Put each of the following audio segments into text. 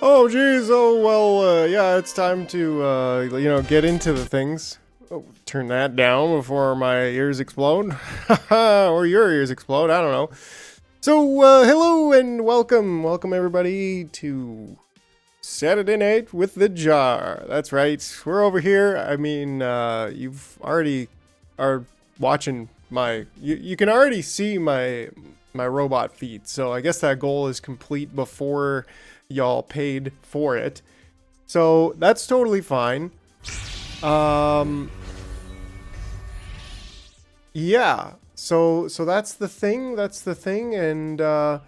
Oh, geez. Oh, well, yeah, it's time to, get into the things. Oh, turn that down before my ears explode. Or your ears explode. I don't know. So, hello and welcome. Welcome, everybody, to Saturday Night with the Jar. That's right. We're over here. I mean, you've already are watching my... You can already see my robot feet. So I guess that goal is complete before y'all paid for it, so that's totally fine. Yeah, so that's the thing, and what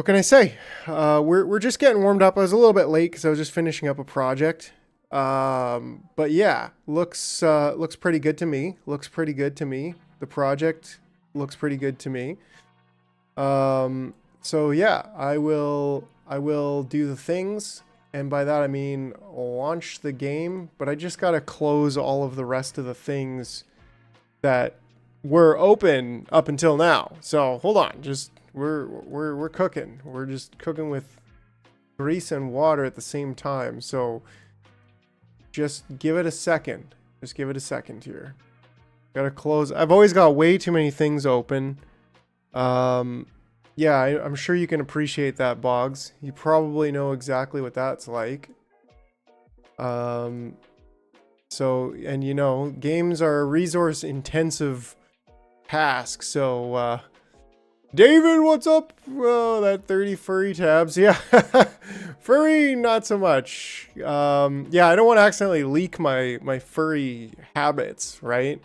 can I say? We're just getting warmed up. I was a little bit late because I was just finishing up a project, but yeah, looks pretty good to me. The project looks pretty good to me. So yeah, I will do the things, and by that I mean launch the game, but I just gotta close all of the rest of the things that were open up until now. So hold on, just we're cooking. We're just cooking with grease and water at the same time. So just give it a second. Just give it a second here. Gotta close. I've always got way too many things open. Yeah, I'm sure you can appreciate that, Boggs. You probably know exactly what that's like. So, and you know, games are a resource intensive task. So, David, what's up? Oh, that 30 furry tabs. Yeah, furry, not so much. Yeah, I don't want to accidentally leak my furry habits, right?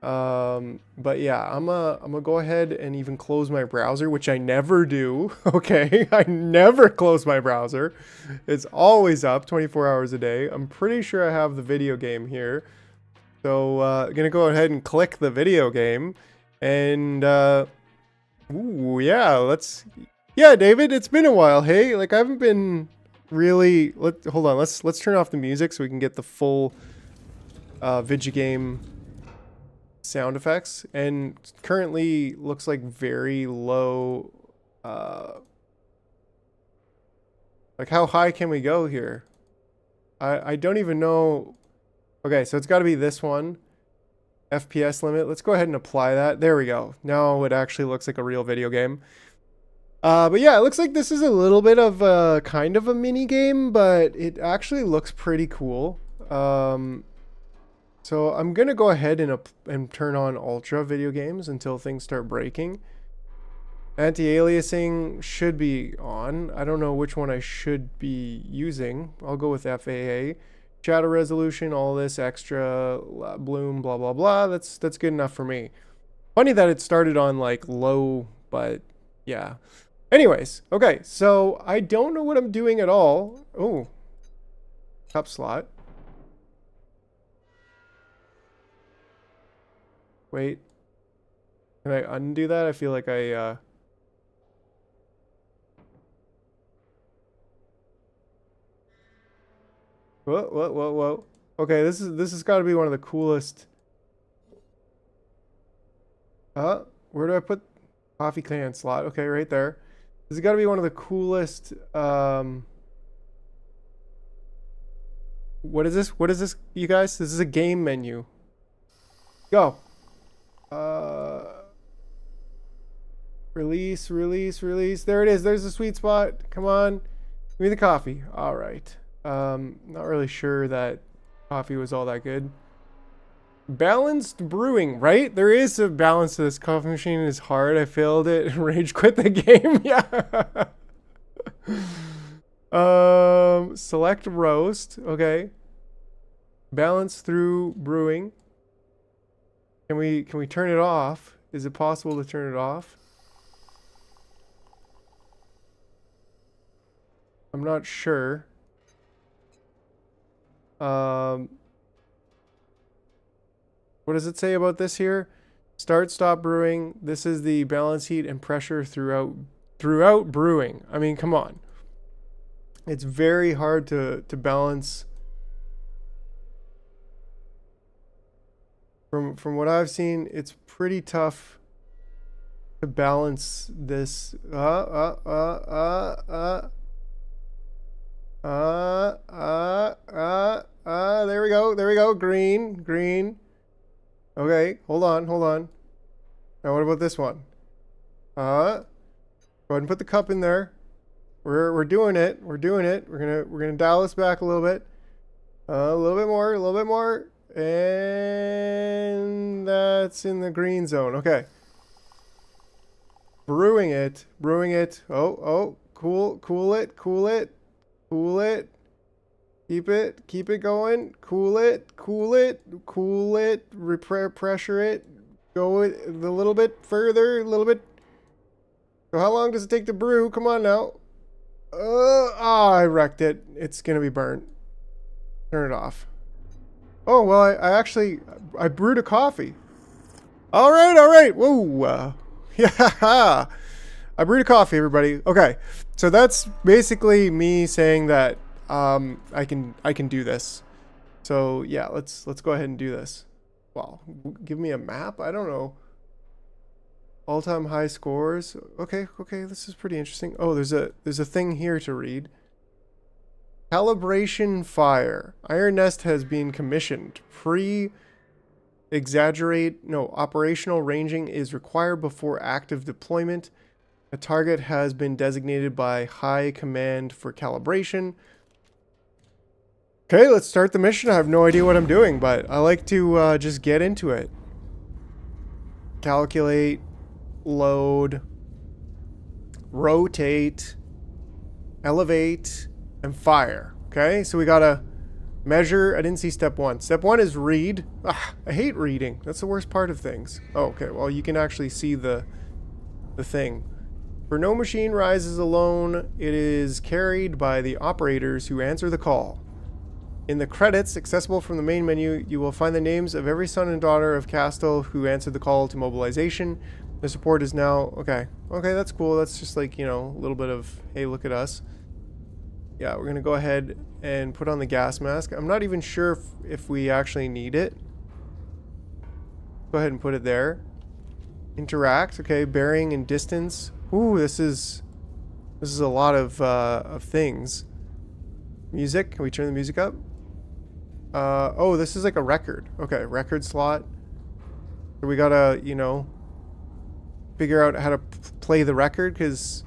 But yeah, I'm gonna go ahead and even close my browser, which I never do. Okay, I never close my browser. It's always up 24 hours a day. I'm pretty sure I have the video game here, so gonna go ahead and click the video game, and ooh, yeah, David, it's been a while. Hey, like I haven't been really. Hold on, let's turn off the music so we can get the full video game sound effects, and currently looks like very low. Like how high can we go here? I don't even know. Okay, so it's got to be this one FPS limit. Let's go ahead and apply that. There we go. Now it actually looks like a real video game. But yeah, it looks like this is a little bit of a kind of a mini game, but it actually looks pretty cool. So I'm going to go ahead and turn on Ultra video games until things start breaking. Anti-aliasing should be on. I don't know which one I should be using. I'll go with FAA. Shadow resolution, all this extra, bloom, blah, blah, blah. That's good enough for me. Funny that it started on like low, but yeah. Anyways, okay, so I don't know what I'm doing at all. Oh, cup slot. Wait, can I undo that? I feel like I, whoa. Okay, this has got to be one of the coolest. Where do I put coffee can slot? Okay, right there. This has got to be one of the coolest, what is this? What is this, you guys? This is a game menu. Go. Release. There it is. There's the sweet spot. Come on. Give me the coffee. All right. Not really sure that coffee was all that good. Balanced brewing, right? There is a balance to this. Coffee machine is hard. I failed it. Rage quit the game. Yeah. Select roast. Okay. Balance through brewing. Can we turn it off? Is it possible to turn it off? I'm not sure. What does it say about this here? Start, stop brewing. This is the balance heat and pressure throughout brewing. I mean, come on. It's very hard to balance. From what I've seen, it's pretty tough to balance this. There we go. There we go. Green, green. Okay, hold on, hold on. Now what about this one? Go ahead and put the cup in there. We're doing it. We're doing it. We're gonna dial this back a little bit. A little bit more, a little bit more. And that's in the green zone. Okay. Brewing it. Brewing it. Oh, cool it, cool it. Cool it. Keep it going. Cool it, cool it, cool it. Pressure it. Go a little bit further, a little bit. So how long does it take to brew? Come on now. I wrecked it. It's gonna be burnt. Turn it off. Oh, well, I brewed a coffee. All right. Whoa. Yeah. I brewed a coffee, everybody. Okay. So that's basically me saying that I can do this. So yeah, let's go ahead and do this. Wow. Give me a map? I don't know. All-time high scores. Okay, this is pretty interesting. Oh, there's a thing here to read. Calibration fire. Iron Nest has been commissioned. Operational ranging is required before active deployment. A target has been designated by High Command for calibration. Okay, let's start the mission. I have no idea what I'm doing, but I like to just get into it. Calculate, load, rotate, elevate, and fire. Okay, so we gotta measure. I didn't see step one. Step one is read. I hate reading. That's the worst part of things. Oh, okay, well, you can actually see the thing. For no machine rises alone, it is carried by the operators who answer the call. In the credits, accessible from the main menu, you will find the names of every son and daughter of Castle who answered the call to mobilization. The support is now... Okay, that's cool. That's just like, you know, a little bit of, hey, look at us. Yeah, we're going to go ahead and put on the gas mask. I'm not even sure if we actually need it. Go ahead and put it there. Interact. Okay, bearing and distance. Ooh, this is a lot of things. Music. Can we turn the music up? Oh, this is like a record. Okay, record slot. So we gotta, you know, figure out how to play the record, because,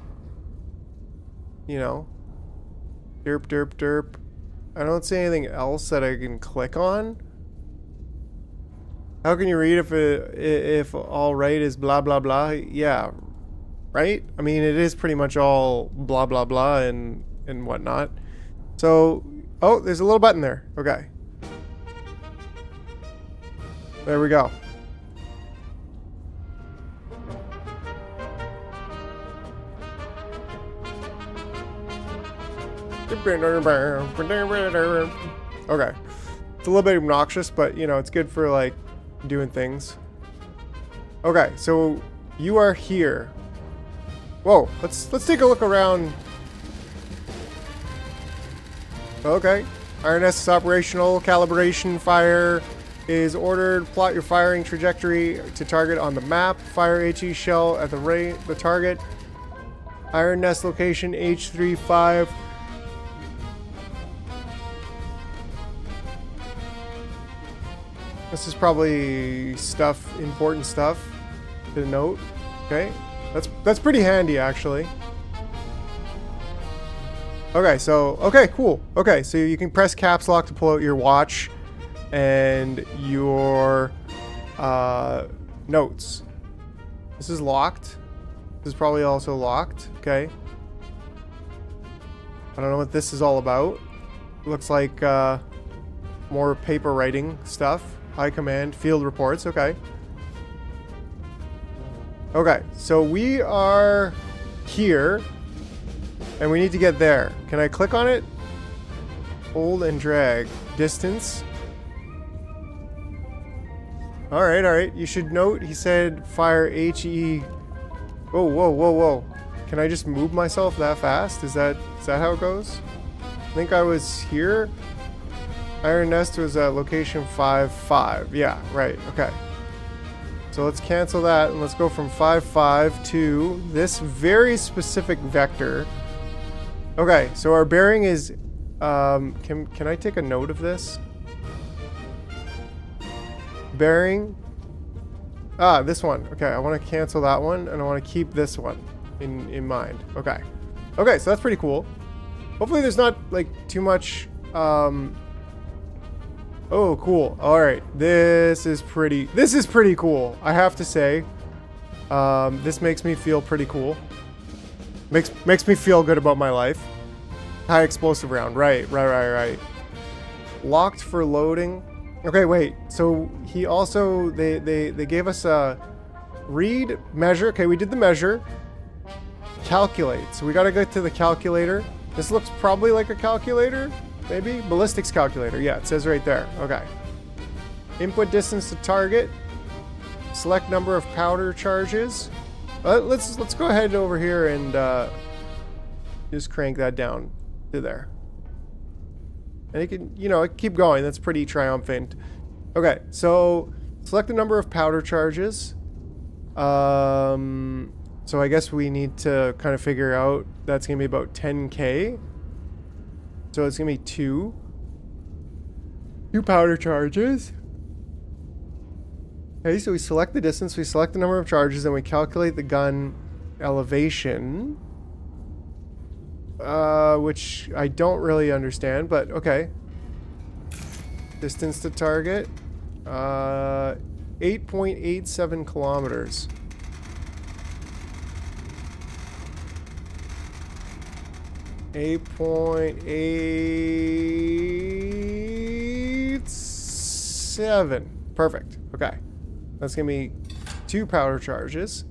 you know, derp. I don't see anything else that I can click on. How can you read if all right is blah blah blah? Yeah, right? I mean, it is pretty much all blah blah blah and whatnot. So, oh, there's a little button there. Okay. There we go. Okay. It's a little bit obnoxious, but, you know, it's good for, like, doing things. Okay, so you are here. Whoa, let's take a look around. Okay. Iron Nest is operational. Calibration fire is ordered. Plot your firing trajectory to target on the map. Fire HE shell at the target. Iron Nest location H35. This is probably stuff, important stuff to note. Okay. That's pretty handy, actually. Okay, so, okay, cool. Okay, so you can press caps lock to pull out your watch and your notes. This is locked. This is probably also locked. Okay. I don't know what this is all about. Looks like more paper writing stuff. High command, field reports. Okay. Okay, so we are here. And we need to get there. Can I click on it? Hold and drag. Distance. Alright. You should note, he said fire HE. Whoa. Can I just move myself that fast? Is that how it goes? I think I was here. Iron Nest was at location 5-5. Yeah, right. Okay. So let's cancel that and let's go from 5-5 to this very specific vector. Okay, so our bearing is Can I take a note of this? Bearing. Ah, this one. Okay, I want to cancel that one, and I want to keep this one in mind. Okay. Okay, so that's pretty cool. Hopefully there's not, like, too much, oh, cool. All right. This is pretty cool, I have to say. This makes me feel pretty cool. Makes me feel good about my life. High explosive round. Right. Locked for loading. Okay, wait. So he also they gave us a read, measure. Okay, we did the measure. Calculate. So we got to go to the calculator. This looks probably like a calculator, maybe ballistics calculator. Yeah, it says right there. Okay. Input distance to target. Select number of powder charges. Let's go ahead over here and just crank that down to there. And it can, you know, keep going. That's pretty triumphant. Okay, so select the number of powder charges. So I guess we need to kind of figure out that's going to be about 10k. So it's going to be two powder charges. Okay, so we select the distance, we select the number of charges, and we calculate the gun elevation. Which I don't really understand, but okay. Distance to target. 8.87 kilometers. .87. Perfect. Okay. That's gonna be 2 powder charges.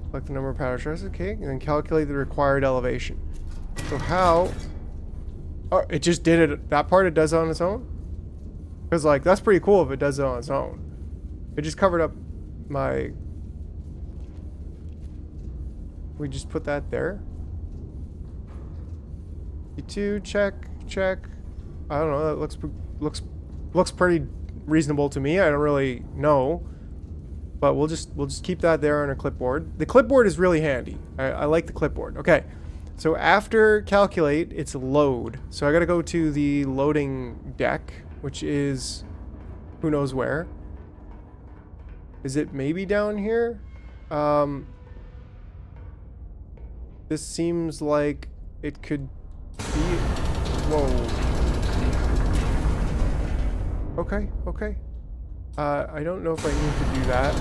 Select the number of powder charges. Okay. And then calculate the required elevation. So how... Oh, it just did it. That part it does it on its own? Because, like, that's pretty cool if it does it on its own. It just covered up my... We just put that there. E2, check. I don't know. That looks pretty reasonable to me. I don't really know, but we'll just keep that there on our clipboard. The clipboard is really handy. I like the clipboard. Okay, so after calculate, it's load. So I got to go to the loading deck, which is who knows where. Is it maybe down here? This seems like it could be. Whoa. Okay. I don't know if I need to do that.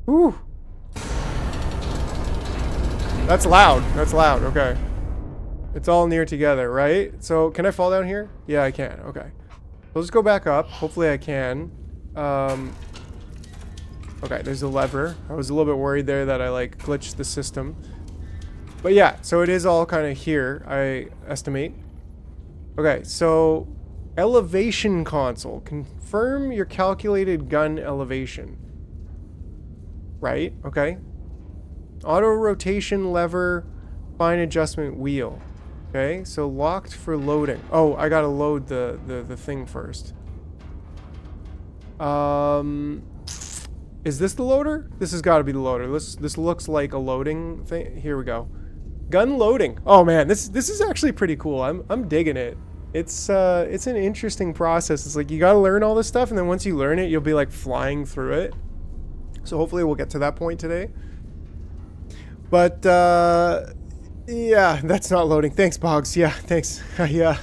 Ooh. That's loud. Okay. It's all near together, right? So can I fall down here? Yeah, I can. Okay. Let's just go back up. Hopefully I can. Okay, there's a lever. I was a little bit worried there that I like glitched the system. But yeah, so it is all kind of here, I estimate. Okay, so elevation console. Confirm your calculated gun elevation. Right, okay. Auto rotation lever, fine adjustment wheel. Okay, so locked for loading. Oh, I gotta load the thing first. Is this the loader? This has got to be the loader. This looks like a loading thing. Here we go. Gun loading. Oh man, this is actually pretty cool. I'm digging it. It's an interesting process. It's like you got to learn all this stuff, and then once you learn it, you'll be like flying through it. So hopefully we'll get to that point today. But yeah, that's not loading. Thanks, Boggs. Yeah, thanks. Yeah,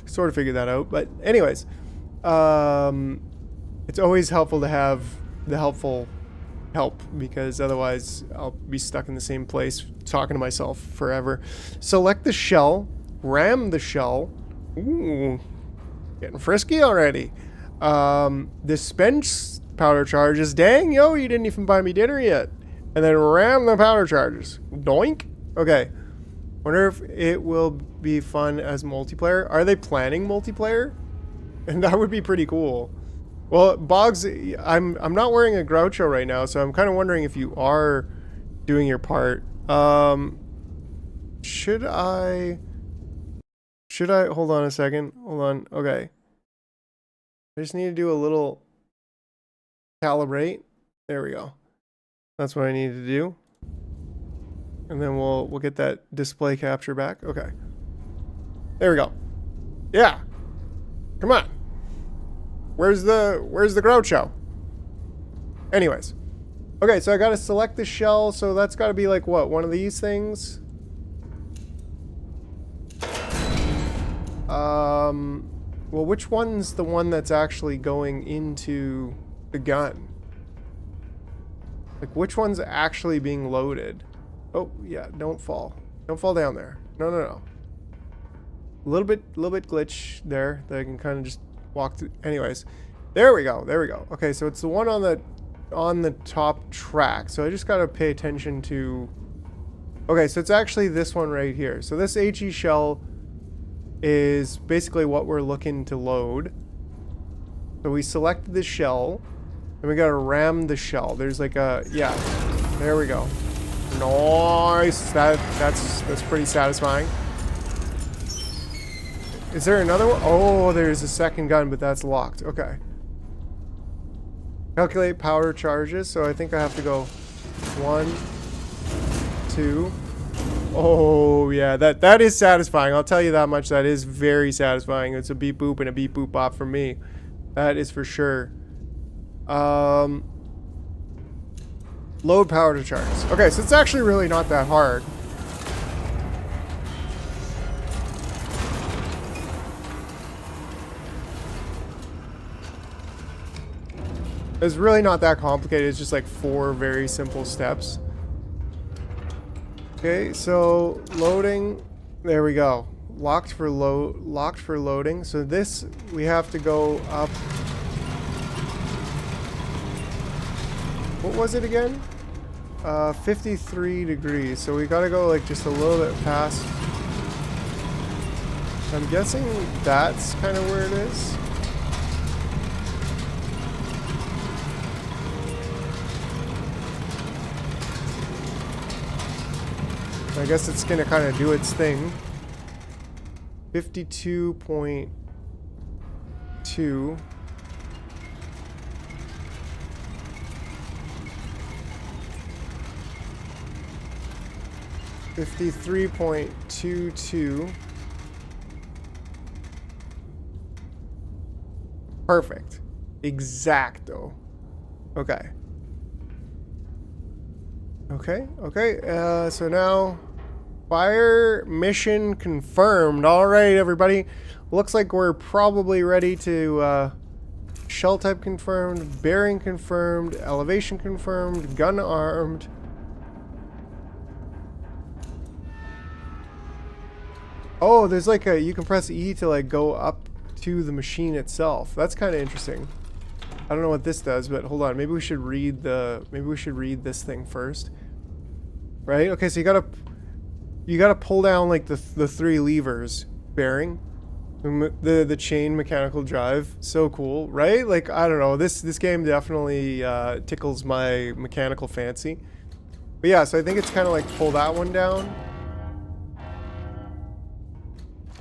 sort of figured that out. But anyways, it's always helpful to have the helpful help, because otherwise I'll be stuck in the same place talking to myself forever. Select the shell, ram the shell. Ooh, getting frisky already. Dispense powder charges. Dang, yo, you didn't even buy me dinner yet. And then ram the powder charges. Doink. Okay. Wonder if it will be fun as multiplayer. Are they planning multiplayer? And that would be pretty cool. Well, Boggs, I'm not wearing a Groucho right now, so I'm kind of wondering if you are doing your part. Should I hold on a second? Hold on. Okay. I just need to do a little calibrate. There we go. That's what I need to do. And then we'll get that display capture back. Okay. There we go. Yeah. Come on. Where's the Groucho? Anyways. Okay, so I gotta select the shell, so that's gotta be like what? One of these things? Well, which one's the one that's actually going into the gun? Like, which one's actually being loaded? Oh, yeah, don't fall. Don't fall down there. No, no, no. A little bit glitch there that I can kind of just walk through. Anyways, there we go. There we go. Okay, so it's the one on the top track. So I just got to pay attention to... Okay, so it's actually this one right here. So this HE shell is basically what we're looking to load. So we selected the shell, and we got to ram the shell. There's like a... Yeah, there we go. Nice. That's pretty satisfying. Is there another one? Oh, there's a second gun, but that's locked. Okay. Calculate power charges. So I think I have to go 1, 2. Oh, yeah. That is satisfying. I'll tell you that much. That is very satisfying. It's a beep boop and a beep boop bop for me. That is for sure. Load power to charge. Okay, so it's actually really not that hard. It's really not that complicated. It's just like 4 very simple steps. Okay, so loading. There we go. Locked for loading. So this we have to go up. What was it again? 53 degrees. So we gotta go like just a little bit past. I'm guessing that's kind of where it is. I guess it's gonna kind of do its thing. 52.2. 53.22. Perfect. Exacto. Okay. Okay. So now fire mission confirmed. All right, everybody. Looks like we're probably ready to shell type confirmed, bearing confirmed, elevation confirmed, gun armed. Oh, there's like a, you can press E to like go up to the machine itself. That's kind of interesting. I don't know what this does, but hold on. Maybe we should read this thing first. Right? Okay, so you gotta pull down like the 3 levers. Bearing, the chain mechanical drive. So cool, right? Like, I don't know. This game definitely tickles my mechanical fancy. But yeah, so I think it's kind of like pull that one down.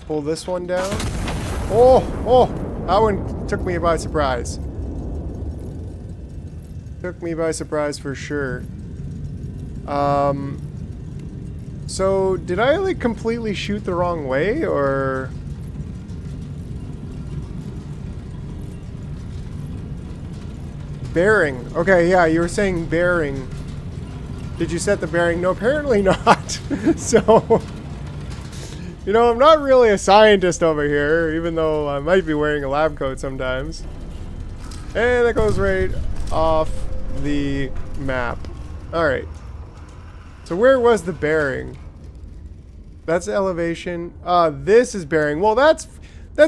Pull this one down. Oh, that one took me by surprise. Took me by surprise for sure. So did I like completely shoot the wrong way, or? Bearing. Okay, yeah, you were saying bearing. Did you set the bearing? No, apparently not. So, you know, I'm not really a scientist over here, even though I might be wearing a lab coat sometimes. And that goes right off the map. Alright. So where was the bearing? That's elevation. This is bearing. Well, that's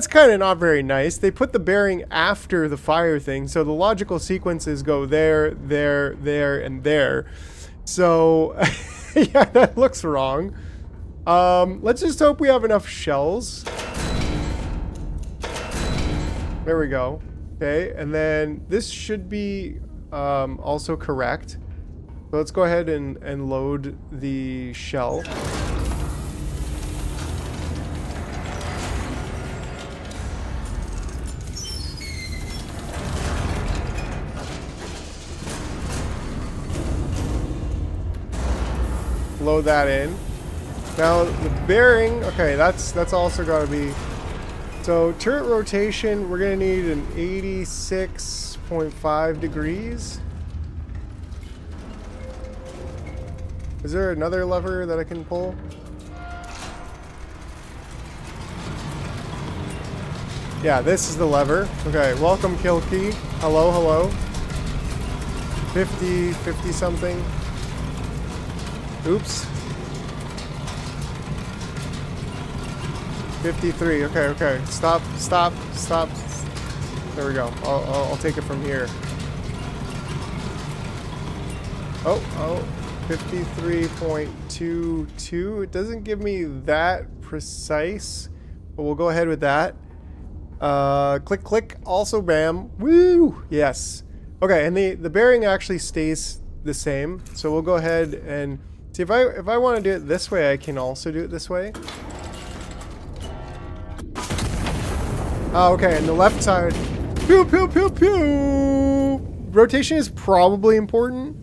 kind of not very nice. They put the bearing after the fire thing, so the logical sequences go there, there, there, and there. So, yeah, that looks wrong. Let's just hope we have enough shells. There we go. Okay, and then this should be also correct. So let's go ahead and load the shell. load that in. Now the bearing, okay, that's also got to be. So turret rotation, we're gonna need an 86.5 degrees. Is there another lever that I can pull? Yeah, this is the lever. Okay, welcome Kilkey. Hello, hello. 50 something. Oops. 53. Okay. Stop. There we go. I'll take it from here. Oh. 53.22. It doesn't give me that precise, but we'll go ahead with that. Click. Also, bam. Woo! Yes. Okay, and the bearing actually stays the same. So we'll go ahead and see if I want to do it this way, I can also do it this way. Oh, okay, and the left side. Pew pew pew pew. Rotation is probably important,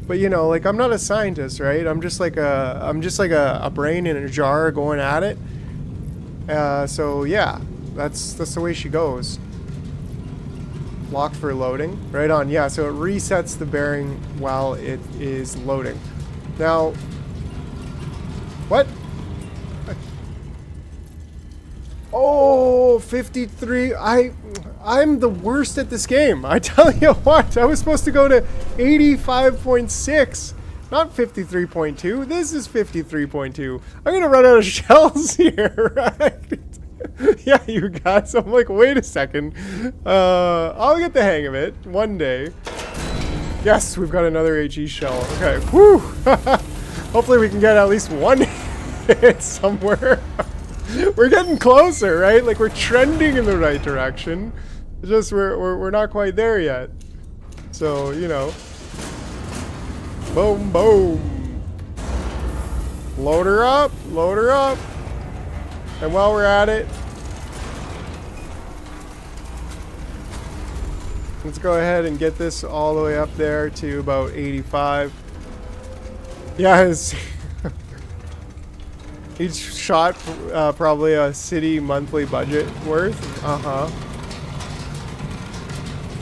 but you know, like I'm not a scientist, right? I'm just like a brain in a jar going at it. So yeah, that's the way she goes. Locked for loading. Right on. Yeah, so it resets the bearing while it is loading. Now, what? Oh, 53. I'm the worst at this game. I tell you what, I was supposed to go to 85.6, not 53.2. This is 53.2. I'm going to run out of shells here, right? Yeah, you guys. I'm like, wait a second. I'll get the hang of it one day. Yes, we've got another HE shell. Okay, whew. Hopefully we can get at least one hit somewhere. We're getting closer, right? Like we're trending in the right direction. It's just we're not quite there yet. So, you know. Boom, boom. Load her up. And while we're at it, let's go ahead and get this all the way up there to about 85. Yeah, it's each shot probably a city monthly budget worth.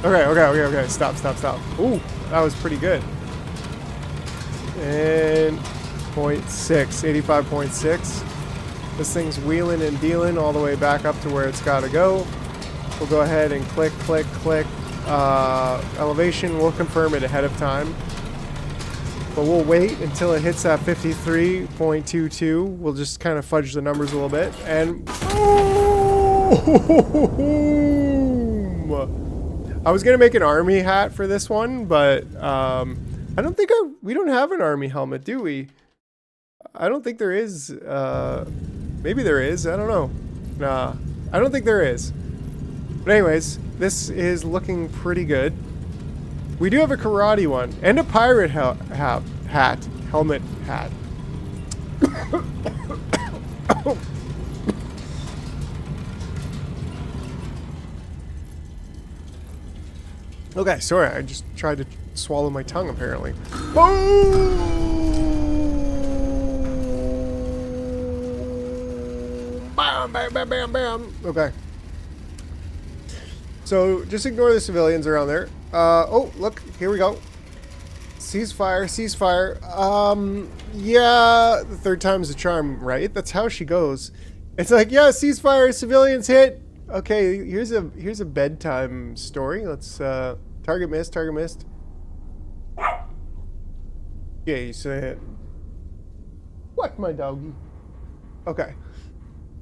Okay. Stop. Ooh, that was pretty good. And 85.6. This thing's wheeling and dealing all the way back up to where it's got to go. We'll go ahead and click. Elevation, we'll confirm it ahead of time. But we'll wait until it hits that 53.22. We'll just kind of fudge the numbers a little bit. And boom! I was going to make an army hat for this one, but I don't think we don't have an army helmet, do we? I don't think there is. Maybe there is. I don't know. Nah, I don't think there is. But anyways, this is looking pretty good. We do have a karate one and a pirate helmet hat. Okay, sorry, I just tried to swallow my tongue apparently. Boom! Bam. Okay. So just ignore the civilians around there. Oh, look, here we go. Ceasefire. Yeah, the third time's the charm, right? That's how she goes. It's like, yeah, ceasefire, civilians hit. Okay, here's a bedtime story. Let's target missed. Yeah, you said what, my doggy? Okay.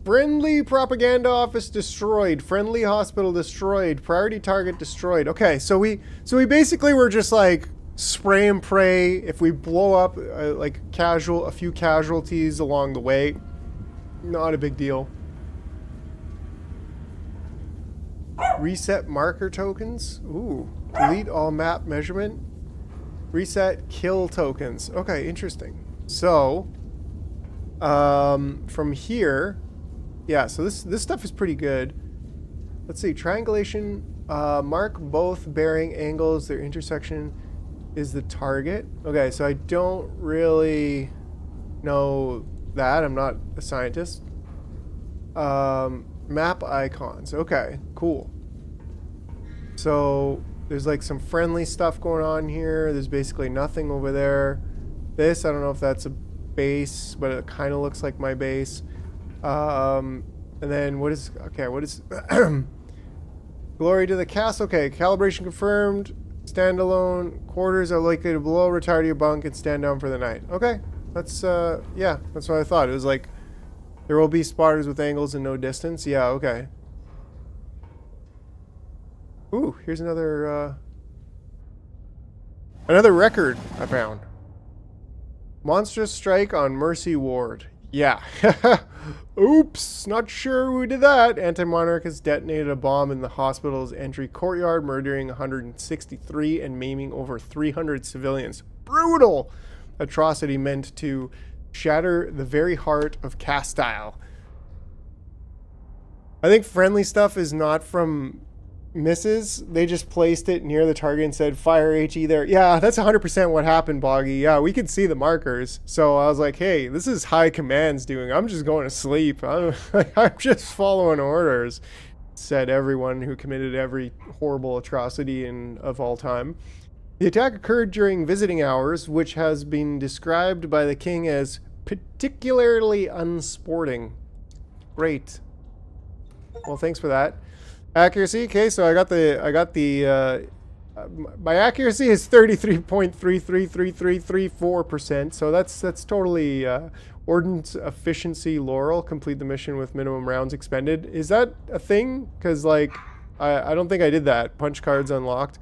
Friendly propaganda office destroyed. Friendly hospital destroyed. Priority target destroyed. Okay, so we basically were just like spray and pray. If we blow up like a few casualties along the way, not a big deal. Reset marker tokens. Ooh. Delete all map measurement. Reset kill tokens. Okay, interesting. So, from here. Yeah, so this stuff is pretty good. Let's see, triangulation, mark both bearing angles, their intersection is the target. Okay, so I don't really know that. I'm not a scientist. Map icons. Okay, cool. So there's like some friendly stuff going on here. There's basically nothing over there. This, I don't know if that's a base, but it kind of looks like my base. And then what is, okay, what is, glory to the castle. Okay, calibration confirmed. Standalone. Quarters are likely to blow, retire to your bunk, and stand down for the night. Okay, that's, yeah, that's what I thought. It was like, there will be spotters with angles and no distance. Yeah, okay. Ooh, here's another record I found. Monstrous strike on Mercy Ward. Yeah. Oops, not sure who did that. Anti-Monarch has detonated a bomb in the hospital's entry courtyard, murdering 163 and maiming over 300 civilians. Brutal atrocity meant to shatter the very heart of Castile. I think friendly stuff is not from misses. They just placed it near the target and said fire HE there. Yeah, that's 100% what happened, Boggy. Yeah, we could see the markers. So I was like, hey, this is high command's doing. I'm just going to sleep. I'm just following orders, said everyone who committed every horrible atrocity of all time. The attack occurred during visiting hours, which has been described by the king as particularly unsporting. Great. Well, thanks for that. Accuracy. Okay, so I got the my accuracy is 33.333334%. So that's totally ordnance efficiency Laurel. Complete the mission with minimum rounds expended. Is that a thing? Because like I don't think I did that. Punch cards unlocked.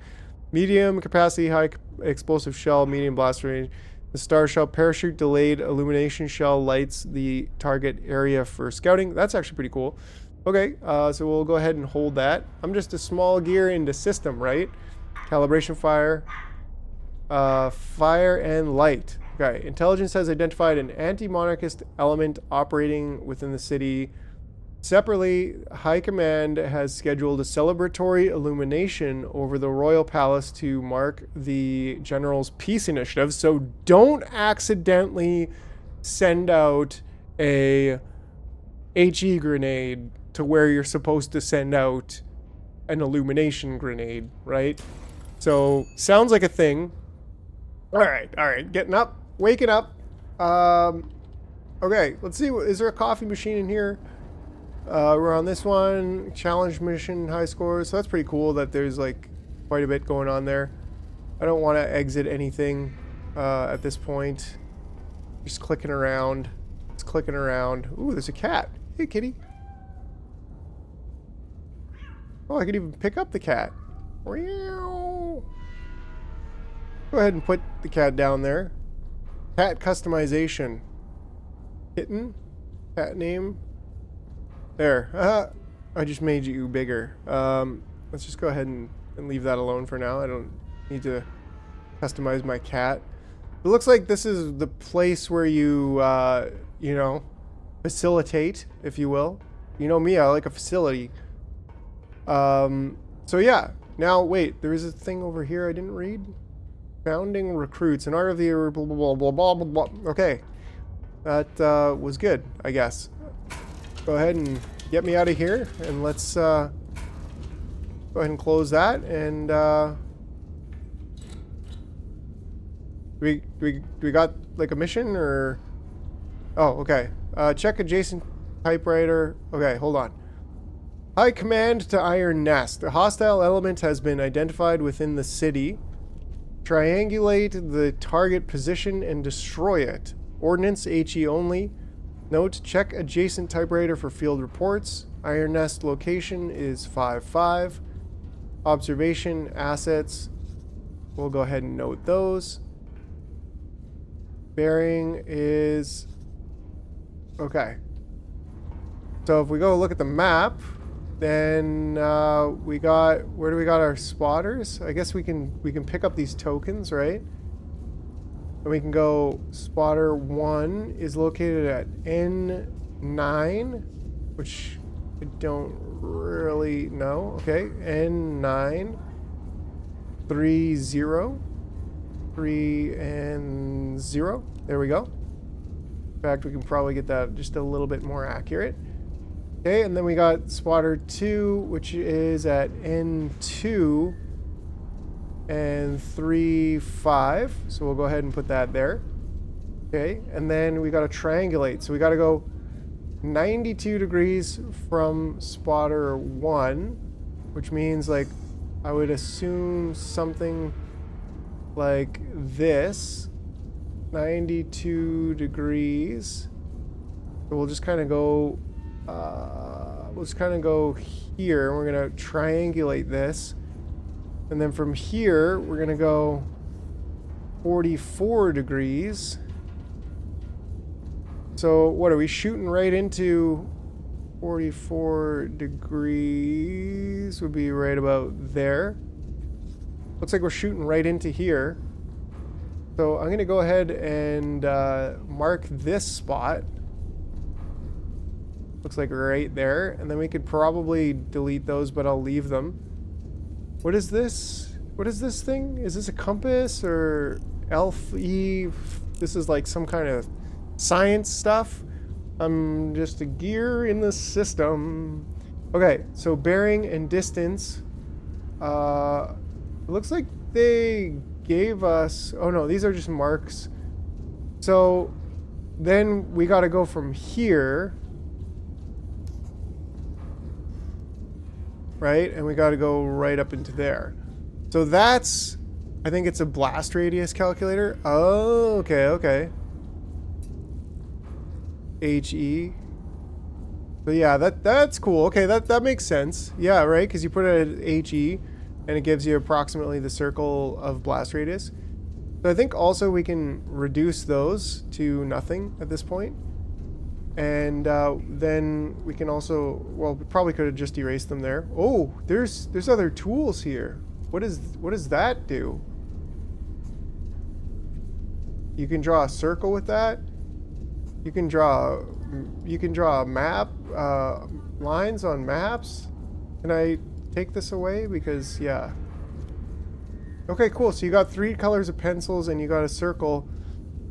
Medium capacity, high explosive shell, medium blast range. The star shell, parachute delayed illumination shell lights the target area for scouting. That's actually pretty cool. Okay, so we'll go ahead and hold that. I'm just a small gear into system, right? Calibration fire. Fire and light. Okay, intelligence has identified an anti-monarchist element operating within the city. Separately, High Command has scheduled a celebratory illumination over the Royal Palace to mark the General's Peace Initiative. So don't accidentally send out a HE grenade to where you're supposed to send out an illumination grenade, right? So, sounds like a thing. Alright, getting up, waking up. Okay, let's see, is there a coffee machine in here? We're on this one, challenge mission, high scores, so that's pretty cool that there's like quite a bit going on there. I don't want to exit anything at this point. Just clicking around. It's clicking around. Ooh, there's a cat. Hey, kitty. Oh, I could even pick up the cat. Go ahead and put the cat down there. Cat customization. Kitten. Cat name. There. I just made you bigger. Let's just go ahead and leave that alone for now. I don't need to customize my cat. It looks like this is the place where you, you know, facilitate, if you will. You know me, I like a facility. So yeah. Now, wait, there is a thing over here I didn't read. Founding recruits. An art of the blah, blah, blah, blah, blah, blah. Okay. That, was good, I guess. Go ahead and get me out of here, and let's, go ahead and close that, and, we got, like, a mission, or... Oh, okay. Check adjacent typewriter. Okay, hold on. High command to Iron Nest. A hostile element has been identified within the city. Triangulate the target position and destroy it. Ordnance HE only. Note, check adjacent typewriter for field reports. Iron Nest location is 5-5. Observation, assets. We'll go ahead and note those. Bearing is... Okay. So if we go look at the map, then we got... Where do we got our spotters? I guess we can pick up these tokens, right? And we can go, spotter 1 is located at N9, which I don't really know. Okay, N9, 3, 0, 3 and 0. There we go. fact, we can probably get that just a little bit more accurate. Okay, and then we got spotter 2, which is at N2 and 3, 5. So we'll go ahead and put that there. Okay, and then we got to triangulate. So we got to go 92 degrees from spotter 1, which means like I would assume something like this. 92 degrees. So we'll just kind of go here, and we're going to triangulate this. And then from here, we're going to go 44 degrees. So what are we shooting right into? 44 degrees would be right about there. Looks like we're shooting right into here. So I'm going to go ahead and mark this spot. Looks like right there. And then we could probably delete those, but I'll leave them. What is this? What is this thing? Is this a compass or ELF-E? This is like some kind of science stuff. I'm just a gear in the system. Okay, so bearing and distance. It looks like they gave us... Oh no, these are just marks. So then we got to go from here. Right? And we got to go right up into there. So that's... I think it's a blast radius calculator. Oh, okay, okay. HE. So yeah, that's cool. Okay, that makes sense. Yeah, right? Because you put it at HE, and it gives you approximately the circle of blast radius. So I think also we can reduce those to nothing at this point. And then we can also, well, we probably could have just erased them there. Oh, there's other tools here. What does that do? You can draw a circle with that. You can draw a map, lines on maps. Can I take this away? Because, yeah. Okay, cool. So you got 3 colors of pencils and you got a circle.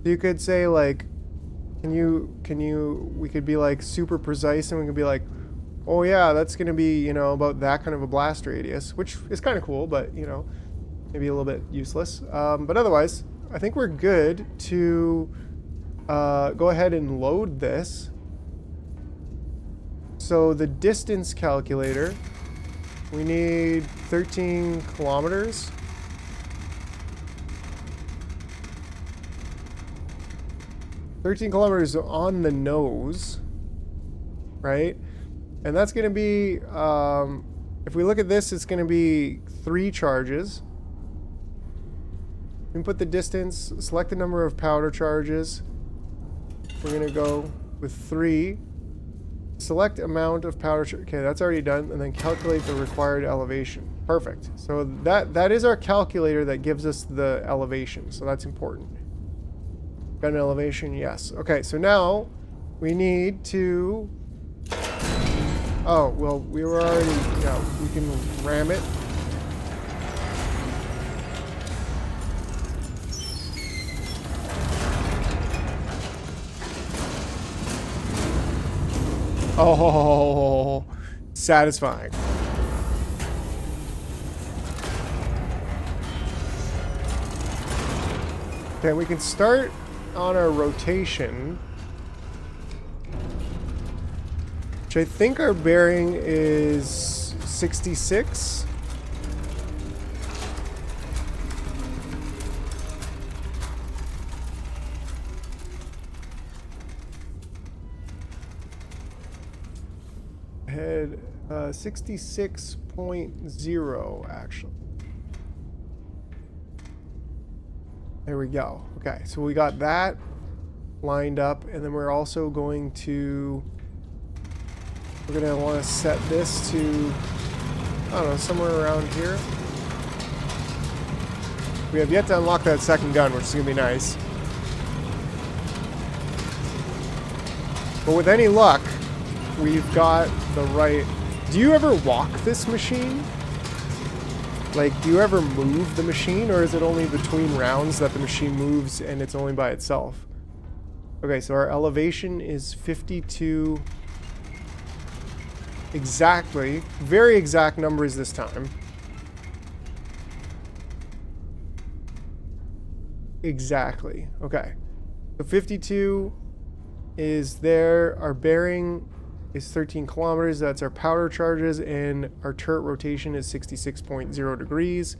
You could say like, we could be like super precise, and we could be like, oh yeah, that's going to be, you know, about that kind of a blast radius, which is kind of cool, but, you know, maybe a little bit useless. But otherwise, I think we're good to go ahead and load this. So the distance calculator, we need 13 kilometers. Kilometers on the nose, right? And that's going to be, if we look at this, it's going to be 3 charges. Input the distance, select the number of powder charges. We're going to go with 3. Select amount of powder charge. Okay, that's already done. And then calculate the required elevation. Perfect. So that is our calculator that gives us the elevation. So that's important. Gun elevation, yes. Okay, so now we need to... Oh, well, we were already... Yeah, we can ram it. Oh, satisfying. Okay, we can start on our rotation, which I think our bearing is 66. Head 66.0 actually. There we go. Okay, so we got that lined up, and then we're also going to want to set this to, I don't know, somewhere around here. We have yet to unlock that second gun, which is going to be nice. But with any luck, we've got the right... Do you ever walk this machine? Like, do you ever move the machine, or is it only between rounds that the machine moves and it's only by itself? Okay, so our elevation is 52. Exactly. Very exact numbers this time. Exactly. Okay. So 52 is there. Our bearing is 13 kilometers. That's our powder charges, and our turret rotation is 66.0 degrees.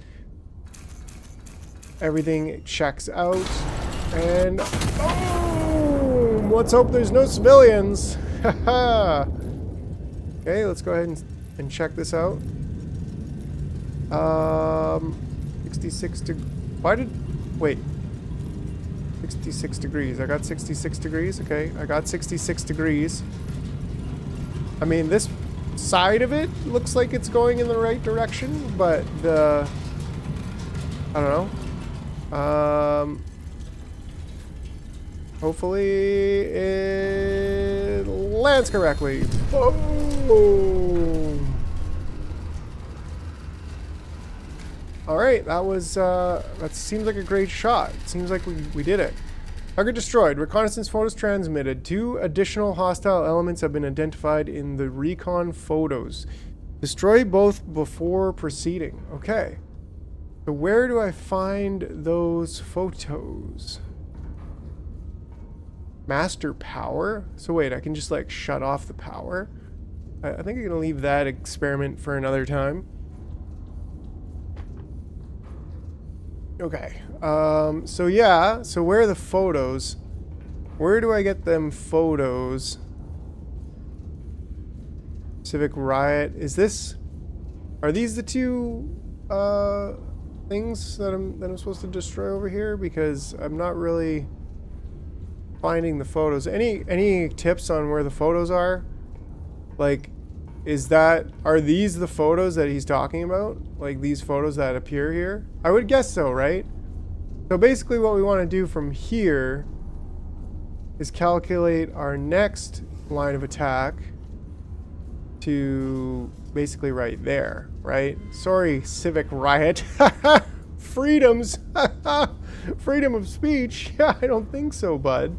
Everything checks out. And oh, let's hope there's no civilians. Haha. Okay, let's go ahead and check this out. 66 degrees. Why did... Wait. 66 degrees. I got 66 degrees. Okay, I got 66 degrees. I mean, this side of it looks like it's going in the right direction, but the... I don't know. Hopefully it lands correctly. Boom! Alright, that was, that seems like a great shot. It seems like we did it. Target destroyed. Reconnaissance photos transmitted. 2 additional hostile elements have been identified in the recon photos. Destroy both before proceeding. Okay. So where do I find those photos? Master power? So wait, I can just like shut off the power? I think I'm gonna leave that experiment for another time. Okay. So yeah, so where are the photos? Where do I get them photos? Civic Riot. Is this... Are these the 2 things that I'm supposed to destroy over here? Because I'm not really finding the photos. Any tips on where the photos are? Like, are these the photos that he's talking about? Like these photos that appear here? I would guess so, right? So basically what we want to do from here is calculate our next line of attack to basically right there, right? Sorry, Civic Riot. Freedoms. Freedom of speech. Yeah, I don't think so, bud.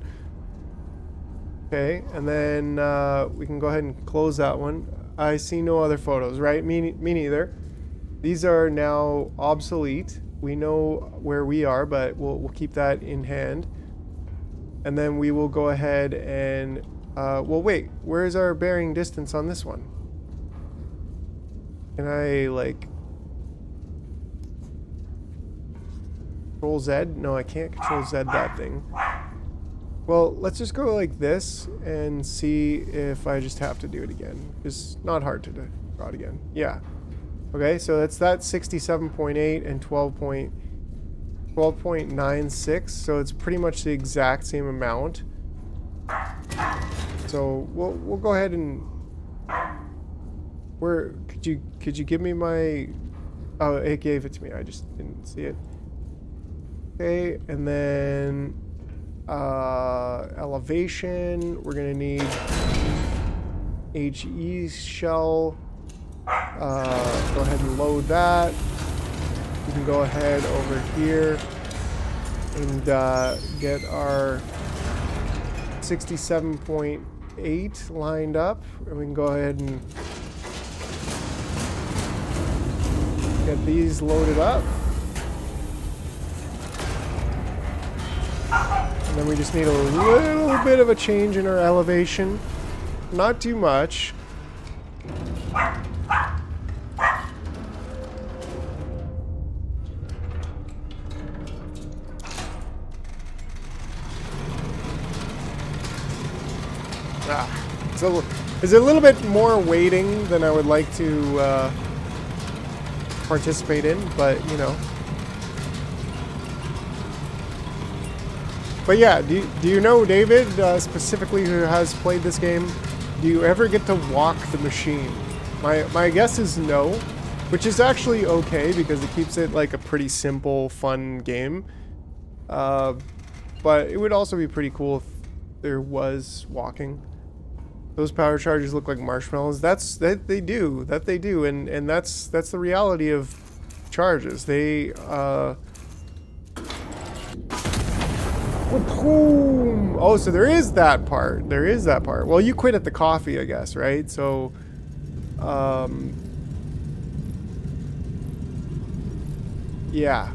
Okay, and then we can go ahead and close that one. I see no other photos, right? Me neither. These are now obsolete. We know where we are, but we'll keep that in hand. And then we will go ahead and... well, wait. Where's our bearing distance on this one? Can I, like... Control Z? No, I can't Control Z that thing. Well, let's just go like this and see if I just have to do it again. It's not hard to draw it again. Yeah. Okay, so that's that 67.8 and 12.96. So it's pretty much the exact same amount. So we'll go ahead and... Where could you give me my... Oh, it gave it to me. I just didn't see it. Okay, and then elevation. We're gonna need HE shell. Go ahead and load that. We can go ahead over here and get our 67.8 lined up, and we can go ahead and get these loaded up. And then we just need a little bit of a change in our elevation. Not too much. So there's a little bit more waiting than I would like to participate in, but you know. But yeah, do you know David, specifically, who has played this game? Do you ever get to walk the machine? My guess is no, which is actually okay because it keeps it like a pretty simple, fun game. But it would also be pretty cool if there was walking. Those power charges look like marshmallows. That they do, and that's the reality of charges. They Boom. Oh, so there is that part. There is that part. Well, you quit at the coffee, I guess, right? So, yeah.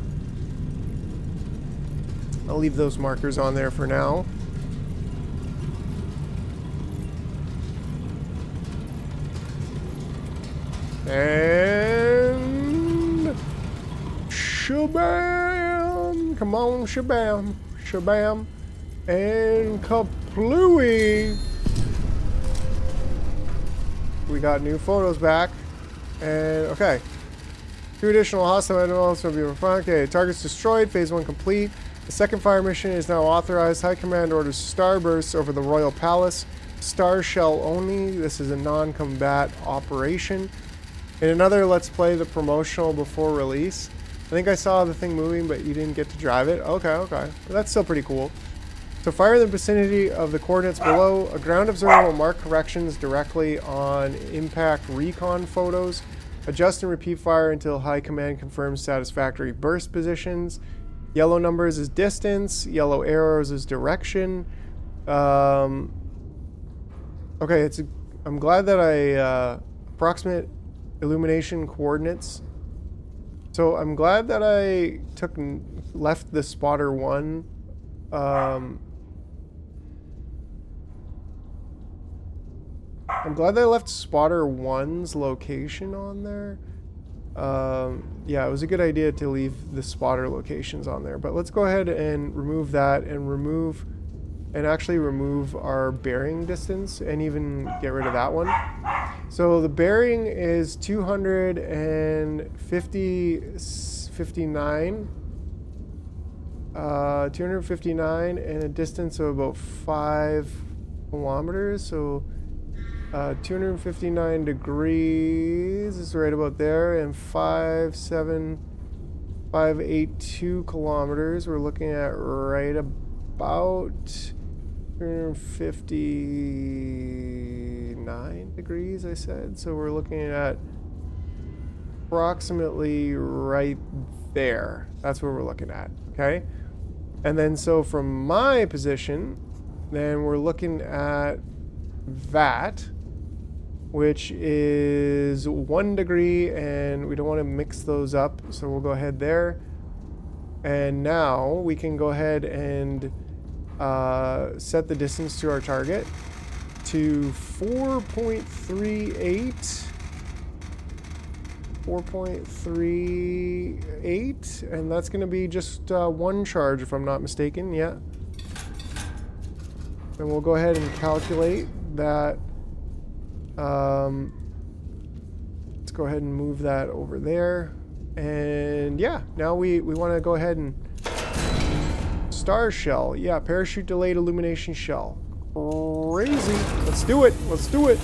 I'll leave those markers on there for now. And shabam! Come on, shabam, shabam, and kaplooey! We got new photos back, and okay. 2 additional hostile animals will be refined. Okay, targets destroyed. Phase 1 complete. The second fire mission is now authorized. High Command orders starbursts over the Royal Palace. Star shell only. This is a non-combat operation. In another Let's Play, the promotional before release. I think I saw the thing moving, but you didn't get to drive it. Okay, okay. Well, that's still pretty cool. So fire in the vicinity of the coordinates below. A ground observer will mark corrections directly on impact recon photos. Adjust and repeat fire until High Command confirms satisfactory burst positions. Yellow numbers is distance. Yellow arrows is direction. Okay, I'm glad that I approximate illumination coordinates. So I'm glad that I left the spotter 1. I'm glad that I left spotter 1's location on there. Yeah, it was a good idea to leave the spotter locations on there. But let's go ahead and remove that and actually remove our bearing distance and even get rid of that one. So the bearing is 259 and a distance of about 5 kilometers. So 259 degrees is right about there, and 582 kilometers. We're looking at right about 259 degrees, I said. So we're looking at approximately right there. That's what we're looking at, okay? And then so from my position, then we're looking at that, which is 1 degree, and we don't want to mix those up, so we'll go ahead there. And now we can go ahead and set the distance to our target to 4.38, and that's going to be just 1 charge if I'm not mistaken. Yeah. And we'll go ahead and calculate that. Let's go ahead and move that over there. And yeah, now we want to go ahead and star shell. Yeah, parachute delayed illumination shell. Crazy. Let's do it. Let's do it.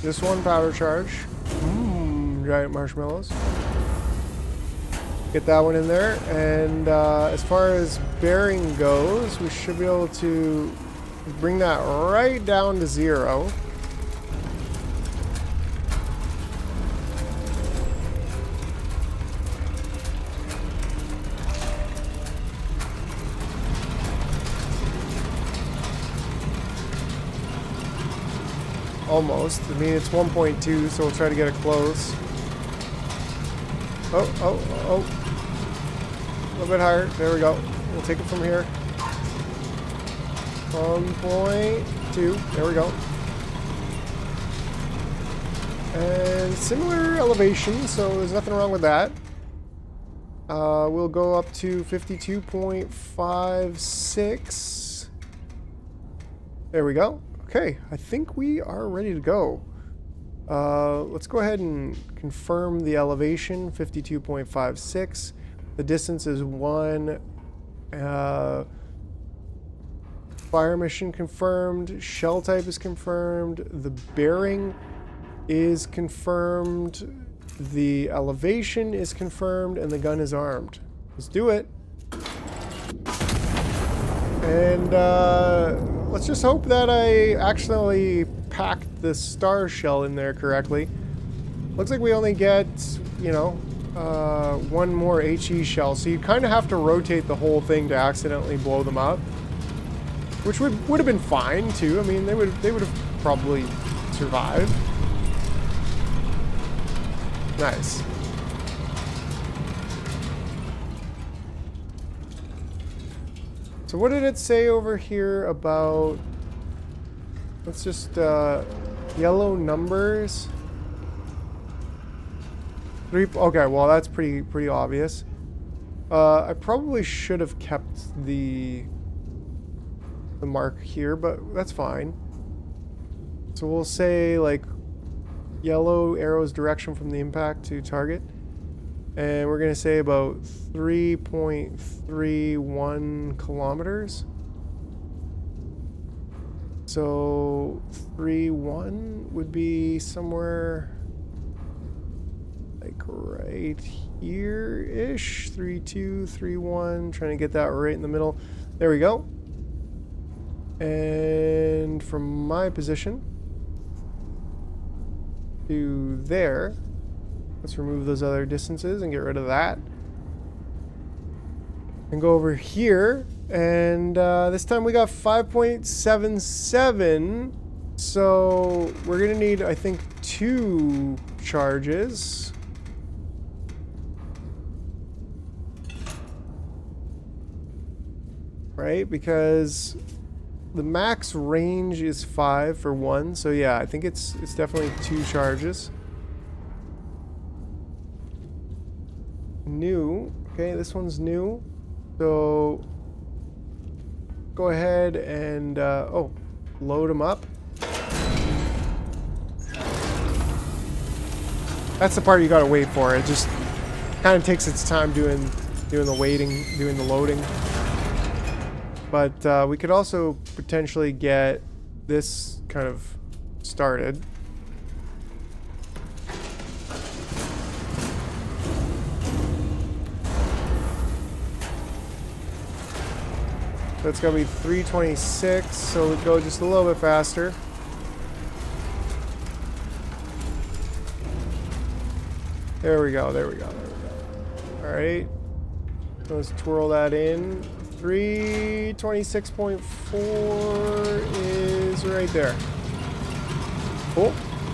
This one powder charge. Giant marshmallows. Get that one in there. And as far as bearing goes, we should be able to bring that right down to 0. Almost. I mean, it's 1.2, so we'll try to get it close. Oh. A little bit higher. There we go. We'll take it from here. 1.2. There we go. And similar elevation, so there's nothing wrong with that. We'll go up to 52.56. There we go. Okay, I think we are ready to go. Let's go ahead and confirm the elevation, 52.56. The distance is 1. Fire mission confirmed. Shell type is confirmed. The bearing is confirmed. The elevation is confirmed. And the gun is armed. Let's do it. And let's just hope that I accidentally packed the star shell in there correctly. Looks like we only get, you know, one more HE shell, so you kind of have to rotate the whole thing to accidentally blow them up, which would have been fine too. I mean, they would have probably survived. Nice. So what did it say over here about? Let's just yellow numbers. Okay, well that's pretty obvious. I probably should have kept the mark here, but that's fine. So we'll say like yellow arrows direction from the impact to target, and we're gonna say about 3.31 kilometers. So 3.1 would be somewhere like right here-ish. 3.2, 3.1. Trying to get that right in the middle. There we go. And from my position to there, let's remove those other distances and get rid of that. And go over here. And this time we got 5.77. So we're going to need, I think, 2 charges. Right? Because the max range is 5 for 1. So yeah, I think it's definitely 2 charges. New. Okay, this one's new. So go ahead and load them up. That's the part you gotta wait for. It just kind of takes its time doing the waiting, doing the loading. But we could also potentially get this kind of started. So it's going to be 326, so we'll go just a little bit faster. There we go, there we go, there we go. All right, let's twirl that in. 326.4 is right there. Cool.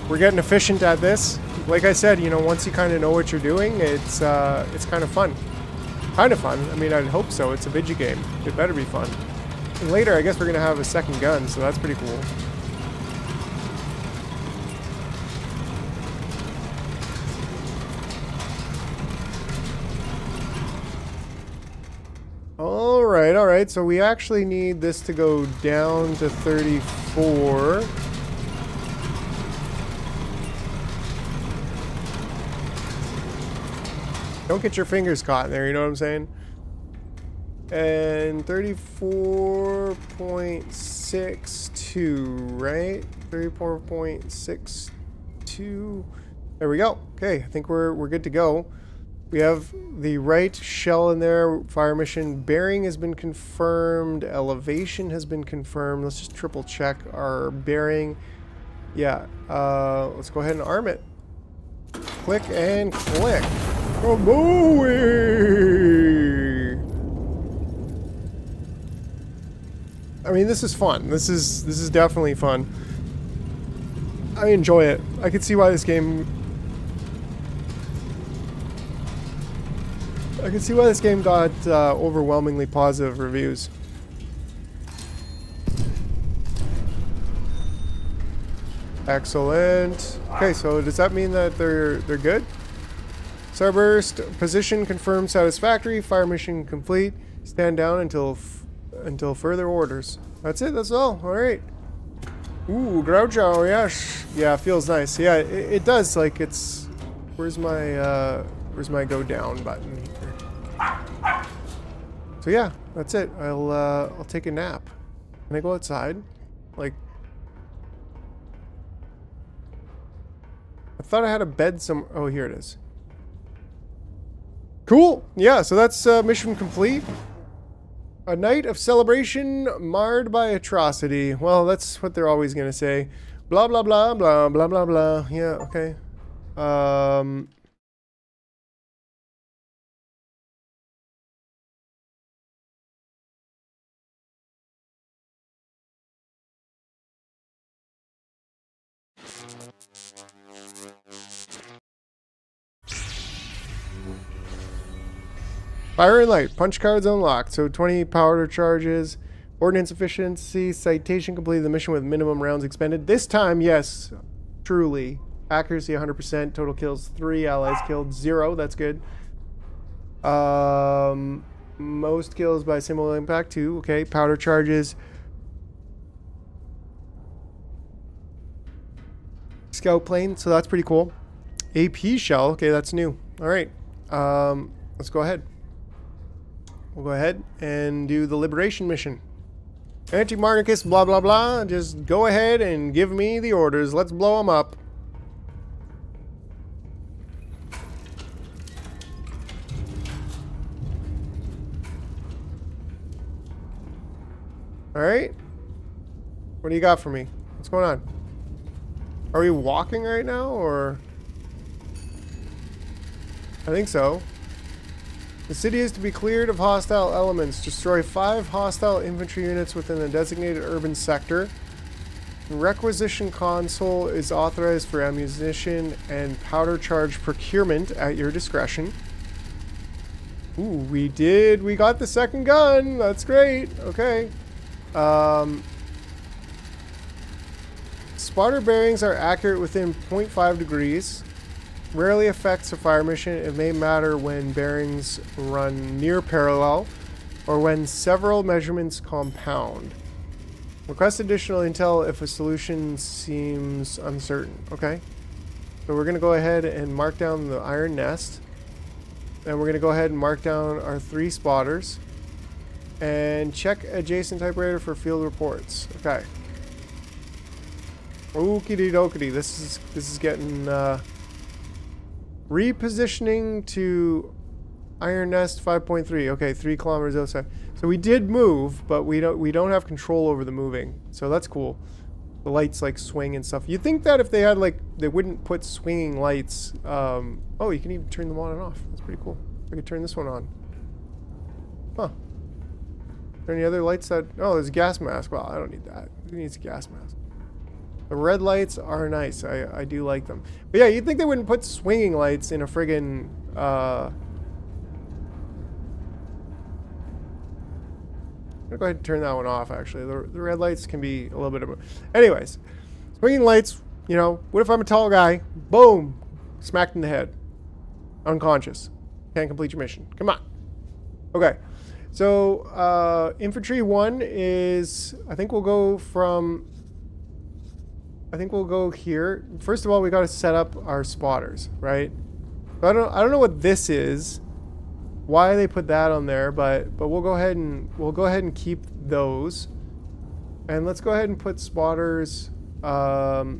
We're getting efficient at this. Like I said, you know, once you kind of know what you're doing, it's kind of fun. Kind of fun. I mean, I'd hope so. It's a video game. It better be fun. And later, I guess we're gonna have a second gun, so that's pretty cool. All right. So we actually need this to go down to 34. Don't get your fingers caught in there, you know what I'm saying? And 34.62, right? 34.62. There we go. Okay, I think we're good to go. We have the right shell in there. Fire mission bearing has been confirmed. Elevation has been confirmed. Let's just triple check our bearing. Yeah, let's go ahead and arm it. Click and click. Kamui! I mean, this is fun. This is definitely fun. I enjoy it. I can see why this game... got overwhelmingly positive reviews. Excellent. Okay, so does that mean that they're good? Starburst position confirmed satisfactory. Fire mission complete. Stand down until further orders. That's it. That's all. All right. Ooh, Groucho. Yes. Yeah, feels nice. Yeah, it does. Like it's. Where's my go down button here? So yeah, that's it. I'll take a nap. Can I go outside? Like. I thought I had a bed some. Oh, here it is. Cool. Yeah, so that's mission complete. A night of celebration marred by atrocity. Well, that's what they're always going to say. Blah, blah, blah, blah, blah, blah, blah. Yeah, okay. Fire and light. Punch cards unlocked. So 20 powder charges. Ordnance efficiency. Citation completed the mission with minimum rounds expended. This time, yes. Truly. Accuracy 100%. Total kills 3. Allies killed 0. That's good. Most kills by single impact 2. Okay. Powder charges. Scout plane. So that's pretty cool. AP shell. Okay, that's new. All right. Let's go ahead. We'll go ahead and do the liberation mission. Anti-Marnicus, blah, blah, blah. Just go ahead and give me the orders. Let's blow them up. Alright. What do you got for me? What's going on? Are we walking right now, or? I think so. The city is to be cleared of hostile elements. Destroy 5 hostile infantry units within the designated urban sector. Requisition console is authorized for ammunition and powder charge procurement at your discretion. Ooh, we got the second gun. That's great. Okay. Spotter bearings are accurate within 0.5 degrees. Rarely affects a fire mission. It may matter when bearings run near parallel or when several measurements compound. Request additional intel if a solution seems uncertain. Okay. So we're going to go ahead and mark down the iron nest. And we're going to go ahead and mark down our 3 spotters. And check adjacent typewriter for field reports. Okay. Okie dokie. This is getting repositioning to Iron Nest 5.3. Okay, 3 kilometers outside. So we did move, but we don't have control over the moving. So that's cool. The lights like swing and stuff. You'd think that if they had like, they wouldn't put swinging lights. Oh, you can even turn them on and off. That's pretty cool. I could turn this one on. Huh. Are there any other lights that? Oh, there's a gas mask. Well, I don't need that. Who needs a gas mask? The red lights are nice. I do like them. But yeah, you'd think they wouldn't put swinging lights in a friggin' I'm gonna go ahead and turn that one off, actually. The red lights can be a little bit of... Anyways, swinging lights, you know, what if I'm a tall guy? Boom! Smacked in the head. Unconscious. Can't complete your mission. Come on. Okay. So, Infantry 1 is... I think we'll go from... I think we'll go here. First of all, we got to set up our spotters, right? I don't know what this is, why they put that on there, but we'll go ahead and keep those, and let's go ahead and put spotters. Let's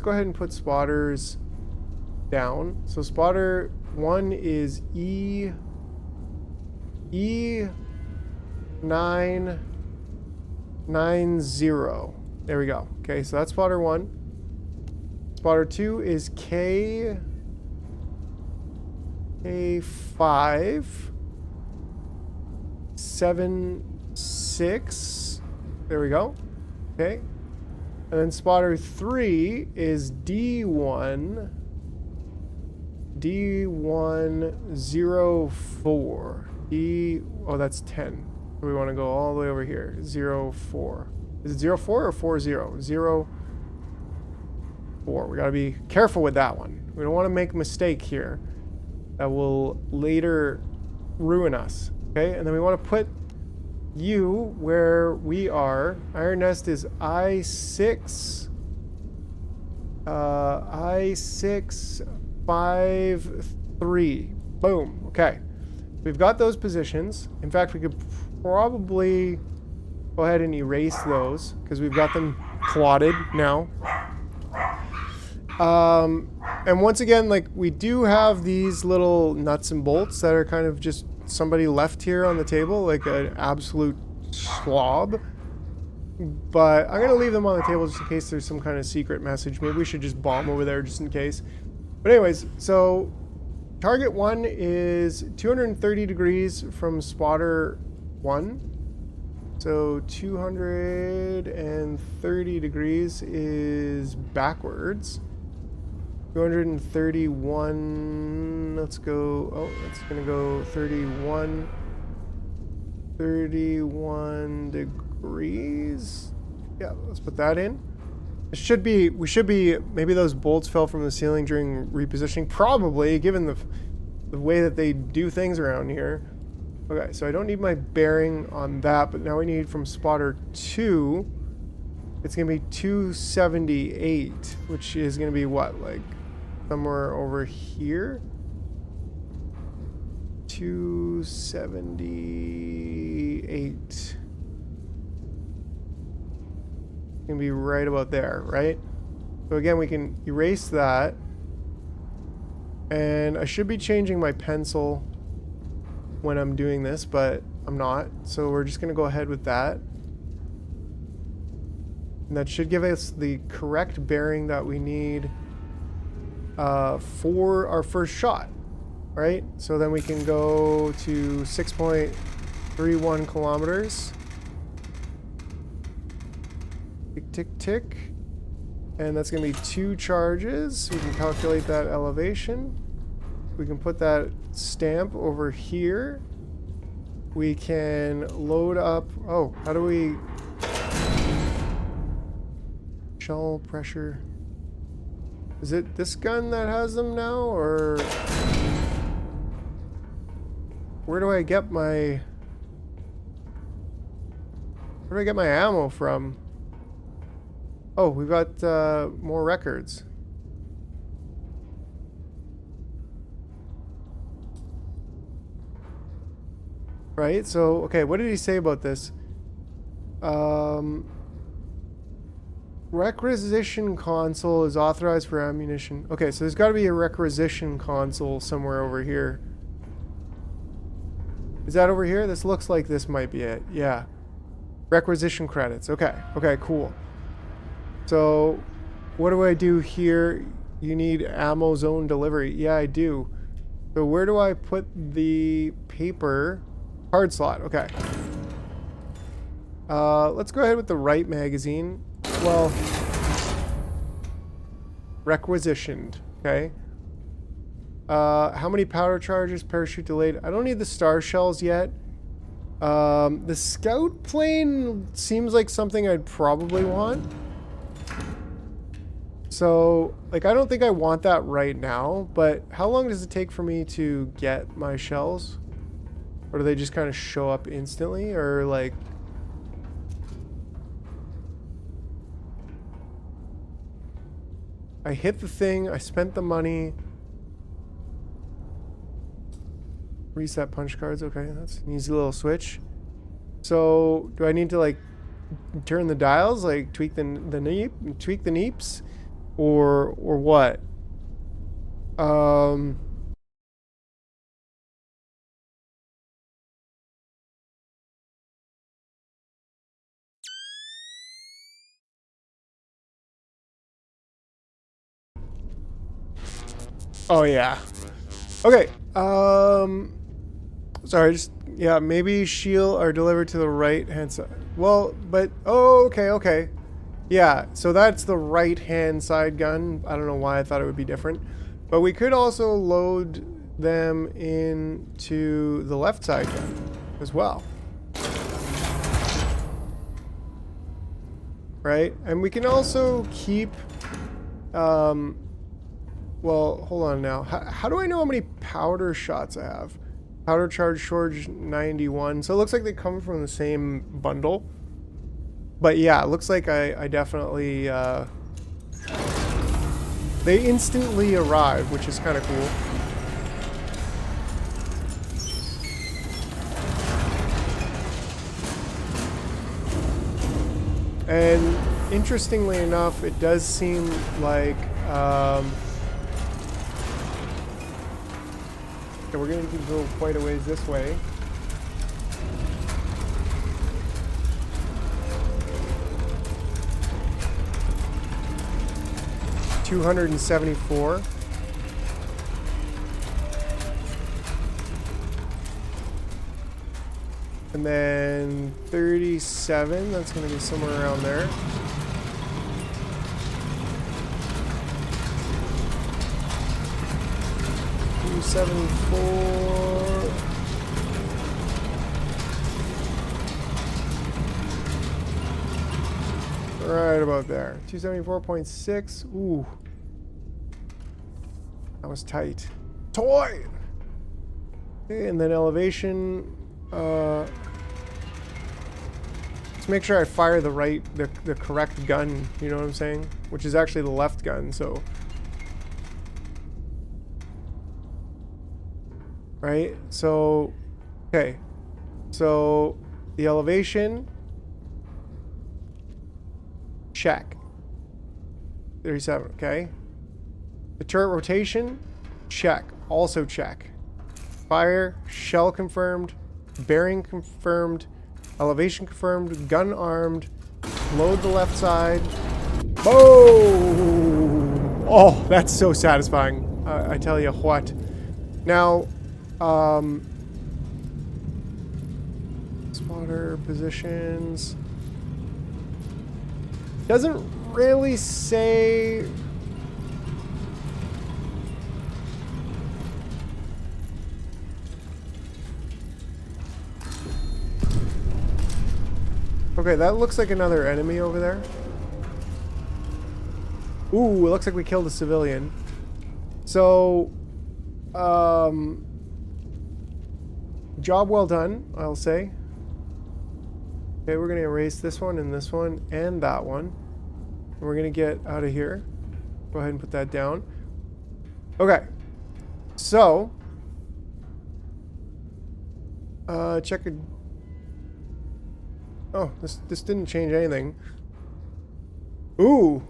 go ahead and put spotters down. So spotter 1 is E990. There we go. Okay, so that's spotter 1. Spotter 2 is K576. There we go. Okay. And then spotter 3 is D104. Oh, that's 10. So we want to go all the way over here. 04. Is it 04 or 40? 04. We got to be careful with that one. We don't want to make a mistake here that will later ruin us. Okay, and then we want to put you where we are. Iron Nest is I6. I653. Boom. Okay. We've got those positions. In fact, we could probably go ahead and erase those because we've got them plotted now. And once again, like, we do have these little nuts and bolts that are kind of just somebody left here on the table, like an absolute slob. But I'm going to leave them on the table just in case there's some kind of secret message. Maybe we should just bomb over there just in case. But anyways, so target 1 is 230 degrees from spotter 1. So 230 degrees is backwards. 231, let's go, oh, that's going to go 31 degrees. Yeah, let's put that in. It should be, we should be, maybe those bolts fell from the ceiling during repositioning. Probably, given the way that they do things around here. Okay, so I don't need my bearing on that, but now we need from spotter 2. It's going to be 278, which is going to be what, like somewhere over here? 278. Gonna be right about there, right? So again, we can erase that. And I should be changing my pencil when I'm doing this, but I'm not. So we're just gonna go ahead with that. And that should give us the correct bearing that we need for our first shot, right? So then we can go to 6.31 kilometers. Tick, tick, tick. And that's going to be 2 charges. We can calculate that elevation. We can put that stamp over here. We can load up... Oh, how do we... Shell pressure. Is it this gun that has them now, or... Where do I get my... Where do I get my ammo from? Oh, we've got more records. Right, so, okay, what did he say about this? Requisition console is authorized for ammunition. Okay, so there's got to be a requisition console somewhere over here. Is that over here? This looks like this might be it. Yeah. Requisition credits. Okay. Okay, cool. So, what do I do here? You need ammo zone delivery. Yeah, I do. So where do I put the paper? Card slot. Okay. Let's go ahead with the right magazine. Well, requisitioned. Okay. How many powder charges? Parachute delayed. I don't need the star shells yet. The scout plane seems like something I'd probably want. So, like, I don't think I want that right now, but how long does it take for me to get my shells? Or do they just kind of show up instantly? Or, like... I hit the thing, I spent the money. Reset punch cards, okay, that's an easy little switch. So, do I need to, like, turn the dials? Like, tweak the neeps? Or what? Oh yeah. Okay. Sorry, just yeah, maybe shield are delivered to the right hand side. Well, but oh, okay. Yeah, so that's the right-hand side gun. I don't know why I thought it would be different. But we could also load them into the left side gun as well. Right? And we can also keep... well, hold on now. How do I know how many powder shots I have? Powder charge 91. So it looks like they come from the same bundle. But yeah, it looks like I definitely, they instantly arrive, which is kind of cool. And interestingly enough, it does seem like, okay, we're going to go quite a ways this way. 274. And then 37, that's going to be somewhere around there. $274. Right about there. 274.6. Ooh. That was tight. Toy! Okay, and then elevation. Let's make sure I fire the correct gun, you know what I'm saying? Which is actually the left gun, so. Right? So, okay. So, the elevation. Check. 37, okay. The turret rotation. Check. Also check. Fire. Shell confirmed. Bearing confirmed. Elevation confirmed. Gun armed. Load the left side. Boom! Oh, that's so satisfying. I tell you what. Now, spotter positions. Doesn't really say. Okay, that looks like another enemy over there. Ooh, it looks like we killed a civilian. So, job well done, I'll say. Okay, we're going to erase this one and that one. And we're going to get out of here. Go ahead and put that down. Okay. So, check it. Oh, this didn't change anything. Ooh.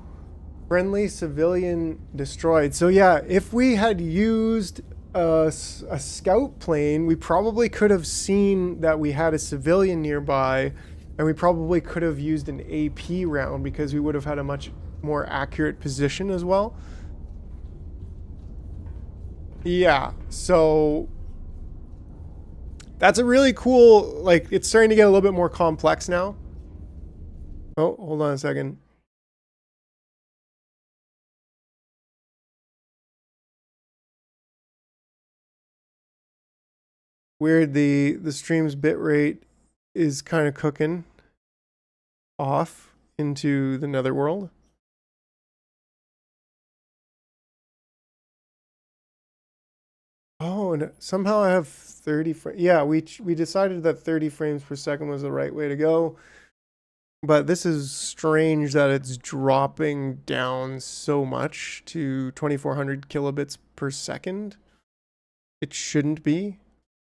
Friendly civilian destroyed. So yeah, if we had used a scout plane, we probably could have seen that we had a civilian nearby, and we probably could have used an AP round because we would have had a much more accurate position as well. Yeah, so that's a really cool, like, it's starting to get a little bit more complex now. Oh, hold on a second. Weird, the stream's bitrate is kind of cooking off into the netherworld. Oh, and somehow I have 30 frames. Yeah, we decided that 30 frames per second was the right way to go. But this is strange that it's dropping down so much to 2400 kilobits per second. It shouldn't be.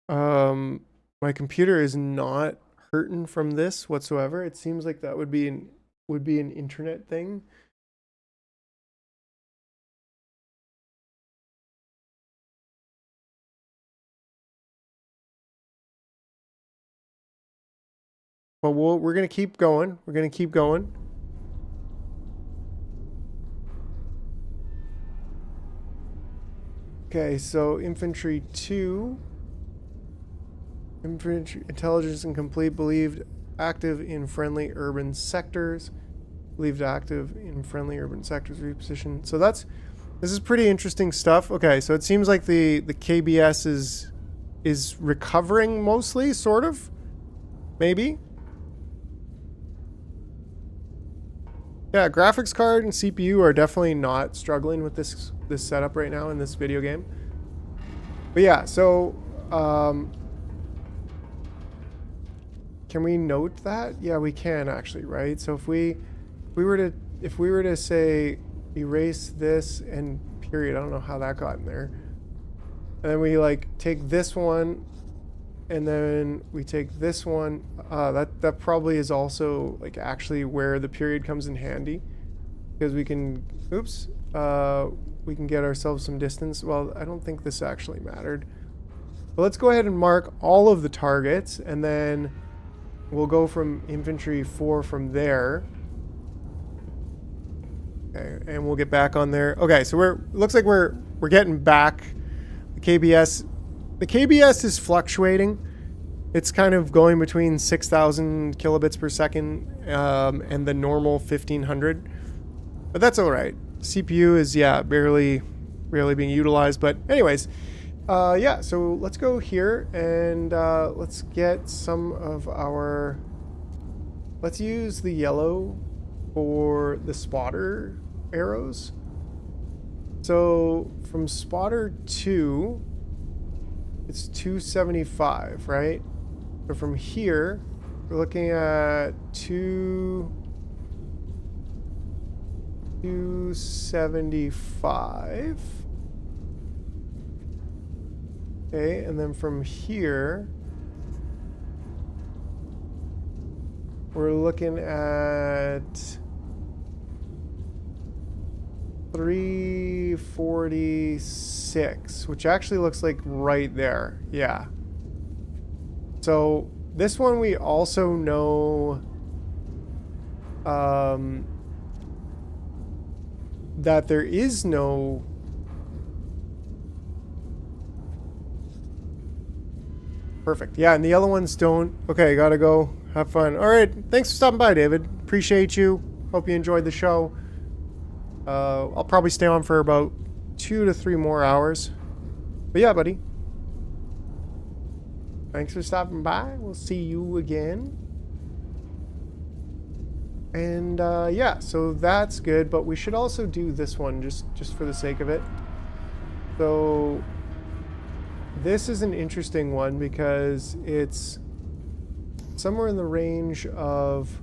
My computer is not hurting from this whatsoever. It seems like that would be an internet thing. But we're gonna keep going. We're gonna keep going. Okay, so infantry 2. Infantry intelligence incomplete. Believed active in friendly urban sectors. Believed active in friendly urban sectors. Reposition. So this is pretty interesting stuff. Okay, so it seems like the KBS is recovering mostly, sort of. Maybe. Yeah, graphics card and CPU are definitely not struggling with this setup right now in this video game. But yeah, so can we note that? Yeah, we can actually, right? So if we were to say erase this and period, I don't know how that got in there. And then we like take this one and then we take this one. That probably is also like actually where the period comes in handy, because we can, oops, we can get ourselves some distance. Well, I don't think this actually mattered. But let's go ahead and mark all of the targets, and then we'll go from infantry 4 from there. Okay, and we'll get back on there. Okay, so looks like we're getting back. The KBS is fluctuating. It's kind of going between 6,000 kilobits per second and the normal 1,500. But that's all right. CPU is, yeah, barely being utilized. But anyways, yeah, so let's go here and let's get some of our... Let's use the yellow for the spotter arrows. So from spotter 2, it's 275, right? So from here, we're looking at 275. Okay, and then from here, we're looking at 346, which actually looks like right there. Yeah. So this one we also know that there is no perfect. Yeah, and the other ones don't. Okay, gotta go. Have fun. All right, thanks for stopping by, David. Appreciate you. Hope you enjoyed the show. I'll probably stay on for about 2 to 3 more hours. But yeah, buddy. Thanks for stopping by. We'll see you again. And yeah, so that's good. But we should also do this one just for the sake of it. So this is an interesting one because it's somewhere in the range of...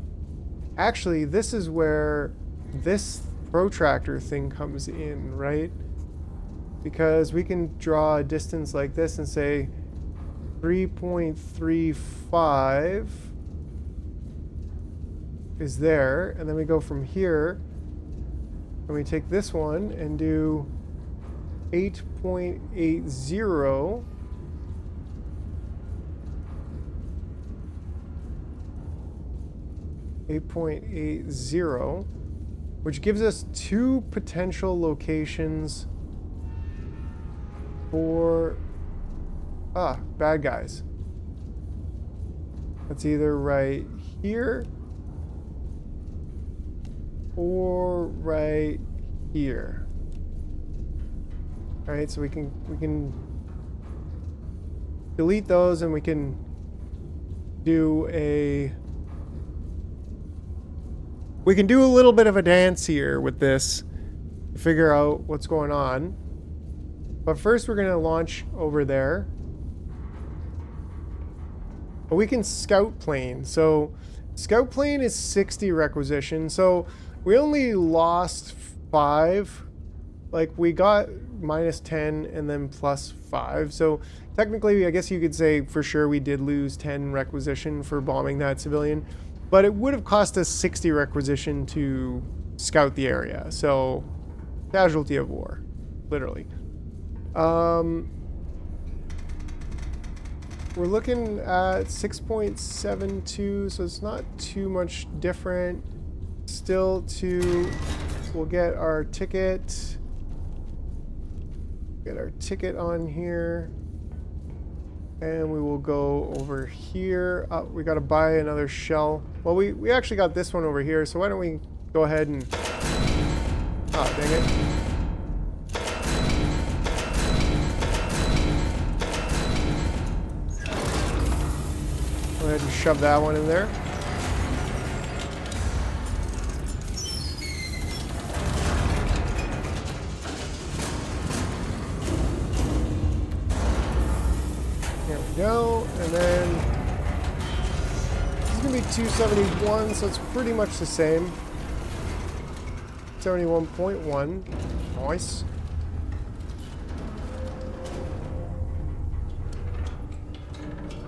Actually, this is where this protractor thing comes in, right? Because we can draw a distance like this and say 3.35 is there, and then we go from here and we take this one and do 8.80 8.80, which gives us 2 potential locations for bad guys. That's either right here or right here. All right, so we can delete those and we can do a little bit of a dance here with this to figure out what's going on. But first we're going to launch over there. But we can scout plane. So scout plane is 60 requisition. So we only lost 5. Like we got -10 and then +5. So technically, I guess you could say for sure we did lose 10 requisition for bombing that civilian. But it would have cost us 60 requisition to scout the area. So, casualty of war, literally. We're looking at 6.72, so it's not too much different. Still we'll get our ticket. Get our ticket on here. And we will go over here. We got to buy another shell. Well, we actually got this one over here, so why don't we go ahead and... Oh, dang it. Go ahead and shove that one in there. Go, and then this is gonna be 271, so it's pretty much the same. 71.1. Nice.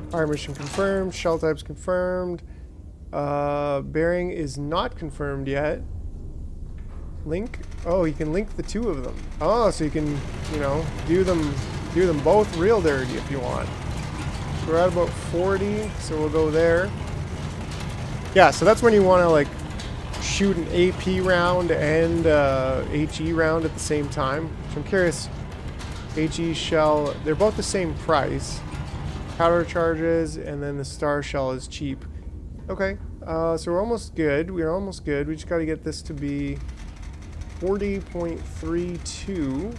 Fire mission confirmed. Shell types confirmed. Bearing is not confirmed yet. Link. Oh, you can link the 2 of them. Oh, so you can, you know, do them both real dirty if you want. We're at about 40, so we'll go there. Yeah, so that's when you want to like shoot an AP round and HE round at the same time. So I'm curious. HE shell, they're both the same price. Powder charges, and then the star shell is cheap. Okay, so we're almost good. We're almost good. We just got to get this to be 40.32.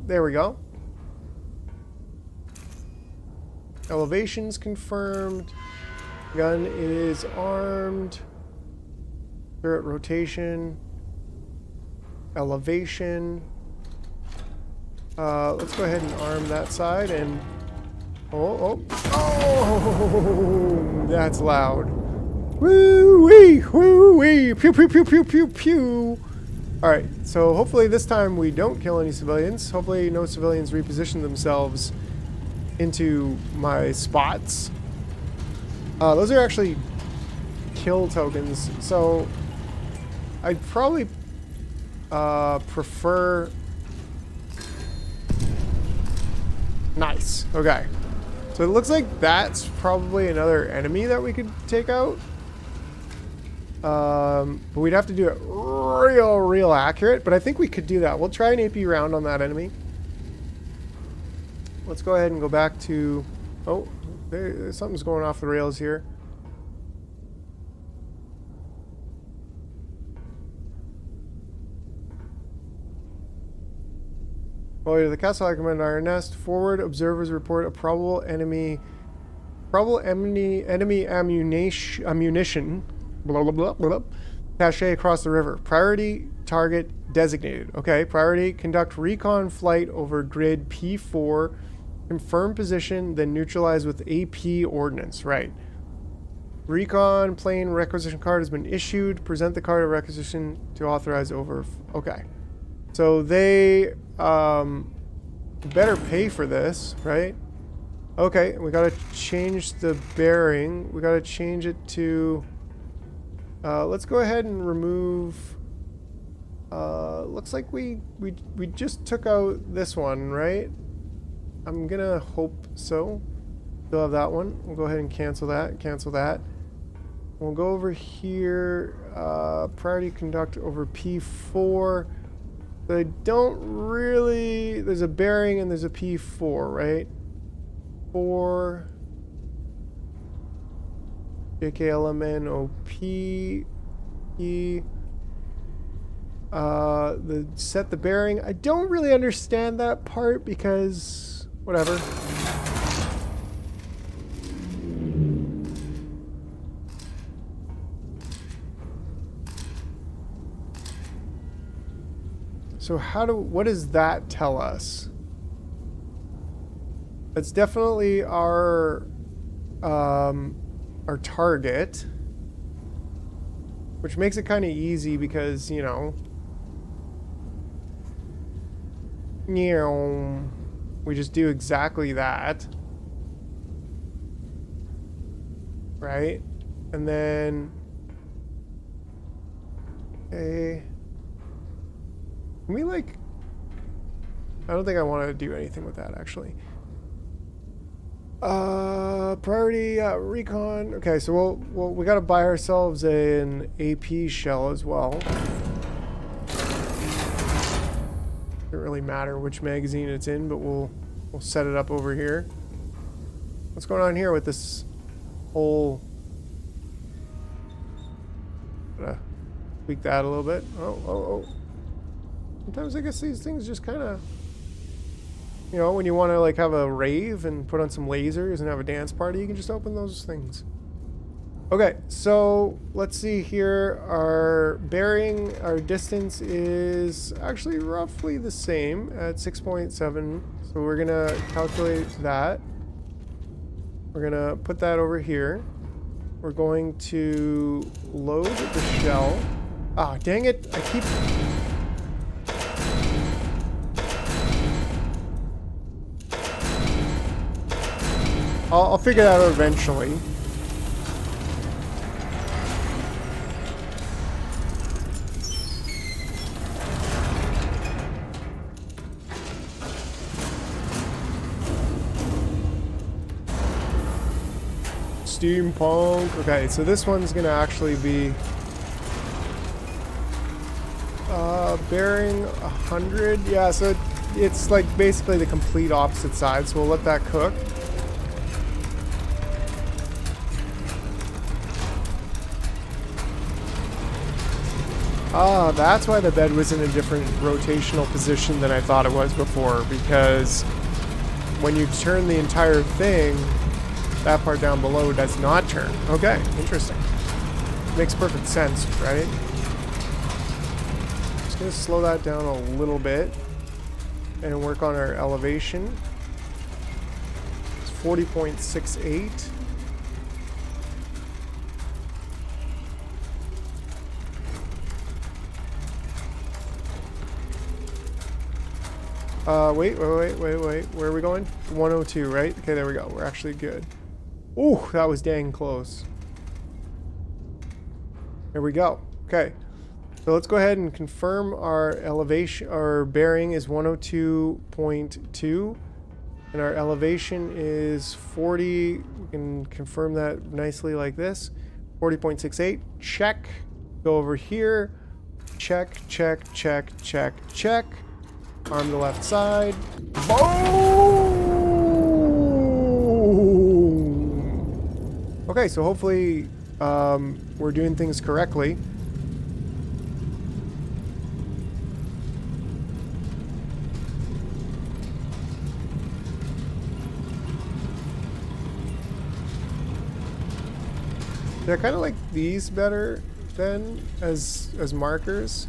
There we go. Elevations confirmed. Gun is armed. Turret rotation. Elevation. Let's go ahead and arm that side and... Oh, that's loud. Woo-wee, woo-wee, pew, pew, pew, pew, pew, pew. Alright, so hopefully this time we don't kill any civilians. Hopefully no civilians reposition themselves into my spots. Those are actually kill tokens, so I'd probably prefer... Nice. Okay. So it looks like that's probably another enemy that we could take out. But we'd have to do it real accurate. But I think we could do that. We'll try an AP round on that enemy. Let's go ahead and go back to... Oh, something's going off the rails here. Well, to the castle, I recommend Iron Nest. Forward, observers report a probable enemy ammunition, blah, blah, blah, blah, cache across the river. Priority target designated. Okay, priority, conduct recon flight over grid P4, confirm position, then neutralize with AP ordnance. Right. Recon plane requisition card has been issued. Present the card of requisition to authorize over... Okay. So they better pay for this, right? Okay, we gotta change the bearing. We gotta change it to... let's go ahead and remove... looks like we just took out this one, right? I'm gonna hope so. Still have that one. We'll go ahead and cancel that. Cancel that. We'll go over here. Priority conduct over P4. But I don't really... There's a bearing and there's a P4, right? 4... JKLMNOP... E... set the bearing. I don't really understand that part because... Whatever. So what does that tell us? It's definitely our target, which makes it kind of easy because, you know, we just do exactly that, right? And then, okay. Can we, like... I don't think I want to do anything with that, actually. Priority, recon. Okay, so we gotta buy ourselves an AP shell as well. Doesn't really matter which magazine it's in, but we'll set it up over here. What's going on here with this whole... Gotta tweak that a little bit. Oh. Sometimes I guess these things just kind of, you know, when you want to like have a rave and put on some lasers and have a dance party, you can just open those things. Okay, so let's see here. Our bearing, our distance is actually roughly the same at 6.7. So we're going to calculate that. We're going to put that over here. We're going to load the shell. Ah, dang it. I keep... I'll figure that out eventually. steampunk. Okay, so this one's gonna actually be bearing 100. Yeah, so it's like basically the complete opposite side, so we'll let that cook. Ah, that's why the bed was in a different rotational position than I thought it was before, because when you turn the entire thing, that part down below does not turn. Okay, interesting. Makes perfect sense, right? Just gonna slow that down a little bit and work on our elevation. It's 40.68. Wait. Where are we going? 102, right? Okay, there we go. We're actually good. Ooh, that was dang close. There we go. Okay. So let's go ahead and confirm our elevation. Our bearing is 102.2. And our elevation is 40. We can confirm that nicely like this. 40.68. Check. Go over here. Check. Arm the left side. Boom! Okay, so hopefully we're doing things correctly. I kind of like these better than as markers.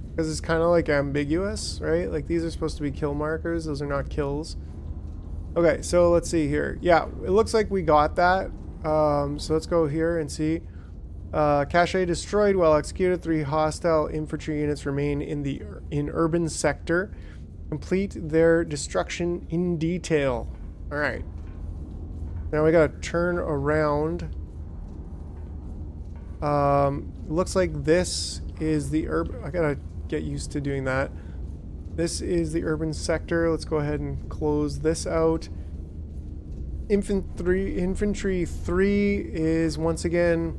Because it's kind of like ambiguous, right? Like these are supposed to be kill markers. Those are not kills. Okay, so let's see here. Yeah, it looks like we got that. So let's go here and see. Cache destroyed, well executed. 3 hostile infantry units remain in urban sector. Complete their destruction in detail. All right. Now we gotta turn around. Looks like this is the urban. I gotta get used to doing that. This is the urban sector. Let's go ahead and close this out. Infantry 3 is once again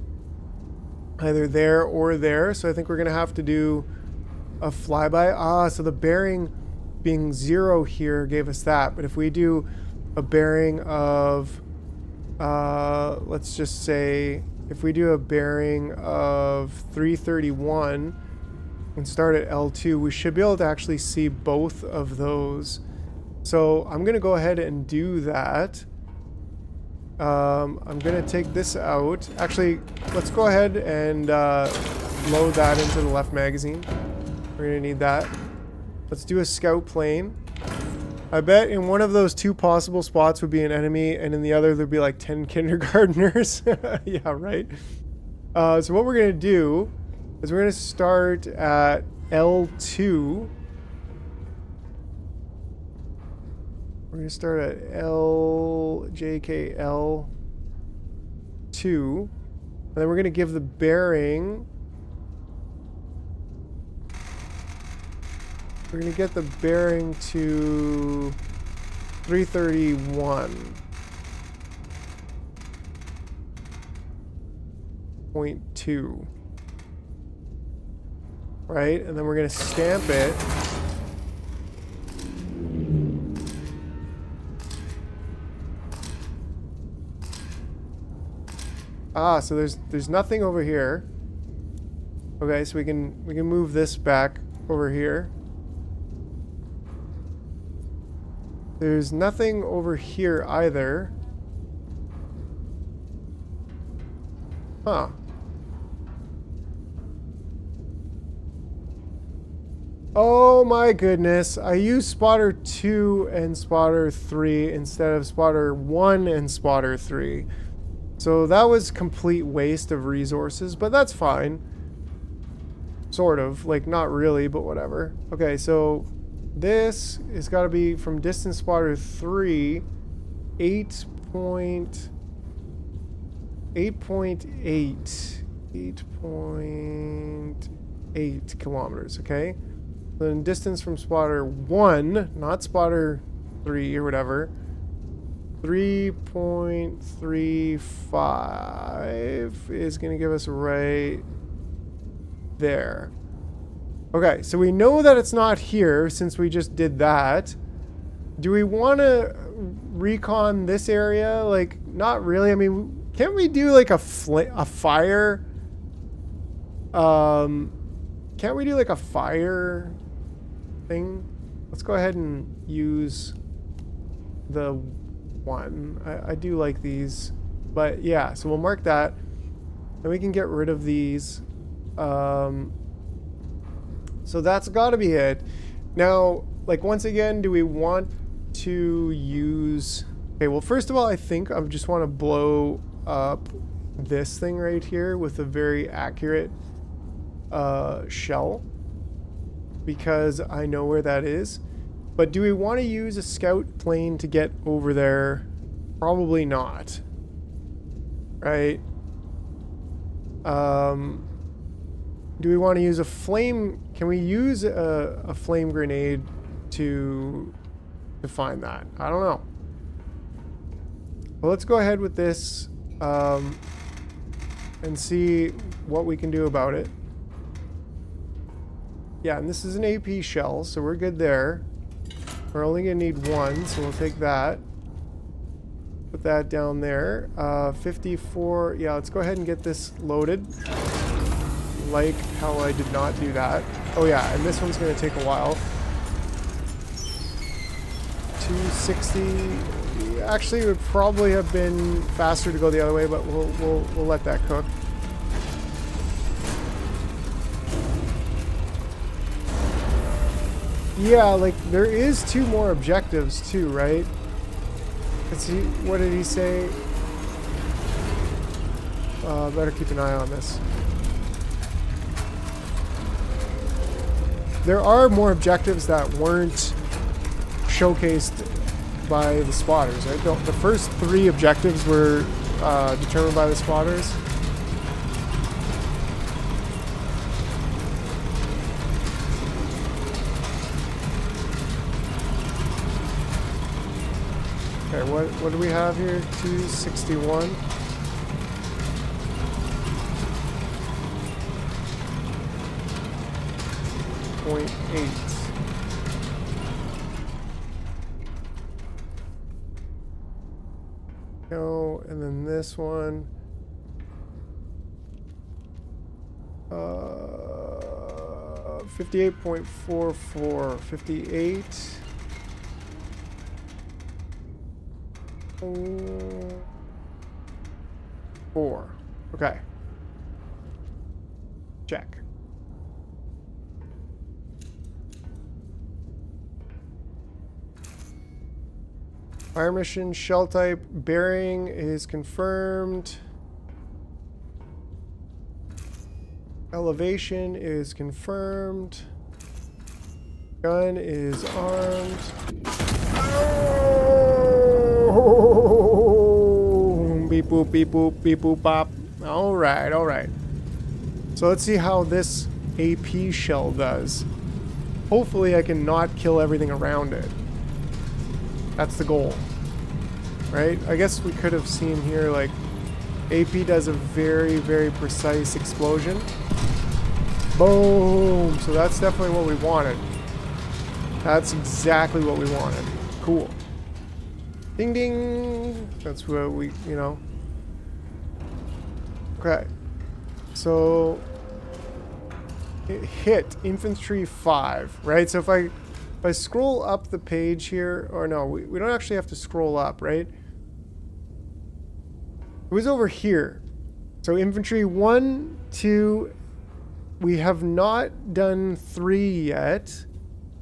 either there or there. So I think we're gonna have to do a flyby. Ah, so the bearing being 0 here gave us that. But if we do a bearing of, let's just say, if we do a bearing of 331 and start at L2, we should be able to actually see both of those. So I'm going to go ahead and do that. I'm going to take this out. Actually, let's go ahead and load that into the left magazine. We're going to need that. Let's do a scout plane. I bet in one of those 2 possible spots would be an enemy, and in the other there'd be like 10 kindergartners. Yeah, right. So what we're going to do is we're going to start at L2. We're going to start at JKL2. And then we're going to give the bearing. We're going to get the bearing to 331.2. Right? And then we're going to stamp it. Ah, so there's nothing over here. Okay, so we can move this back over here. There's nothing over here either. Huh. Oh my goodness. I used spotter 2 and spotter 3 instead of spotter 1 and spotter 3. So that was complete waste of resources, but that's fine. Sort of. Like, not really, but whatever. Okay, so this has got to be from distance spotter 3, 8.8. 8.8. 8 kilometers, okay? Then distance from spotter 1, not spotter 3 or whatever, 3.35 is going to give us right there. Okay, so we know that it's not here since we just did that. Do we want to recon this area? Like, not really. I mean, can't we do like a fire? Can't we do like a fire thing? Let's go ahead and use the one. I do like these, but yeah, so we'll mark that. And we can get rid of these. So that's got to be it. Now, like, once again, do we want to use... Okay, well, first of all, I think I just want to blow up this thing right here with a very accurate shell, because I know where that is. But do we want to use a scout plane to get over there? Probably not. Right? Do we want to use a flame? Can we use a flame grenade to find that? I don't know. Well, let's go ahead with this and see what we can do about it. Yeah, and this is an AP shell, so we're good there. We're only going to need one, so we'll take that. Put that down there. 54. Yeah, let's go ahead and get this loaded. Like how I did not do that. Oh yeah, and this one's going to take a while. 260. Actually, it would probably have been faster to go the other way, but we'll let that cook. Yeah, like there is 2 more objectives too, right? Let's see, what did he say? Better keep an eye on this. There are more objectives that weren't showcased by the spotters, right? The first 3 objectives were determined by the spotters. Okay, what do we have here? 261. .8. No, and then this one. 58.44. 58. Four. Okay. Check. Fire mission, shell type, bearing is confirmed. Elevation is confirmed. Gun is armed. Oh! Beep boop, beep boop, beep boop, bop. Alright, alright. So let's see how this AP shell does. Hopefully I can not kill everything around it. That's the goal. Right? I guess we could have seen here, like, AP does a very, very precise explosion. Boom! So that's definitely what we wanted. That's exactly what we wanted. Cool. Ding ding! That's what we, you know. Okay. So it hit infantry 5, right? So if I scroll up the page here, or no, we don't actually have to scroll up, right? It was over here. So infantry 1, 2, we have not done 3 yet,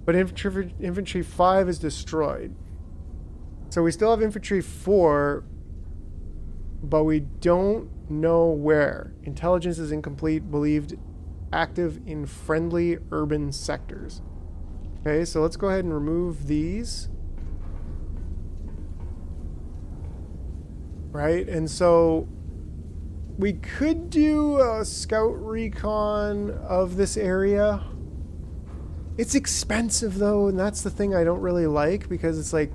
but infantry 5 is destroyed. So we still have infantry 4, but we don't know where. Intelligence is incomplete, believed active in friendly urban sectors. Okay, so let's go ahead and remove these. Right, and so We could do a scout recon of this area. It's expensive though, and that's the thing I don't really like, because it's like,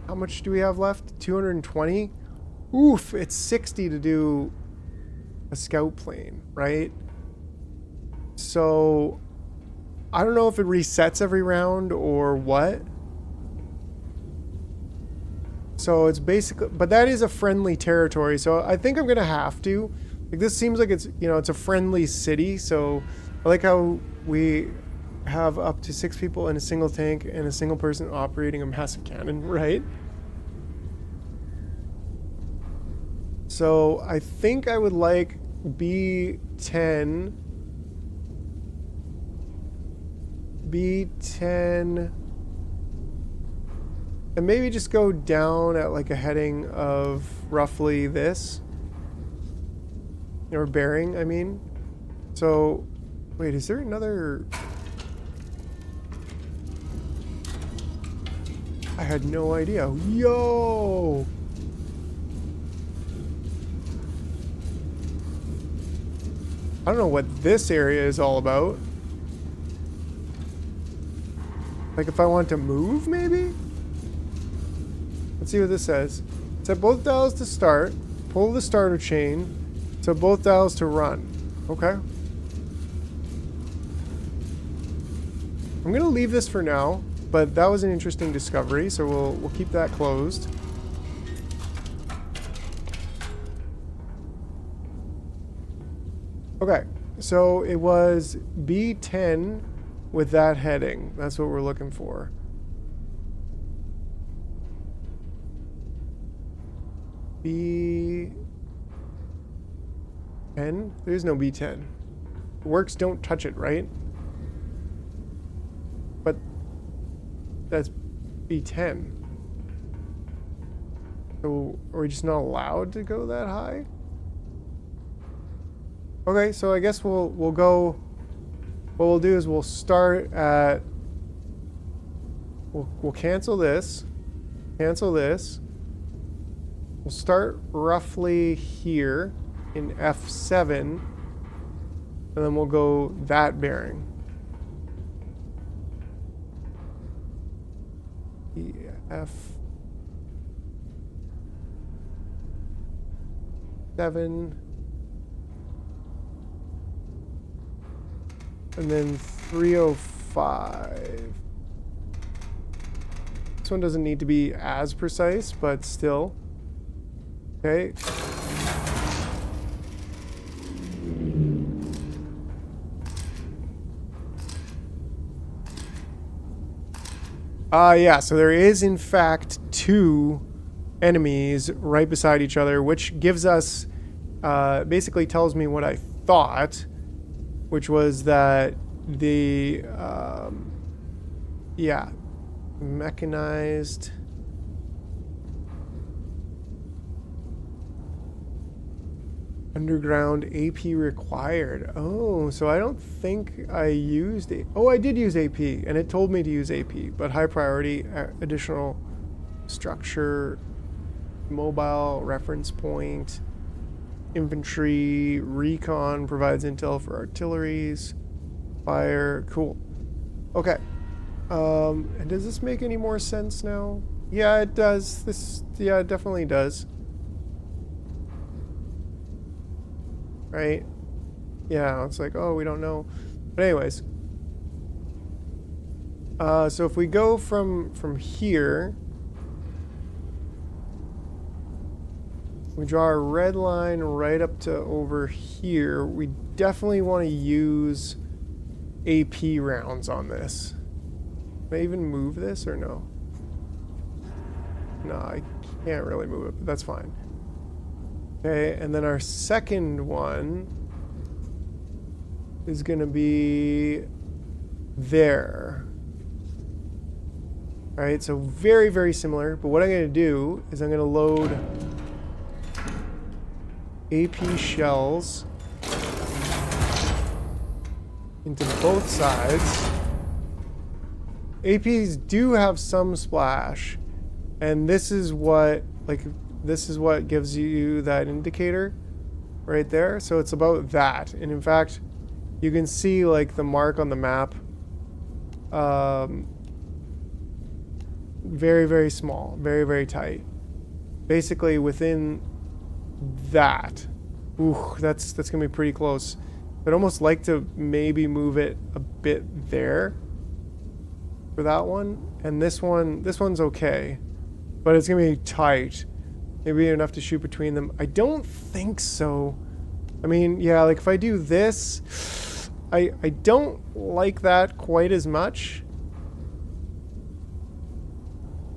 how much do we have left? 220? Oof, it's 60 to do a scout plane, right? So I don't know if it resets every round or what. So it's basically, but that is a friendly territory, so I think I'm gonna have to. Like, this seems like it's, you know, it's a friendly city, so I like how we have up to 6 people in a single tank and a single person operating a massive cannon, right? So I think I would like B10, and maybe just go down at like a heading of roughly this, or bearing, I mean. So, wait, is there another? I had no idea. Yo! I don't know what this area is all about. Like, if I want to move, maybe? Let's see what this says. Set both dials to start. Pull the starter chain. Set both dials to run. Okay. I'm gonna leave this for now, but that was an interesting discovery, so we'll keep that closed. Okay, so it was B10 with that heading. That's what we're looking for. B10? There's no B10. Works don't touch it, right? But that's B10. So are we just not allowed to go that high? Okay, so I guess we'll go. What we'll do is we'll start at. We'll cancel this. Cancel this. We'll start roughly here in F7, and then we'll go that bearing. F7, and then 305. This one doesn't need to be as precise, but still. Okay. Yeah, so there is in fact 2 enemies right beside each other, which gives us, basically tells me what I thought, which was that the, yeah, mechanized. Underground AP required. Oh, so I don't think I used it. Oh, I did use AP, and it told me to use AP, but high priority, additional structure, mobile reference point, infantry, recon provides intel for artilleries, fire, cool. Okay. And does this make any more sense now? Yeah, it does. Yeah, it definitely does. Right? Yeah, it's like, oh, we don't know. But anyways. So if we go from here, we draw a red line right up to over here. We definitely want to use AP rounds on this. Can I even move this or no? No, I can't really move it, but that's fine. Okay, and then our second one is going to be there. All right, so very, very similar. But what I'm going to do is I'm going to load AP shells into both sides. APs do have some splash, and this is what, like, this is what gives you that indicator. right there. So it's about that. And in fact, you can see like the mark on the map. Very, very small, very, very tight. Basically within that. Ooh, that's gonna be pretty close. I'd almost like to maybe move it a bit there for that one. And this one's okay, but it's gonna be tight. Maybe enough to shoot between them. I don't think so. I mean, yeah, like if I do this, I don't like that quite as much.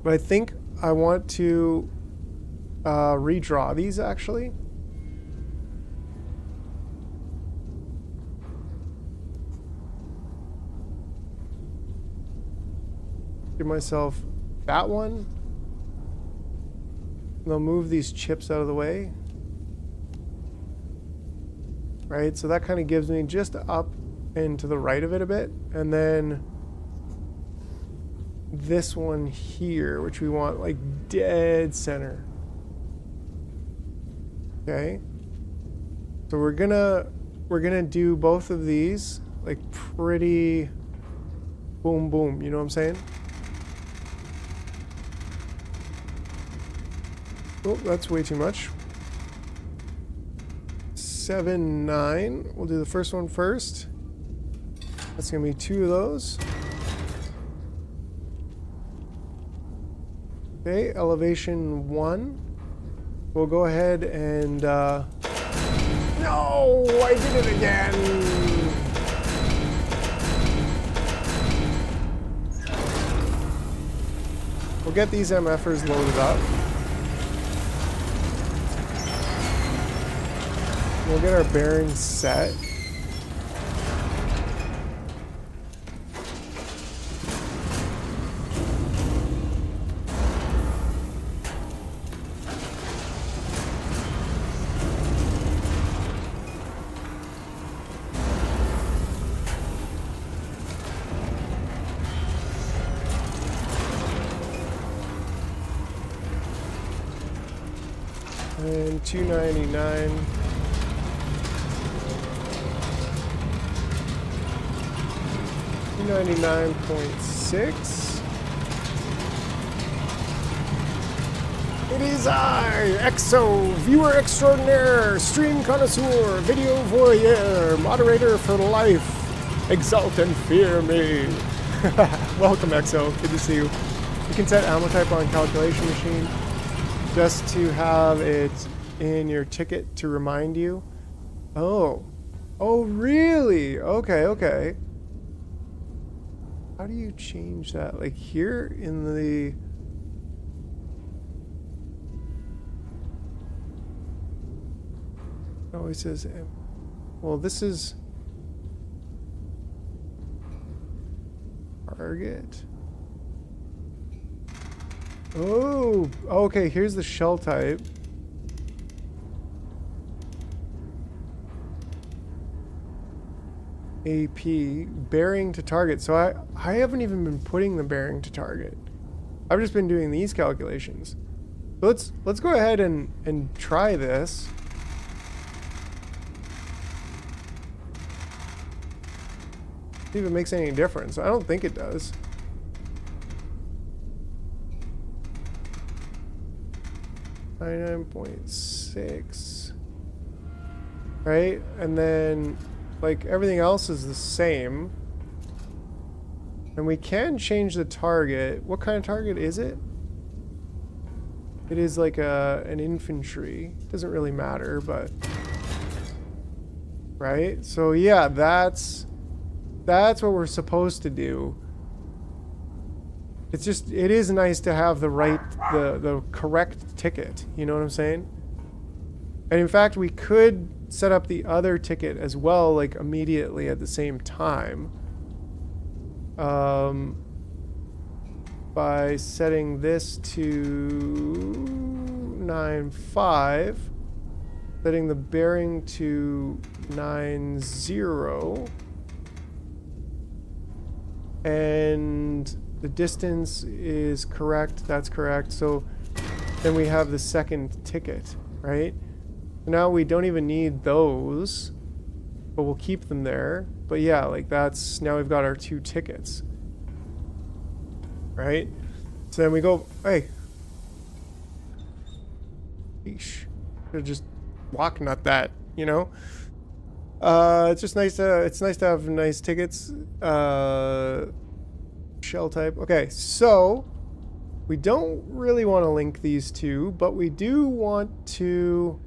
But I think I want to redraw these actually. Give myself that one. And I'll move these chips out of the way. Right, so that kind of gives me just up and to the right of it a bit. And then this one here, which we want like dead center. Okay. So we're gonna do both of these like pretty boom boom, you know what I'm saying? Oh, that's way too much. 7, 9. We'll do the first one first. That's gonna be 2 of those. Okay, elevation 1. We'll go ahead and no, I did it again. We'll get these MFers loaded up. We'll get our bearings set. And 299. 299.6. It is I, Exo, viewer extraordinaire, stream connoisseur, video voyeur, moderator for life. Exalt and fear me. Welcome, Exo. Good to see you. You can set ammo type on calculation machine just to have it in your ticket to remind you. Oh. Oh, really? Okay, okay. How do you change that? Like here in the... Oh, it says... Well, this is... Target. Oh, okay, here's the shell type. AP, bearing to target. So I haven't even been putting the bearing to target. I've just been doing these calculations. So let's go ahead and try this. See if it makes any difference. I don't think it does. .6, right? And then like everything else is the same. And we can change the target. What kind of target is it? It is like an infantry. Doesn't really matter, but right? So yeah, that's what we're supposed to do. It's just, it is nice to have the right, the correct ticket. You know what I'm saying? And in fact, we could set up the other ticket as well, like immediately at the same time. By setting this to 9.5, setting the bearing to 9.0, and the distance is correct. That's correct. So then we have the second ticket, right? Now we don't even need those, but we'll keep them there. But yeah, like that's, now we've got our 2 tickets. Right? So then we go, hey. Sheesh. Could've just walk nut that, you know? It's just nice to have nice tickets. Shell type. Okay, so we don't really want to link these two, but we do want to.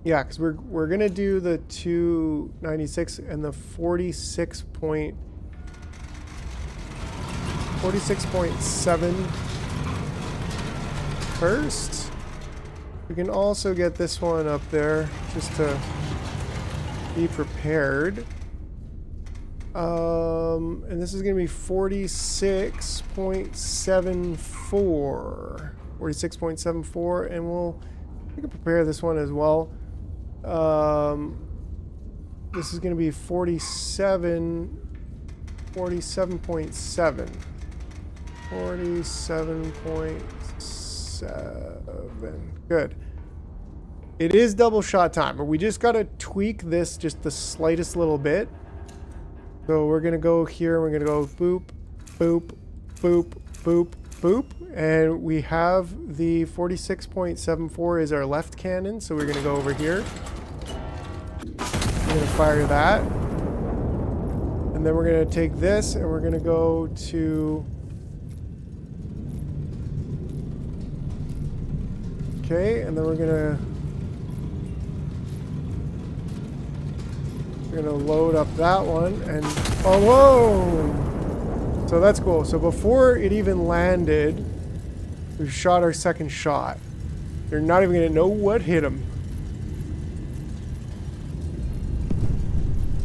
Yeah, because we're gonna do the 296 and the 46.7 first. We can also get this one up there just to be prepared. And this is going to be 46.74. 46.74, and we can prepare this one as well. This is going to be 47.7. 47.7. Good. It is double shot time, but we just got to tweak this just the slightest little bit. So we're going to go here, we're going to go boop, boop, boop, boop, boop. And we have the 46.74 is our left cannon, so we're going to go over here. We're going to fire that. And then we're going to take this and we're going to go to... Okay, and then we're going to load up that one, and oh, whoa! So that's cool. So before it even landed, we've shot our second shot. They're not even gonna know what hit them.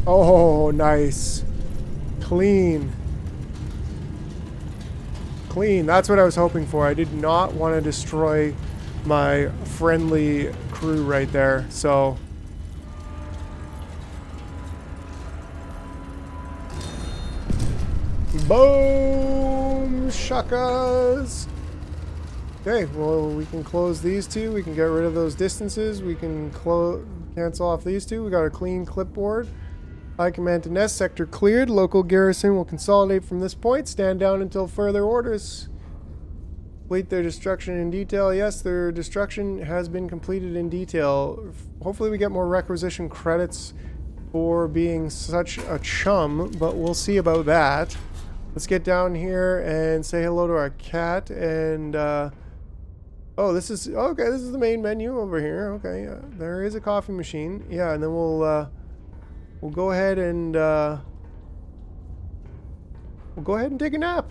Oh, nice. Clean. Clean. That's what I was hoping for. I did not want to destroy my friendly crew right there, so... Boom! Shakas! Okay, well, we can close these two. We can get rid of those distances. We can cancel off these two. We got a clean clipboard. High command to Nest. Sector cleared. Local garrison will consolidate from this point. Stand down until further orders. Complete their destruction in detail. Yes, their destruction has been completed in detail. Hopefully we get more requisition credits for being such a chum, but we'll see about that. Let's get down here and say hello to our cat, and oh, this is okay. This is the main menu over here. Okay, there is a coffee machine. Yeah, and then we'll go ahead and take a nap.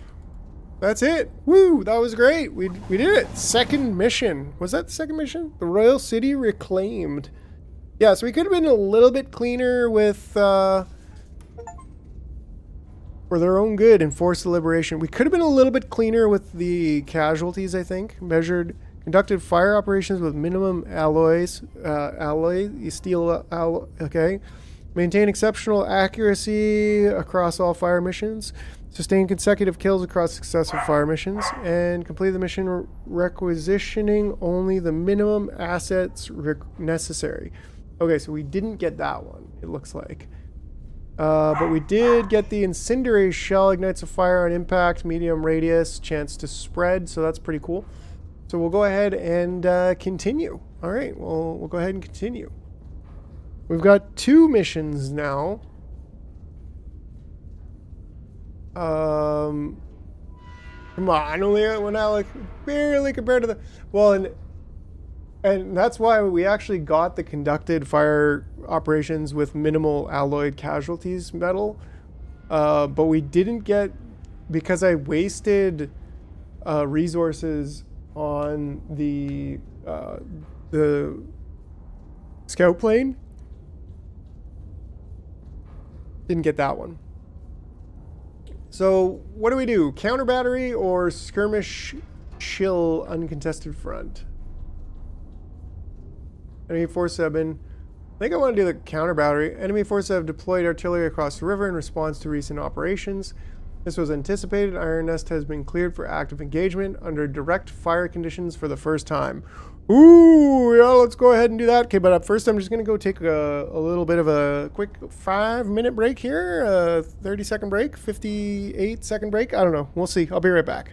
That's it. Woo! That was great. We did it. Second mission. Was that the second mission? The Royal City reclaimed. Yeah, so we could have been a little bit cleaner with. For their own good, enforce the liberation. We could have been a little bit cleaner with the casualties, I think. Conducted fire operations with minimum steel alloy, okay. Maintain exceptional accuracy across all fire missions. Sustain consecutive kills across successful fire missions. And complete the mission requisitioning only the minimum assets necessary. Okay, so we didn't get that one, it looks like. But we did get the incendiary shell, ignites a fire on impact, medium radius, chance to spread, so that's pretty cool. So we'll go ahead and continue. All right, we'll go ahead and continue. We've got 2 missions now. Come on, we're now like barely compared to the and that's why we actually got the conducted fire operations with minimal alloyed casualties medal. But we didn't get, because I wasted resources on the scout plane. Didn't get that one. So what do? Counter battery or skirmish chill uncontested front? Enemy forces have been... I think I want to do the counter battery. Enemy forces have deployed artillery across the river in response to recent operations. This was anticipated. Iron Nest has been cleared for active engagement under direct fire conditions for the first time. Ooh, yeah, let's go ahead and do that. Okay, but up first I'm just going to go take a little bit of a quick 5-minute break here. 30-second break, 58-second break. I don't know. We'll see. I'll be right back.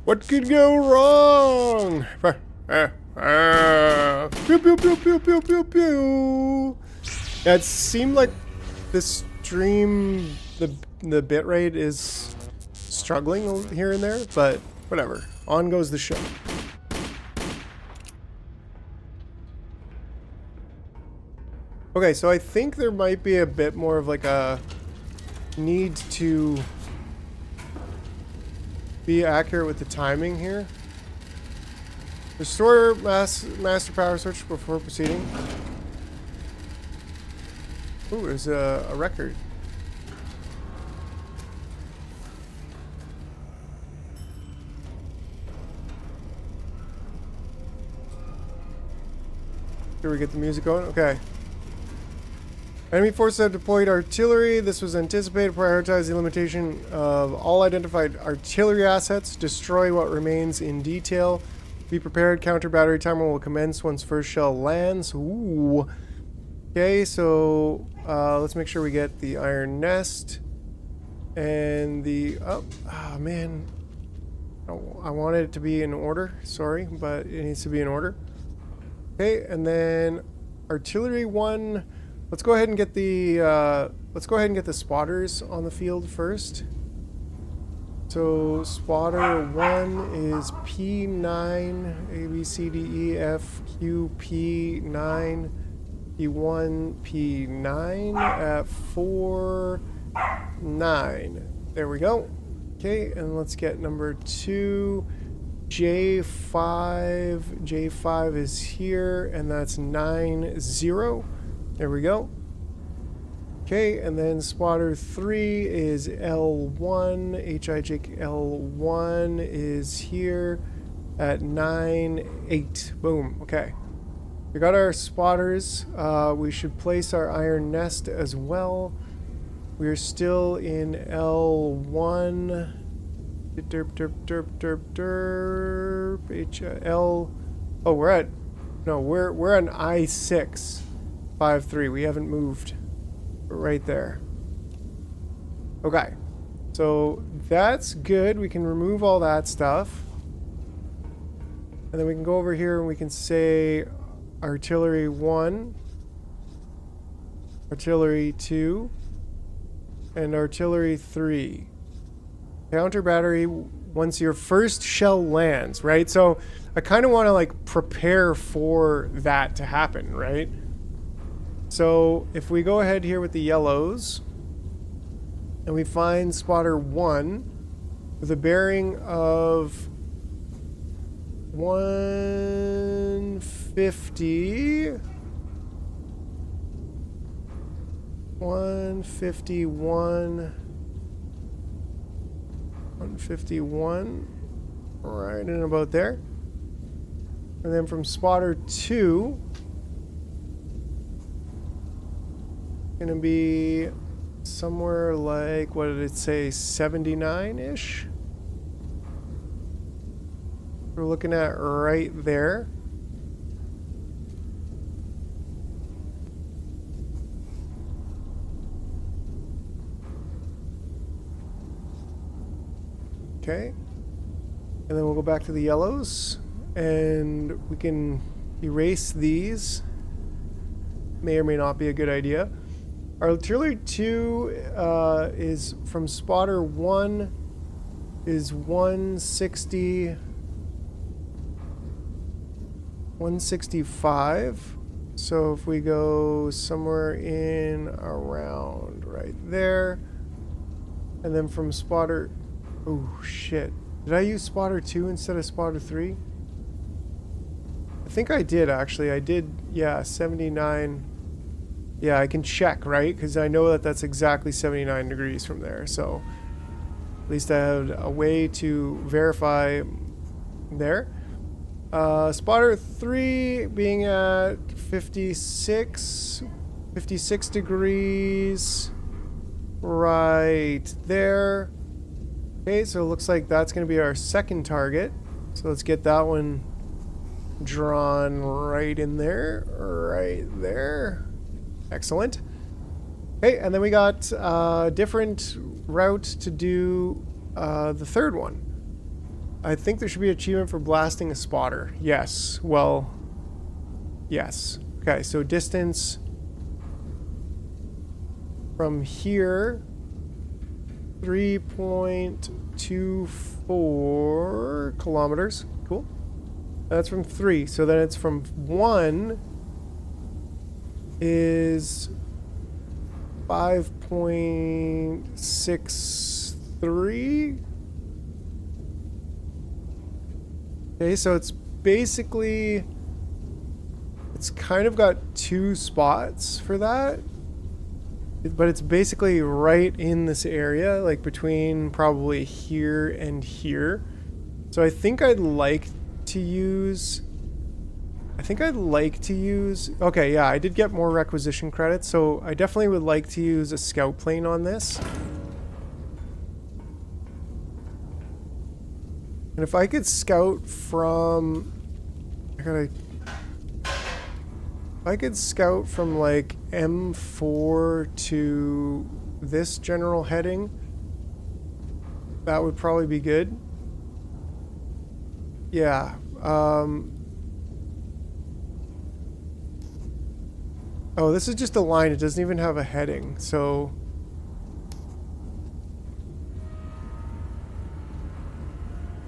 What could go wrong? Pew, pew, pew, pew, pew, pew, pew. Yeah, it seemed like this stream, the bitrate is struggling here and there, but whatever. On goes the show. Okay, so I think there might be a bit more of like a need to be accurate with the timing here. Restore master power switch before proceeding. Ooh, there's a record. Here we get the music going. Okay. Enemy forces have deployed artillery. This was anticipated. Prioritize the elimination of all identified artillery assets. Destroy what remains in detail. Be prepared. Counter battery timer will commence once first shell lands. Ooh. Okay, so let's make sure we get the Iron Nest and the... Oh man. I wanted it to be in order. Sorry, but it needs to be in order. Okay, and then artillery 1... Let's go ahead and get the spotters on the field first. So spotter 1 is P9, A B C D E F Q P9, P1 P9 at 4 9. There we go. Okay, and let's get number 2. J5 is here, and that's 9-0. There we go. Okay, and then spotter 3 is L1. HIJK L1 is here at 9-8. Boom. Okay. We got our spotters. We should place our Iron Nest as well. We're still in L1. Derp, derp, derp, derp, derp. L. Oh, we're on I6. 5-3. We haven't moved. We're right there. Okay. So that's good. We can remove all that stuff. And then we can go over here and we can say artillery 1, artillery 2, and artillery 3. Counter battery once your first shell lands, right? So I kind of want to like prepare for that to happen, right? So if we go ahead here with the yellows and we find spotter 1 with a bearing of 150, 151, 151, right in about there. And then from spotter 2, gonna be somewhere like, what did it say, 79-ish? We're looking at right there. Okay. And then we'll go back to the yellows and we can erase these. May or may not be a good idea. Artillery 2 is from spotter 1 is 160, 165. So if we go somewhere in around right there, and then from spotter, oh shit, did I use spotter 2 instead of spotter 3? I think I did actually. I did, yeah, 79. Yeah, I can check, right? Because I know that that's exactly 79 degrees from there. So at least I have a way to verify there. Spotter 3 being at 56 degrees right there. Okay, so it looks like that's going to be our second target. So let's get that one drawn right in there, right there. Excellent. Okay, and then we got a different route to do the third one. I think there should be an achievement for blasting a spotter. Yes. Well, yes. Okay, so distance from here, 3.24 kilometers. Cool. That's from 3. So then it's from 1 is 5.63. Okay, so it's basically, it's kind of got 2 spots for that, but it's basically right in this area, like between probably here and here. So I think I'd like to use, okay, yeah, I did get more requisition credits, so I definitely would like to use a scout plane on this. And if I could scout from, if I could scout from like M4 to this general heading, that would probably be good. Yeah. Oh, this is just a line. It doesn't even have a heading, so...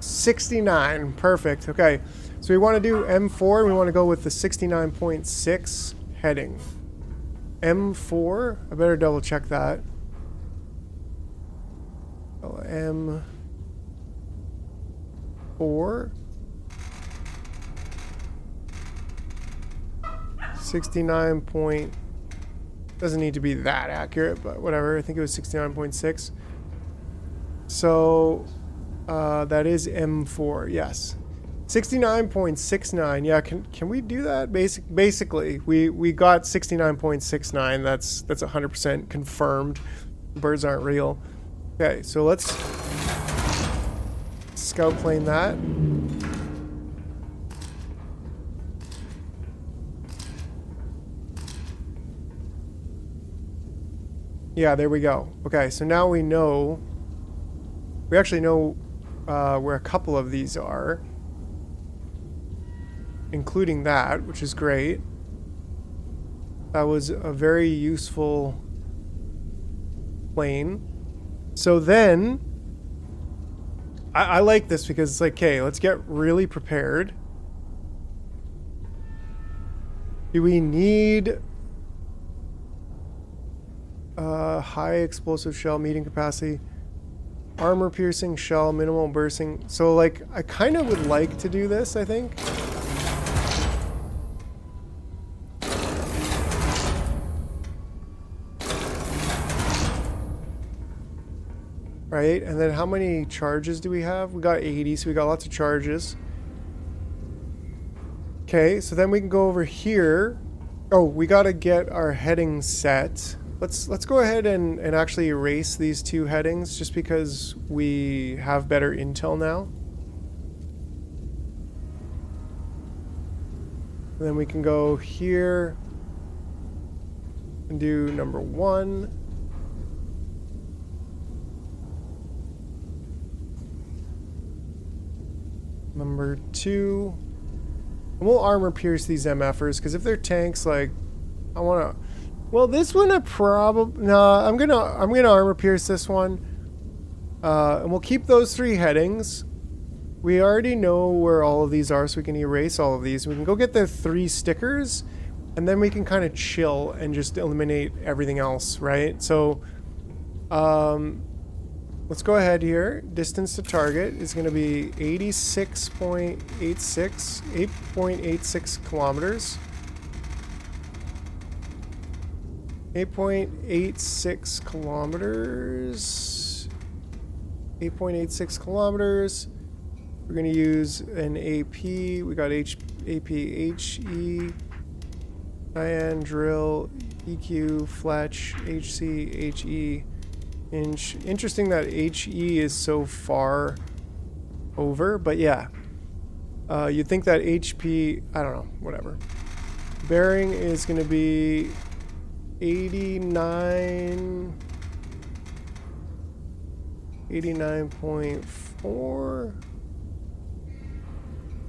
$69. Perfect. Okay. So we want to do M4, and we want to go with the 69.6 heading. M4? I better double check that. Oh, M4? 69 point, doesn't need to be that accurate, but whatever. I think it was 69.6. So that is M4, yes. 69.69. Yeah, can we do that? Basically, we got 69.69. That's 100% confirmed. Birds aren't real. Okay, so let's scout plane that. Yeah, there we go. Okay, so now we know, we actually know where a couple of these are, including that, which is great. That was a very useful plane. So then I like this because it's like, okay, let's get really prepared. Do we need high explosive shell, medium capacity, armor piercing shell, minimal bursting? So like, I kind of would like to do this, I think. Right, and then how many charges do we have? We got 80, so we got lots of charges. Okay, so then we can go over here. Oh, we gotta get our heading set. Let's go ahead and actually erase these two headings just because we have better intel now. And then we can go here and do number 1. Number 2. And we'll armor pierce these MFers because if they're tanks, like, I want to. Well, this one I probably I'm gonna armor pierce this one, and we'll keep those 3 headings. We already know where all of these are, so we can erase all of these. We can go get the 3 stickers, and then we can kind of chill and just eliminate everything else, right? So, let's go ahead here. Distance to target is going to be 8.86 kilometers. 8.86 kilometers. 8.86 kilometers. We're going to use an AP. We got AP, HE, Cyan, Drill, EQ, Fletch, HC, HE. Interesting that HE is so far over, but yeah. You'd think that HP, I don't know, whatever. Bearing is going to be 89.4.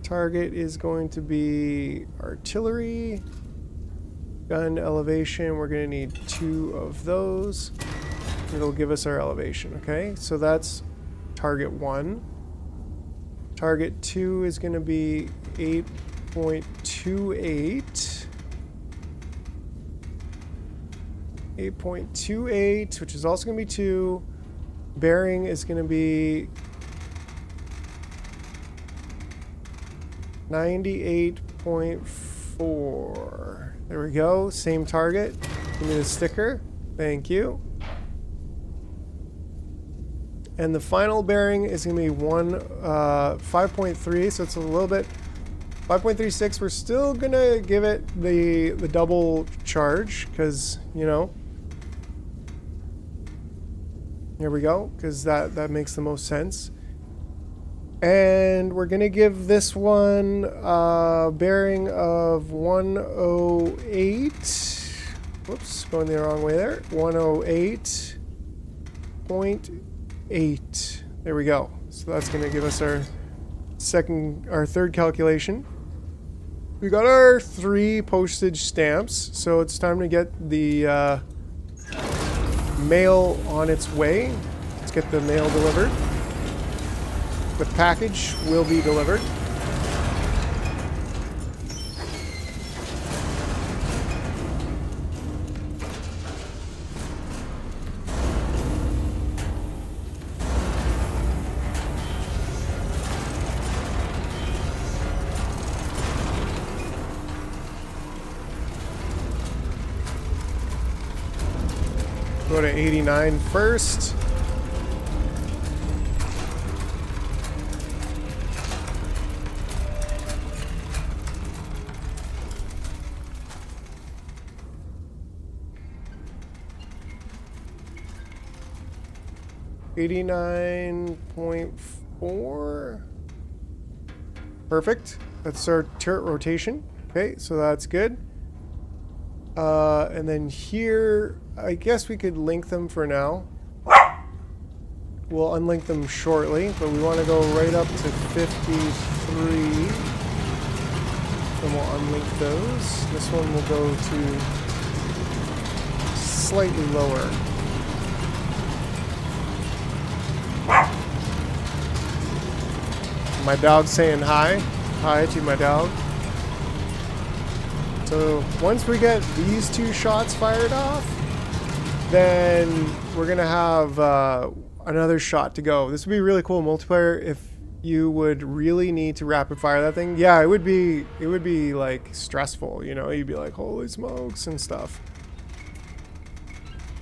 Target is going to be artillery. Gun elevation, we're going to need 2 of those. It'll give us our elevation, okay? So that's target 1. Target 2 is going to be 8.28. 8.28, which is also going to be 2. Bearing is going to be 98.4. There we go. Same target. Give me the sticker. Thank you. And the final bearing is going to be 5.3, so it's a little bit 5.36. We're still going to give it the double charge because, you know, here we go, because that makes the most sense. And we're going to give this one bearing of 108. Whoops, going the wrong way there. 108.8. There we go. So that's going to give us our third calculation. We got our 3 postage stamps, so it's time to get the mail on its way. Let's get the mail delivered. The package will be delivered. Go to 89 first. $89.4. Perfect. That's our turret rotation. Okay, so that's good. And then here, I guess we could link them for now. We'll unlink them shortly, but we want to go right up to 53. And we'll unlink those. This one will go to slightly lower. My dog's saying hi. Hi to my dog. So once we get these two shots fired off, then we're gonna have another shot to go. This would be really cool multiplayer if you would really need to rapid fire that thing. Yeah, it would be like stressful, you know, you'd be like, holy smokes and stuff.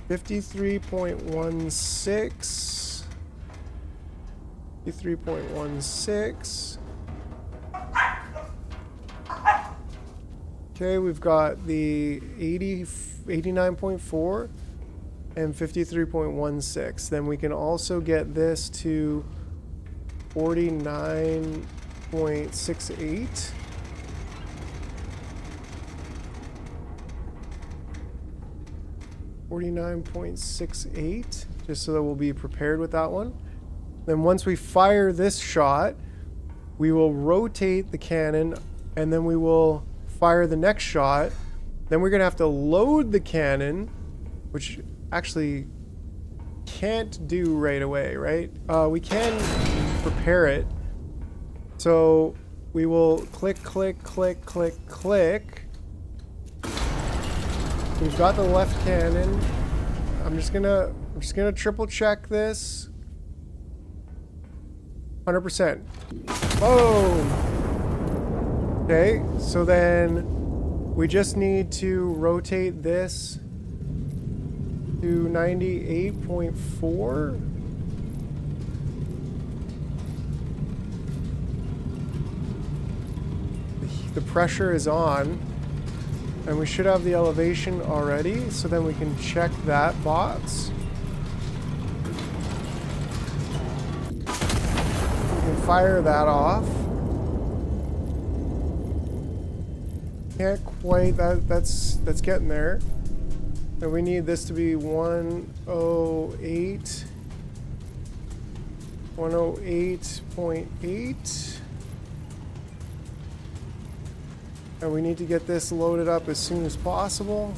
53.16. 53.16. Okay, we've got the 89.4 and 53.16. Then we can also get this to 49.68. .68, just so that we'll be prepared with that one. Then once we fire this shot, we will rotate the cannon, and then we will fire the next shot. Then we're gonna have to load the cannon, which actually can't do right away, right? We can prepare it. So we will click, click, click, click, click. We've got the left cannon. I'm just gonna triple check this. 100%. Boom. Okay, so then we just need to rotate this to 98.4. The pressure is on. And we should have the elevation already, so then we can check that box. We can fire that off. Can't quite, that's getting there. And we need this to be 108. 108.8. And we need to get this loaded up as soon as possible.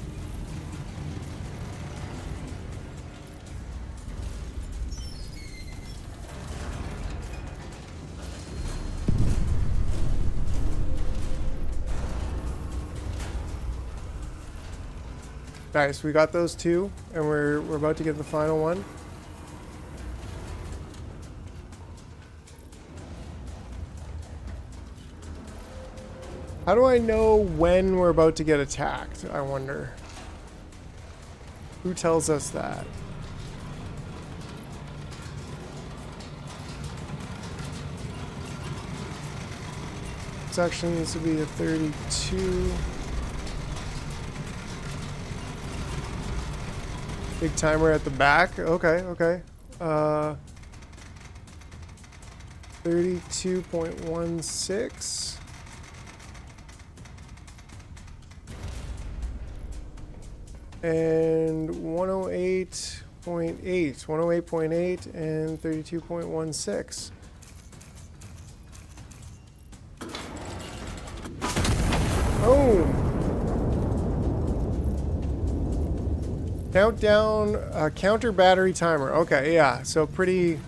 Nice, we got those two, and we're about to get the final one. How do I know when we're about to get attacked, I wonder? Who tells us that? This actually needs to be a 32. Big timer at the back. Okay, okay. 32.16. And 108.8, 108.8 and 32.16. Boom! Countdown, counter battery timer. Okay, yeah, so pretty...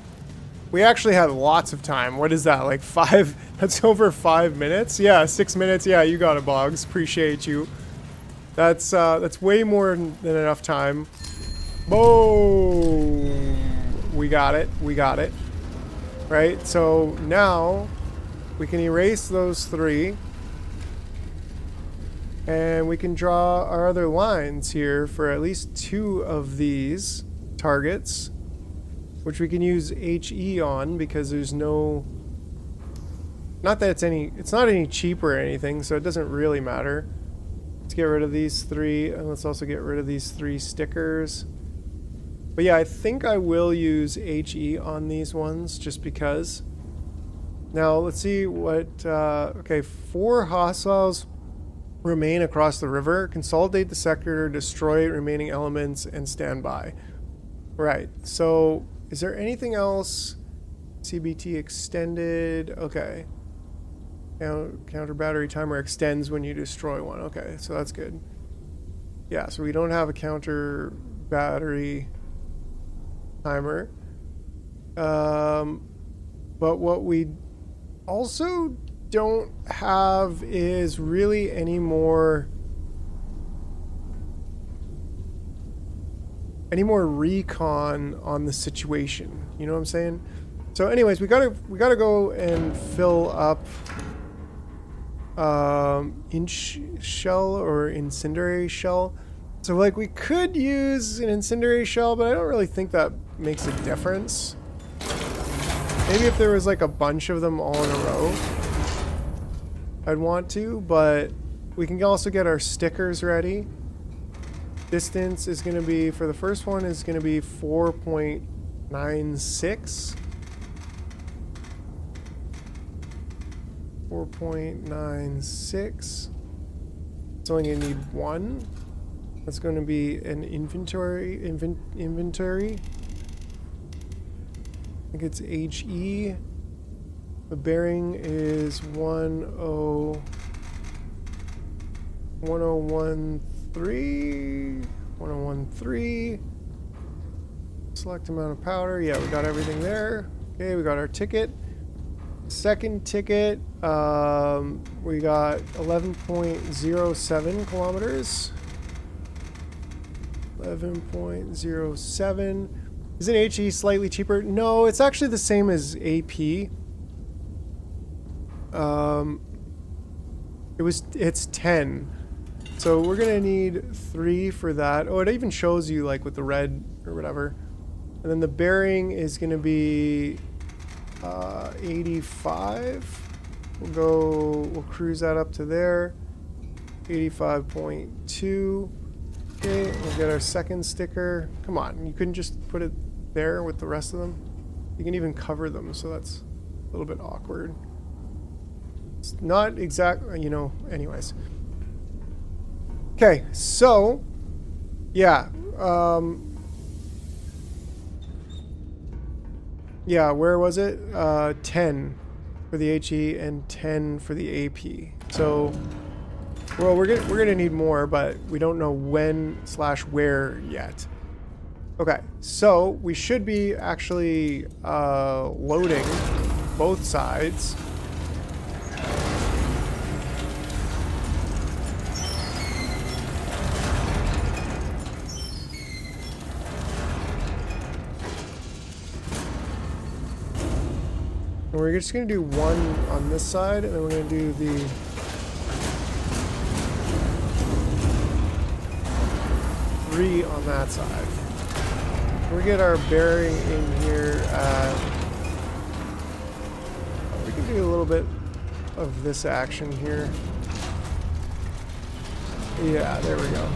We actually had lots of time. What is that, like 5? That's over 5 minutes? Yeah, 6 minutes. Yeah, you got it, Boggs. Appreciate you. That's way more than enough time. Boom! We got it. We got it. Right? So now we can erase those 3. And we can draw our other lines here for at least 2 of these targets, which we can use HE on because there's no... Not that it's not any cheaper or anything, so it doesn't really matter. Let's get rid of these 3, and let's also get rid of these 3 stickers. But yeah, I think I will use HE on these ones, just because. Now, let's see what... okay, 4 hostiles remain across the river. Consolidate the sector, destroy remaining elements, and stand by. Right, so is there anything else? CBT extended, okay. Counter battery timer extends when you destroy one. Okay, so that's good. Yeah, so we don't have a counter battery timer. But what we also don't have is really any more recon on the situation. You know what I'm saying? So anyways, we gotta go and fill up inch shell or incendiary shell. So like we could use an incendiary shell, but I don't really think that makes a difference. Maybe if there was like a bunch of them all in a row, I'd want to, but we can also get our stickers ready. Distance is going to be, for the first one, is going to be 4.96. 4.96. It's only going to need one. That's going to be an inventory. I think it's HE. The bearing is 1013. Select amount of powder. Yeah, we got everything there. Okay, we got our ticket. Second ticket, we got 11.07 kilometers. 11.07. Isn't HE slightly cheaper? No, it's actually the same as AP. It's 10. So we're gonna need 3 for that. Oh, it even shows you like with the red or whatever. And then the bearing is gonna be 85. We'll cruise that up to there. 85.2. Okay, we'll get our second sticker. Come on, you couldn't just put it there with the rest of them? You can even cover them, so that's a little bit awkward. It's not exactly, you know, anyways. Okay, so, yeah. Yeah, where was it? 10 for the HE and 10 for the AP. So, well, we're gonna need more, but we don't know when/where yet. Okay, so we should be actually loading both sides. And we're just going to do one on this side, and then we're going to do the three on that side. We get our bearing in here. We can do a little bit of this action here. Yeah, there we go.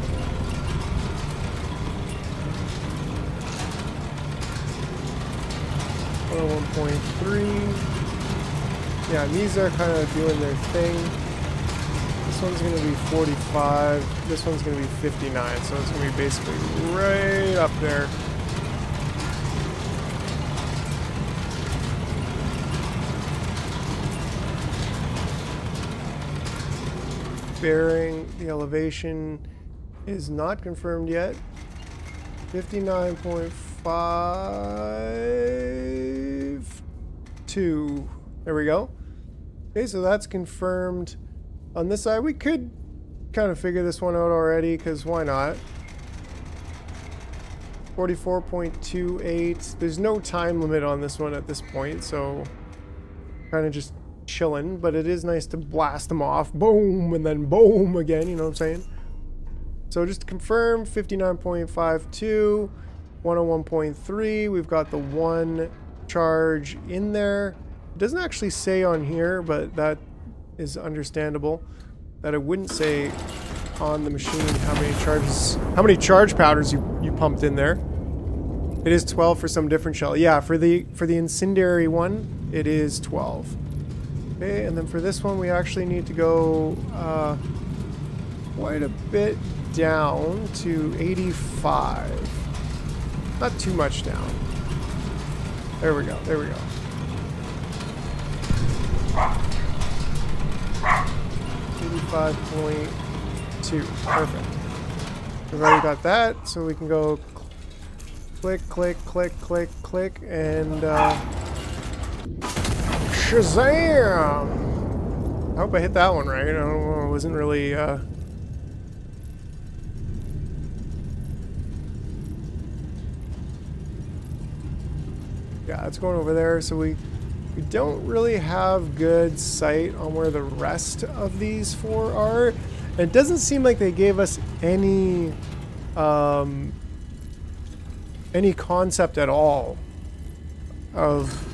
Oh, 1.3. Yeah, these are kind of doing their thing. This one's going to be 45. This one's going to be 59. So it's going to be basically right up there. Bearing, the elevation is not confirmed yet. 59.52. There we go. Okay, so that's confirmed. On this side, we could kind of figure this one out already, because why not? 44.28. There's no time limit on this one at this point, so kind of just chilling, but it is nice to blast them off. Boom, and then boom again, you know what I'm saying? So just to confirm, 59.52, 101.3. We've got the one charge in there. It doesn't actually say on here, but that is understandable that it wouldn't say on the machine how many charge powders you pumped in there. It is 12 for some different shell. Yeah, for the incendiary one, it is 12. Okay, and then for this one, we actually need to go quite a bit down to 85. Not too much down. There we go. There we go. 85.2. Perfect. We've already got that, so we can go click, click, click, click, click, and Shazam! I hope I hit that one right. I don't know, I wasn't really, Yeah, it's going over there, so we don't really have good sight on where the rest of these four are. And it doesn't seem like they gave us any concept at all of...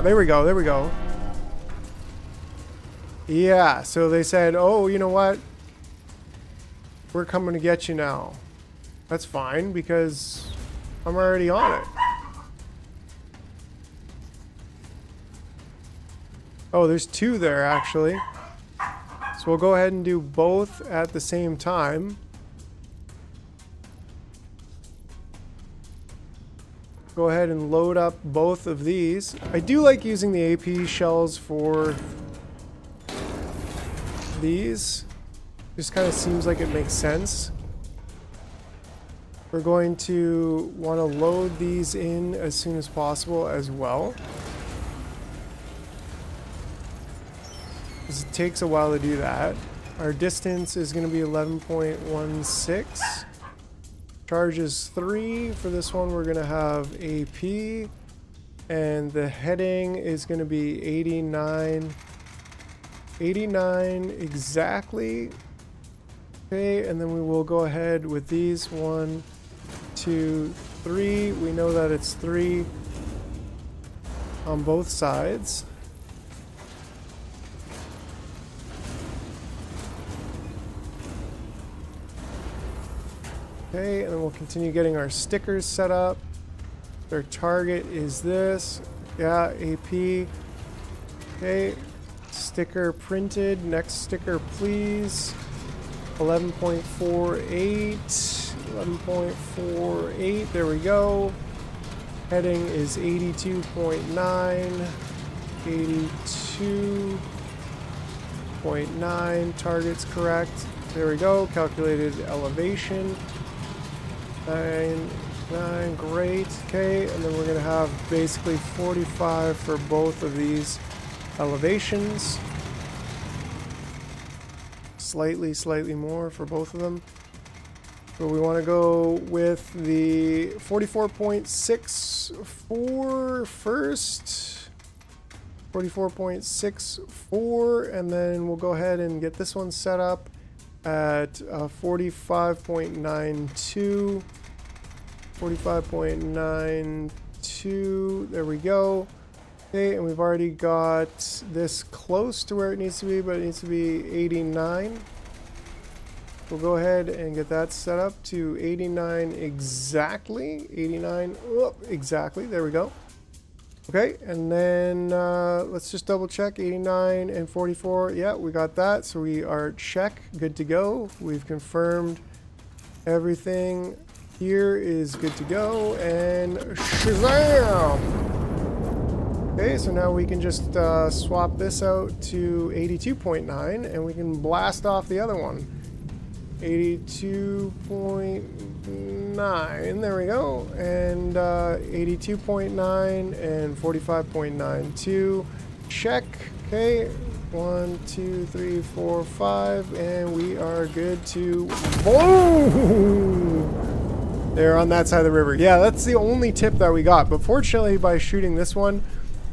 there we go, there we go. Yeah, so they said, oh, you know what? We're coming to get you now. That's fine, because I'm already on it. Oh, there's two there, actually. So we'll go ahead and do both at the same time. Go ahead and load up both of these. I do like using the AP shells for these. Just kind of seems like it makes sense. We're going to want to load these in as soon as possible as well. It takes a while to do that. Our distance is going to be 11.16. Charge is 3. For this one, we're going to have AP. And the heading is going to be 89. 89 exactly. Okay, and then we will go ahead with these. 1, 2, 3. We know that it's 3 on both sides. Okay, and then we'll continue getting our stickers set up. Their target is this. Yeah, AP. Okay, sticker printed. Next sticker, please. 11.48. 11.48. There we go. Heading is 82.9. 82.9. Target's correct. There we go. Calculated elevation. 9, great. Okay, and then we're going to have basically 45 for both of these elevations. Slightly more for both of them. So we want to go with the 44.64 first. 44.64, and then we'll go ahead and get this one set up at 45.92. 45.92. There we go. Okay, and we've already got this close to where it needs to be, but it needs to be 89. We'll go ahead and get that set up to 89 exactly. 89 exactly. There we go. Okay, and then let's just double check. 89 and 44. Yeah, we got that. So we are check, good to go. We've confirmed everything here is good to go, and shazam! Okay, so now we can just swap this out to 82.9, and we can blast off the other one. 82.9, there we go, and 82.9 and 45.92. Check. Okay, 1, 2, 3, 4, 5, and we are good to boom! They're on that side of the river. Yeah, that's the only tip that we got, but fortunately by shooting this one,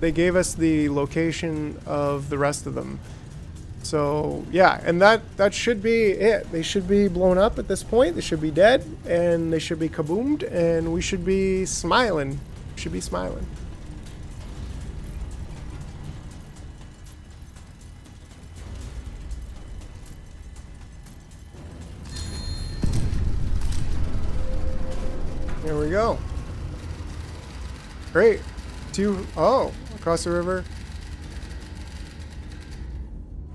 they gave us the location of the rest of them. So yeah, and that should be it. They should be blown up at this point. They should be dead, and they should be kaboomed, and we should be smiling. Should be smiling. Here we go. Great. Across the river.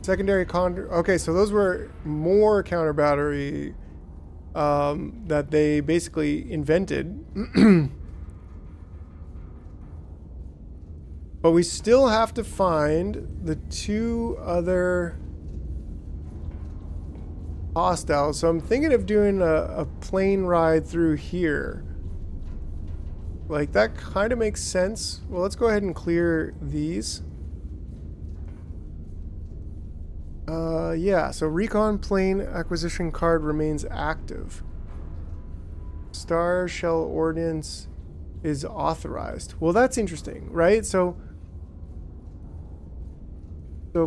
Secondary okay, so those were more counter battery that they basically invented. But we still have to find the two other hostiles. So I'm thinking of doing a plane ride through here. Like, that kind of makes sense. Well, let's go ahead and clear these. Yeah, so recon plane acquisition card remains active. Star Shell Ordnance is authorized. Well, that's interesting, right? So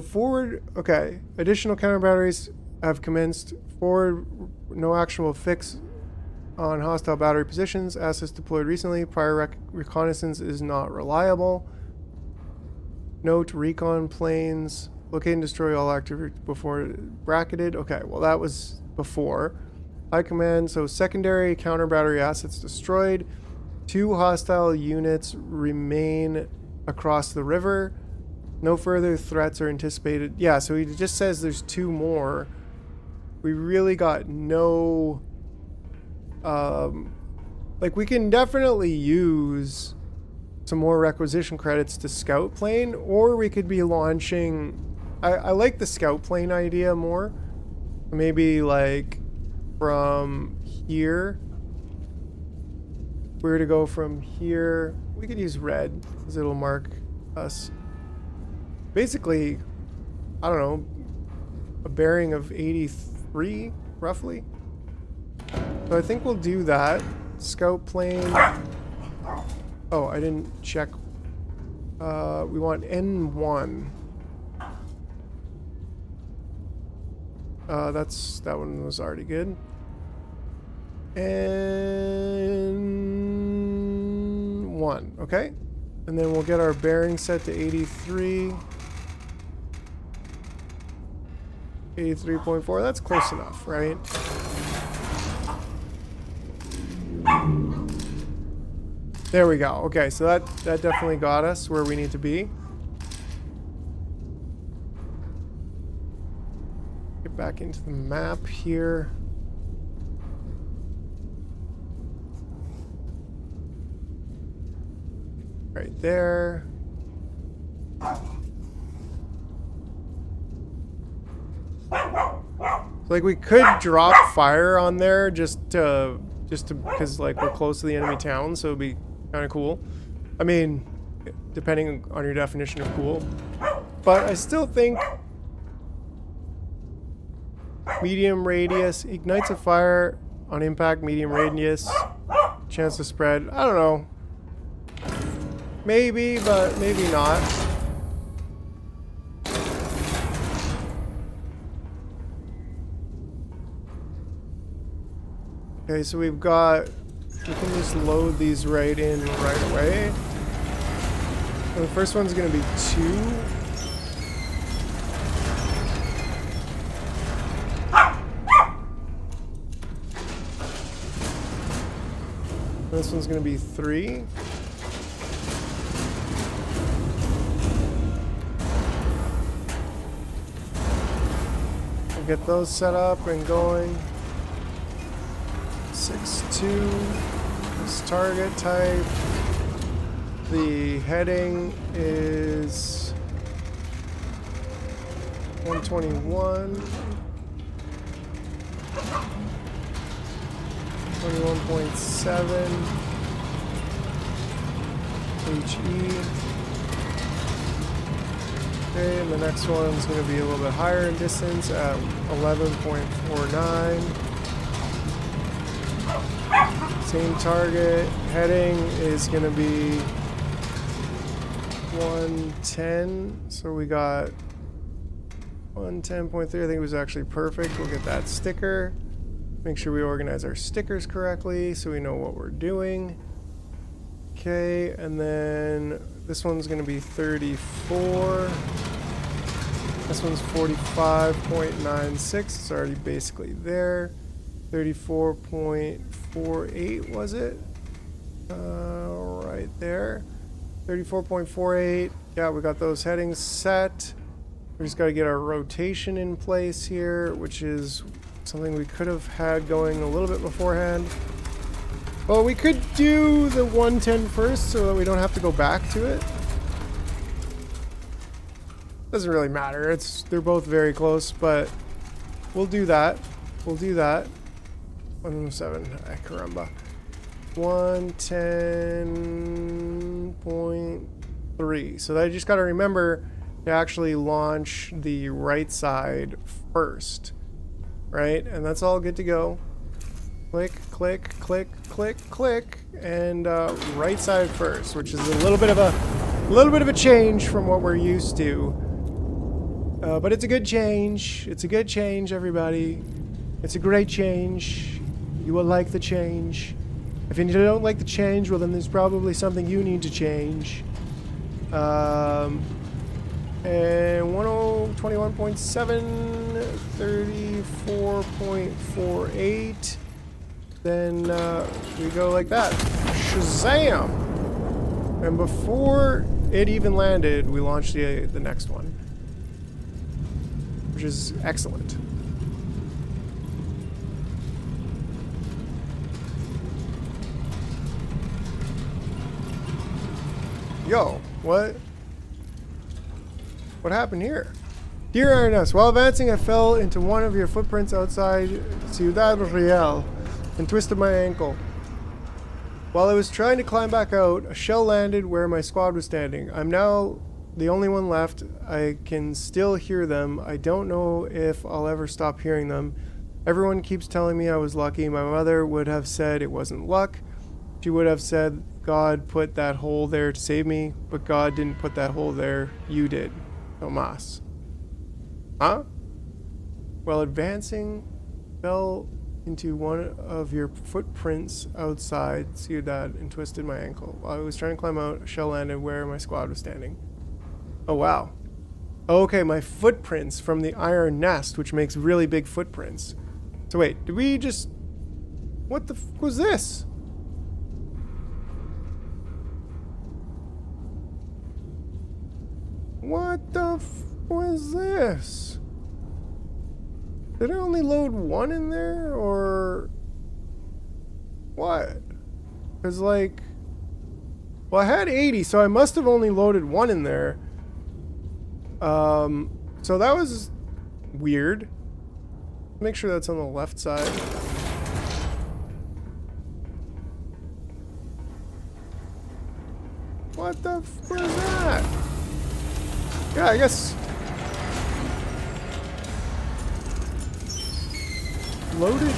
forward, okay. Additional counter batteries have commenced. Forward, no action will fix on hostile battery positions. Assets deployed recently. Prior reconnaissance is not reliable. Note, recon planes. Locate and destroy all activity before bracketed. Okay, well that was before. High command, so secondary counter battery assets destroyed. 2 hostile units remain across the river. No further threats are anticipated. Yeah, so he just says there's 2 more. We really got no... like, we can definitely use some more requisition credits to scout plane, or we could be launching... I like the scout plane idea more. Maybe, like, from here. If we were to go from here, we could use red, because it'll mark us. Basically, I don't know, a bearing of 83, roughly. So I think we'll do that. Scout plane. Oh, I didn't check. We want N1. That one was already good. N1, okay. And then we'll get our bearing set to 83. 83.4, that's close enough, right? There we go. Okay, so that definitely got us where we need to be. Get back into the map here. Right there. Like, we could drop fire on there just to because, like, we're close to the enemy town, so it'd be kind of cool. I mean, depending on your definition of cool. But I still think medium radius ignites a fire on impact, medium radius, chance to spread. I don't know. Maybe, but maybe not. Okay, so we can just load these right in right away. And the first one's gonna be 2. This one's gonna be 3. We'll get those set up and going. 6-2. This target type. The heading is 121. 21.7 HE. Okay, and the next one's going to be a little bit higher in distance at 11.49. Same target. Heading is going to be 110. So we got 110.3. I think it was actually perfect. We'll get that sticker. Make sure we organize our stickers correctly so we know what we're doing. Okay, and then this one's going to be 34. This one's 45.96. It's already basically there. 34.48 was it? Right there. 34.48. Yeah, we got those headings set. We just got to get our rotation in place here, which is something we could have had going a little bit beforehand. Well, we could do the 110 first so that we don't have to go back to it. Doesn't really matter. They're both very close, but we'll do that. We'll do that. 107. Ay, caramba. 110.3. So I just got to remember to actually launch the right side first, right? And that's all good to go. Click, click, click, click, click, and right side first, which is a little bit of a change from what we're used to. But it's a good change. It's a good change, everybody. It's a great change. You will like the change. If you don't like the change, well, then there's probably something you need to change. And 1021.7, 34.48. Then we go like that. Shazam! And before it even landed, we launched the next one, which is excellent. Yo, what? What happened here? Dear Ernest, while advancing, I fell into one of your footprints outside Ciudad Real and twisted my ankle. While I was trying to climb back out, a shell landed where my squad was standing. I'm now the only one left. I can still hear them. I don't know if I'll ever stop hearing them. Everyone keeps telling me I was lucky. My mother would have said it wasn't luck. She would have said God put that hole there to save me, but God didn't put that hole there. You did. Tomas. Huh? While advancing, fell into one of your footprints outside Ciudad and twisted my ankle. While I was trying to climb out, a shell landed where my squad was standing. Oh, wow. Okay, my footprints from the iron nest, which makes really big footprints. So wait, did we just... What the f was this? What the f was this? Did I only load one in there, or what? Because, like, well, I had 80, so I must have only loaded one in there. So that was weird. Make sure that's on the left side. What the f was that? Yeah, I guess... Loaded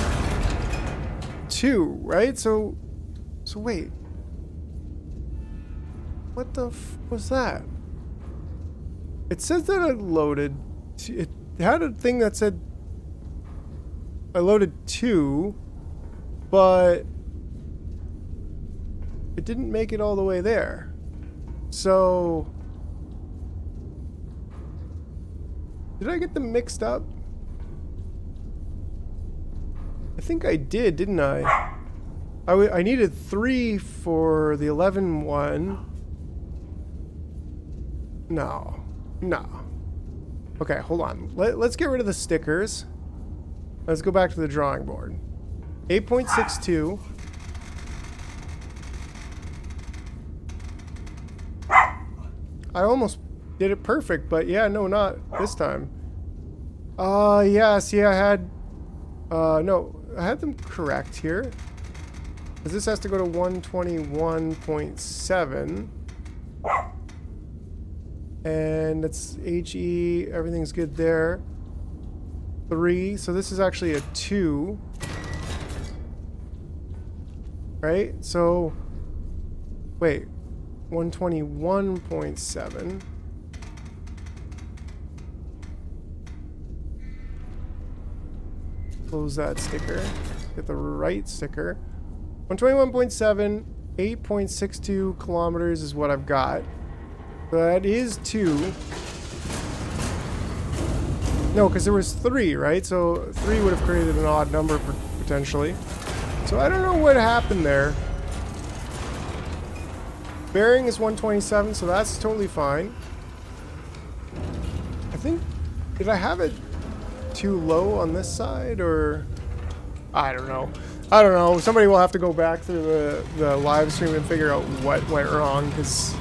2, right? So wait. What the f was that? It says that I loaded... It had a thing that said... I loaded 2, but... It didn't make it all the way there. So... Did I get them mixed up? I think I did, didn't I? I needed 3 for the 11 one. No. Okay, hold on. Let's get rid of the stickers. Let's go back to the drawing board. 8.62. I almost did it perfect, but yeah, no, not this time. Yeah, see, I had... no, I had them correct here. Because this has to go to 121.7. And it's HE, everything's good there. 3, so this is actually a 2. Right? So, wait, 121.7. Close that sticker. Get the right sticker. 121.7, 8.62 kilometers is what I've got. So that is 2. No, because there was 3, right? So 3 would have created an odd number potentially. So I don't know what happened there. Bearing is 127, so that's totally fine. I think... Did I have it too low on this side, or... I don't know. Somebody will have to go back through the live stream and figure out what went wrong, because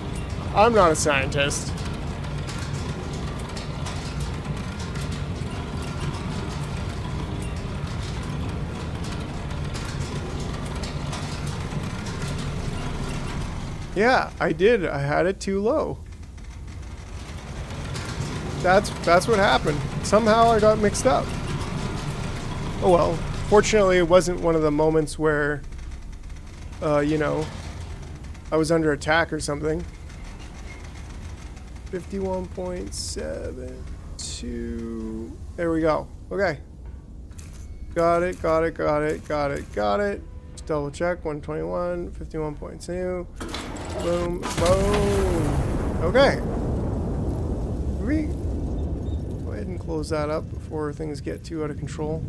I'm not a scientist. Yeah, I did. I had it too low. That's what happened. Somehow I got mixed up. Oh well. Fortunately, it wasn't one of the moments where, you know, I was under attack or something. 51.72. There we go. Okay. Got it. Just double check. 121. 51.2. Boom. Boom. Okay. We go ahead and close that up before things get too out of control.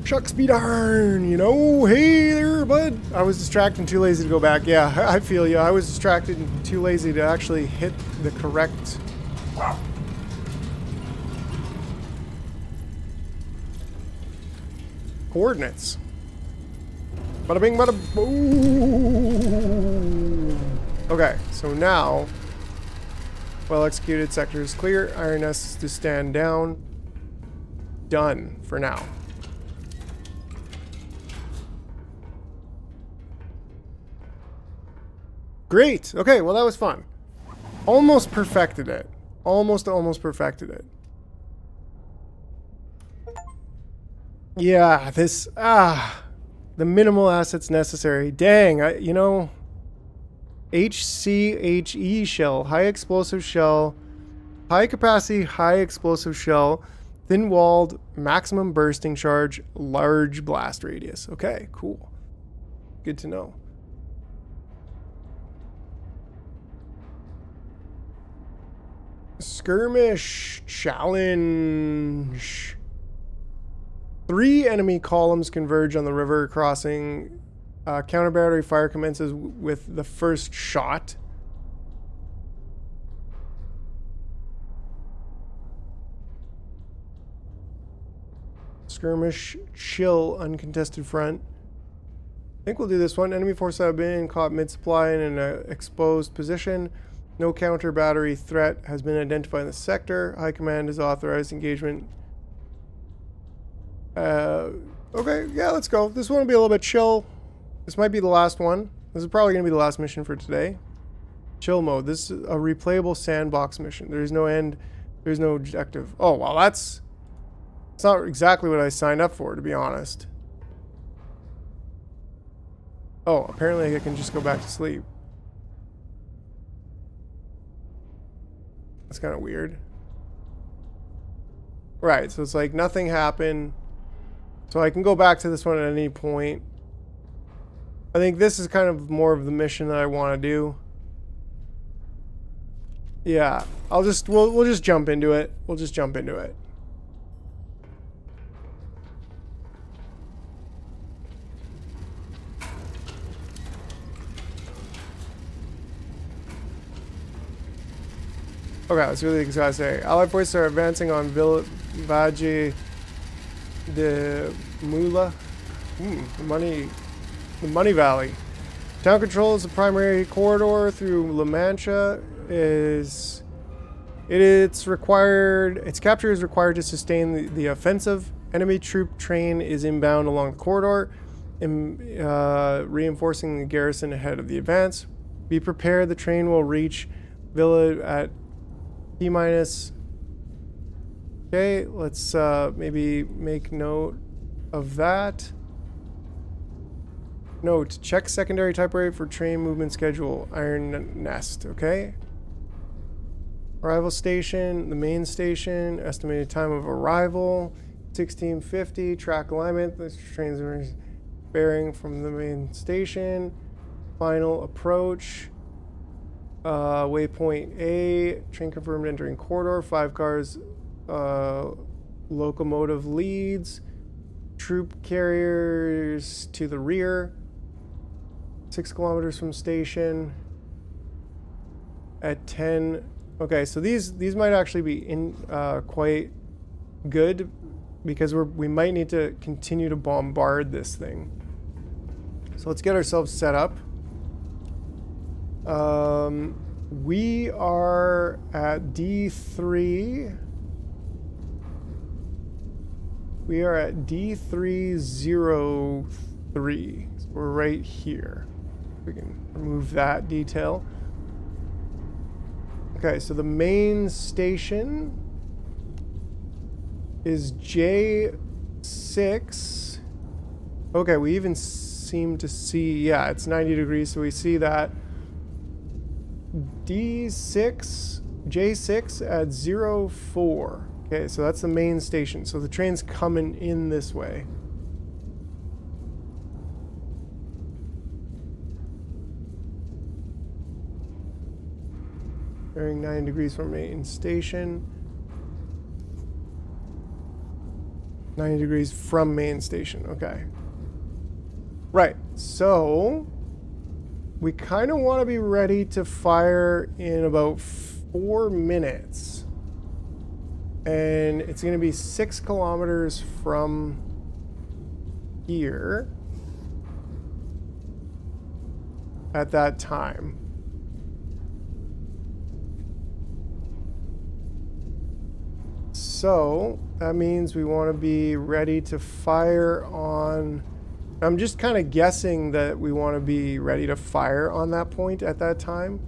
Shucks be darn, you know. Hey there, bud. I was distracted and too lazy to go back. Yeah, I feel you. I was distracted and too lazy to actually hit the correct coordinates. Bada bing, bada boom. Okay, so now, well executed, sector is clear. Iron Nest is to stand down. Done for now. Great. Okay, well that was fun. Almost perfected it. Almost perfected it. Yeah, this the minimal assets necessary. Dang, you know, HCHE shell, high explosive shell, high capacity, high explosive shell, thin walled, maximum bursting charge, large blast radius. Okay, cool. Good to know. Skirmish challenge. 3 enemy columns converge on the river crossing. Counter battery fire commences with the first shot. Skirmish chill uncontested front. I think we'll do this one. Enemy forces have been caught mid-supply in an exposed position. No counter battery threat has been identified in the sector. High Command has authorized engagement. Okay, yeah, let's go. This one will be a little bit chill. This might be the last one. This is probably going to be the last mission for today. Chill mode. This is a replayable sandbox mission. There's no end. There's no objective. Oh, well, that's not exactly what I signed up for, to be honest. Oh, apparently I can just go back to sleep. That's kind of weird. Right, so it's like nothing happened. So I can go back to this one at any point. I think this is kind of more of the mission that I want to do. Yeah, we'll just jump into it. We'll just jump into it. Okay, let's really gotta say. Allied forces are advancing on Valle de Mula. The Money Valley. Town control is the primary corridor through La Mancha. Its capture is required to sustain the offensive. Enemy troop train is inbound along the corridor, reinforcing the garrison ahead of the advance. Be prepared, the train will reach Villa at T-. Okay, let's maybe make note of that. Note, check secondary type rate for train movement schedule. Iron Nest, okay? Arrival station, the main station, estimated time of arrival, 1650, track alignment, this train's bearing from the main station, final approach, waypoint A, train confirmed entering corridor, 5 cars, locomotive leads, troop carriers to the rear, 6 kilometers from station, at 10. Okay, so these might actually be quite good because we might need to continue to bombard this thing. So let's get ourselves set up. We are at D3. We are at D303. So we're right here. We can remove that detail. Okay, so the main station is J6. Okay, we even seem to see, yeah, it's 90 degrees, so we see that. D6, J6 at 04. Okay, so that's the main station. So the train's coming in this way. Bearing 9 degrees from main station. 90 degrees from main station, okay. Right, so we kind of want to be ready to fire in about 4 minutes. And it's going to be 6 kilometers from here at that time. So that means we want to be ready to fire on... I'm just kind of guessing that we want to be ready to fire on that point at that time.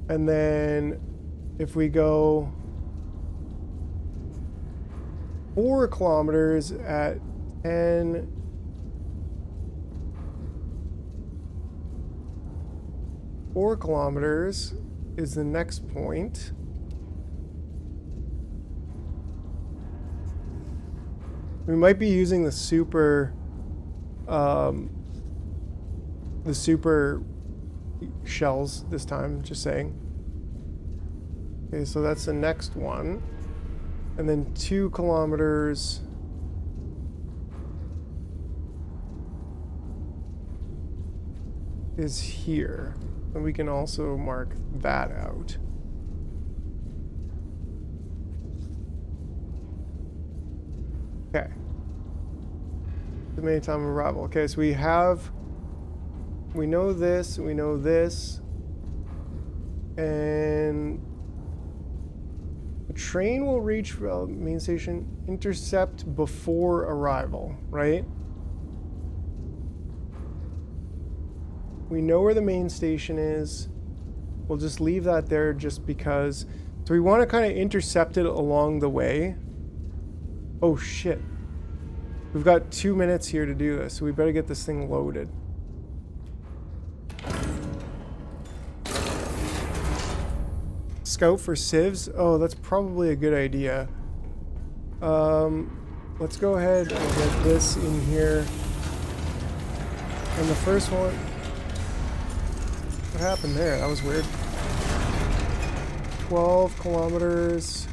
And then if we go 4 kilometers at 10... 4 kilometers is the next point. We might be using the super shells this time, just saying. Okay, so that's the next one. And then 2 kilometers is here. And we can also mark that out. Okay. Estimated time of arrival. Okay, so we know this, and the train will reach main station, intercept before arrival, right? We know where the main station is. We'll just leave that there just because. So we want to kind of intercept it along the way. Oh shit. We've got 2 minutes here to do this, so we better get this thing loaded. Scout for civs? Oh, that's probably a good idea. Let's go ahead and get this in here. And the first one... What happened there? That was weird. 12 kilometers...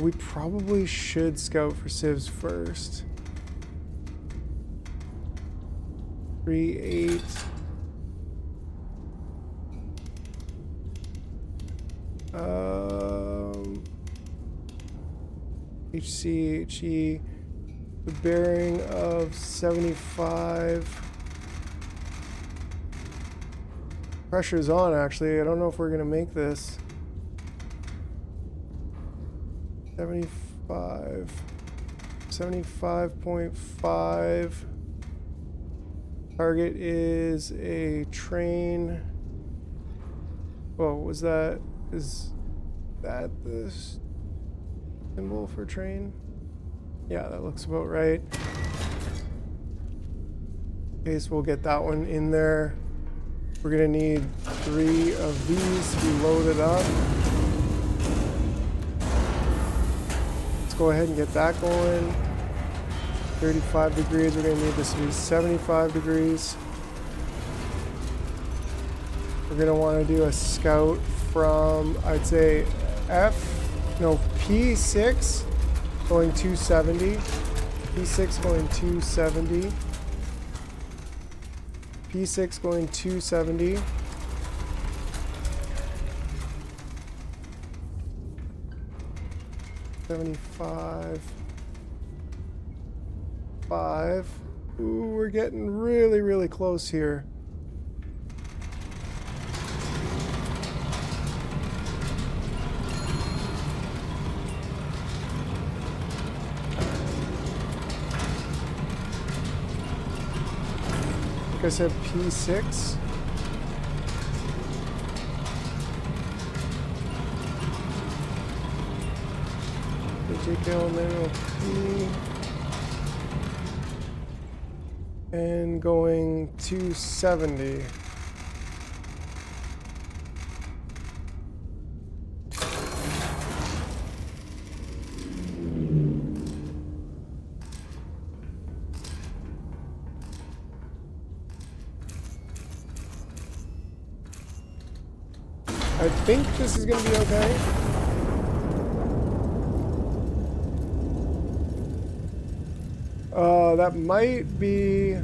we probably should scout for civs first. 3-8. HE. The bearing of 75. Pressure's on, actually. I don't know if we're gonna make this. 75.5. Target is a train. Whoa, was that? Is that the symbol for train? Yeah, that looks about right. Okay, so we'll get that one in there. We're gonna need 3 of these to be loaded up. Let's go ahead and get that going. 35 degrees, we're gonna need this to be 75 degrees. We're gonna wanna do a scout from, I'd say, P6 going 270. P6 going 270. P6 going 270. $75.5. Ooh, we're getting really, really close here. think I said P6. JKL and then P. And going 270. I think this is going to be okay. That might be...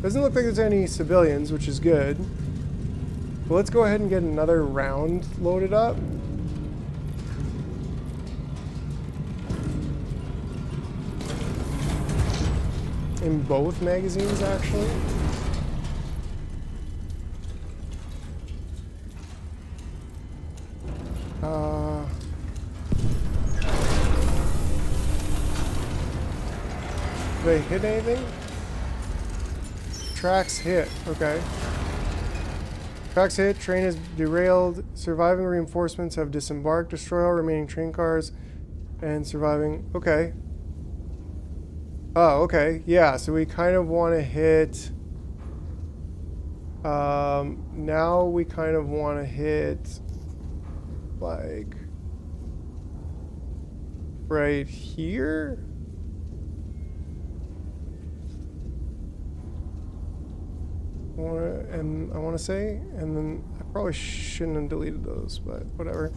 Doesn't look like there's any civilians, which is good. But let's go ahead and get another round loaded up. In both magazines, actually. Did I hit anything? Tracks hit. Okay. Tracks hit. Train is derailed. Surviving reinforcements have disembarked. Destroy all remaining train cars. And surviving. Okay. Oh, okay. Yeah, so we kind of want to hit... now we kind of want to hit... like... right here? I want to say, and then I probably shouldn't have deleted those, but whatever.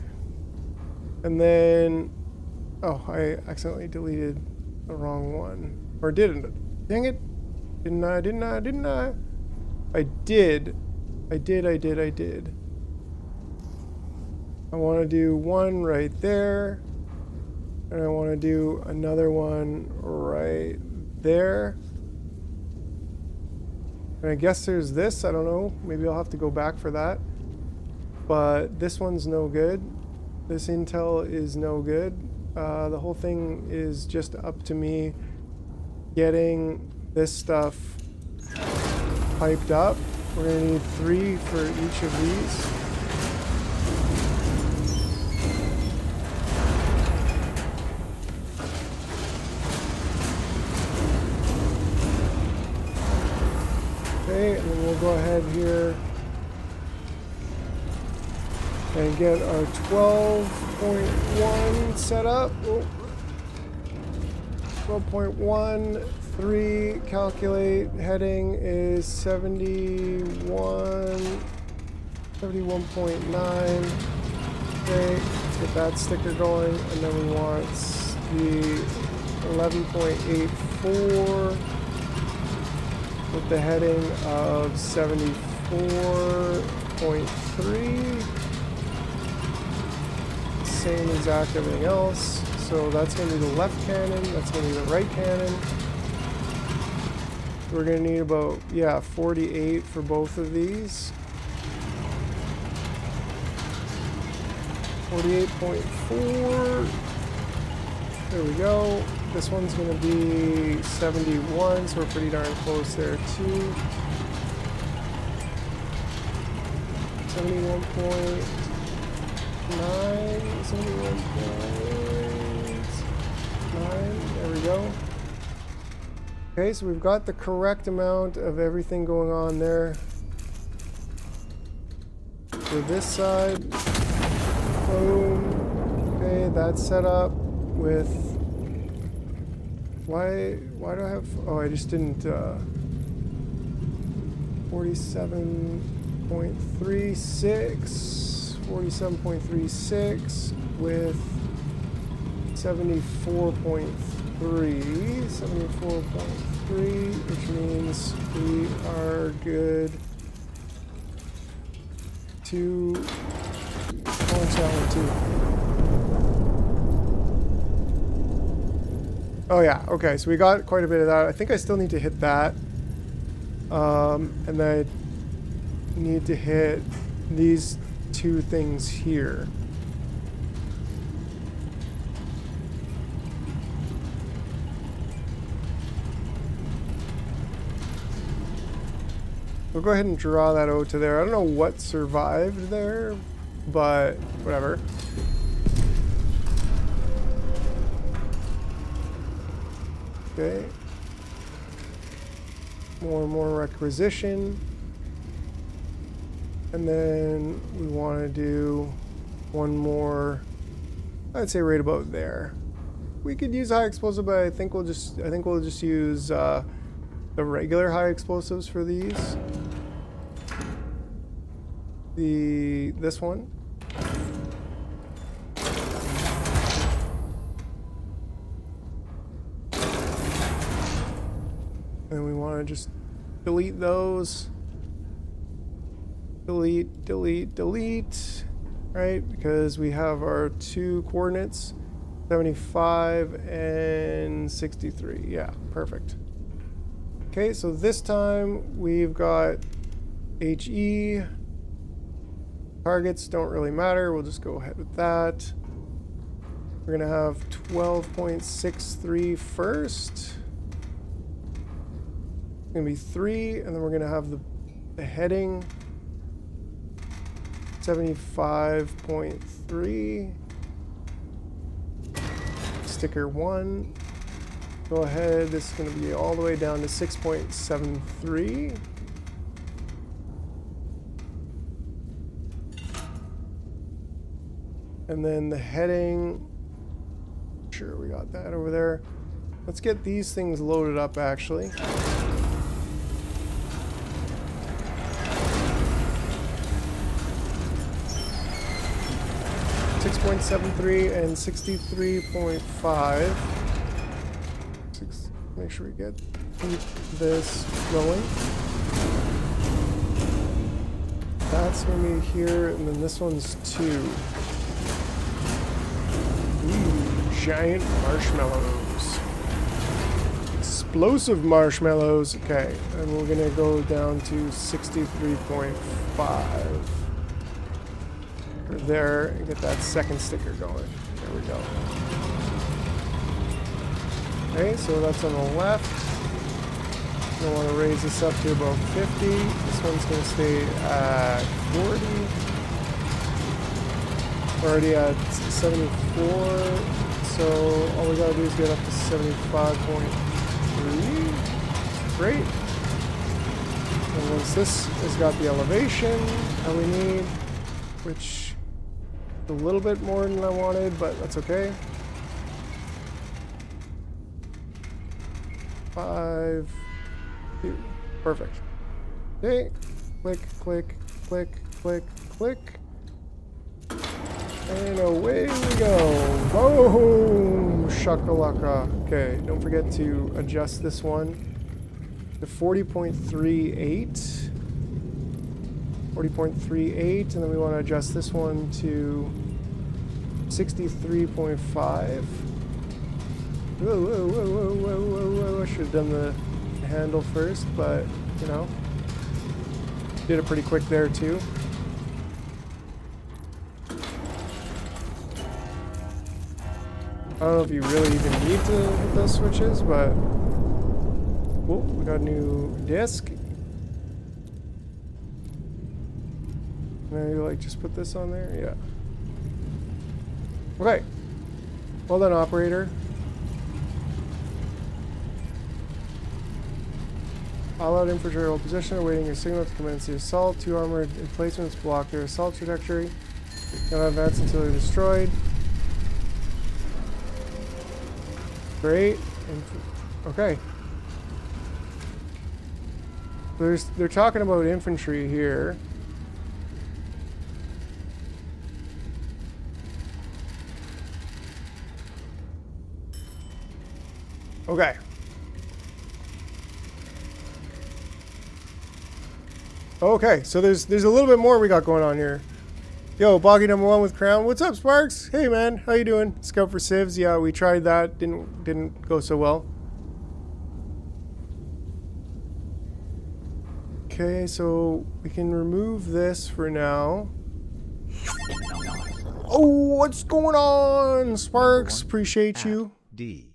And then, oh, I accidentally deleted the wrong one, or didn't? Dang it! Didn't I? I did. I want to do one right there, and I want to do another one right there. And I guess there's this, I don't know, maybe I'll have to go back for that. But this one's no good. This intel is no good. The whole thing is just up to me getting this stuff piped up. We're gonna need 3 for each of these. Okay, and then we'll go ahead here and get our 12.1 set up. 12.13, calculate, heading is 71.9. Okay, let's get that sticker going, and then we want the 11.84. with the heading of 74.3. Same exact everything else. So that's going to be the left cannon, that's going to be the right cannon. We're going to need about, yeah, 48 for both of these. 48.4. There we go. This one's going to be 71, so we're pretty darn close there too. 71.9, 71.9, there we go. Okay, so we've got the correct amount of everything going on there. For this side, boom. Okay, that's set up with... Why do I have... Oh, I just didn't... 47.36 with 74.3, which means we are good to launch that one too. Oh yeah, okay, so we got quite a bit of that. I think I still need to hit that. And then I need to hit these two things here. We'll go ahead and draw that out to there. I don't know what survived there, but whatever. Okay. More and more requisition. And then we want to do one more, I'd say right about there. We could use high explosive, but I think we'll just use the regular high explosives for these. This one. And we want to just delete those. Delete, delete, delete. Right? Because we have our two coordinates, 75 and 63. Yeah, perfect. Okay, so this time we've got HE. Targets don't really matter. We'll just go ahead with that. We're going to have 12.63 first. It's going to be 3, and then we're going to have the heading 75.3. Sticker 1. Go ahead. This is going to be all the way down to 6.73. And then the heading, sure, we got that over there. Let's get these things loaded up, actually. .73 and 63.5. Make sure we keep this going. That's going to be here, and then this one's 2. Ooh, giant marshmallows. Explosive marshmallows. Okay, and we're going to go down to 63.5. There, and get that second sticker going. There we go. Okay, so that's on the left. I want to raise this up to about 50. This one's going to stay at 40. We're already at 74. So all we got to do is get up to 75.3. Great. And once this has got the elevation that we need, which a little bit more than I wanted, but that's okay. 5, 2, perfect. Okay, click, click, click, click, click. And away we go. Boom! Shakalaka. Okay, don't forget to adjust this one to 40.38. 40.38, and then we want to adjust this one to 63.5. Whoa, whoa, whoa, whoa, whoa, whoa, whoa. I should have done the handle first, but, you know, did it pretty quick there, too. I don't know if you really even need to hit those switches, but... Oh, we got a new disc. Maybe like just put this on there? Yeah. Okay. Well done, operator. All out infantry hold position, awaiting your signal to commence the assault. 2 armored emplacements block their assault trajectory. Cannot advance until they're destroyed. Great. Okay. They're talking about infantry here. Okay. Okay, so there's a little bit more we got going on here. Yo, Boggy #1 with Crown. What's up, Sparks? Hey man, how you doing? Scout for civs. Yeah, we tried that. Didn't go so well. Okay, so we can remove this for now. Oh, what's going on, Sparks? Appreciate you. D.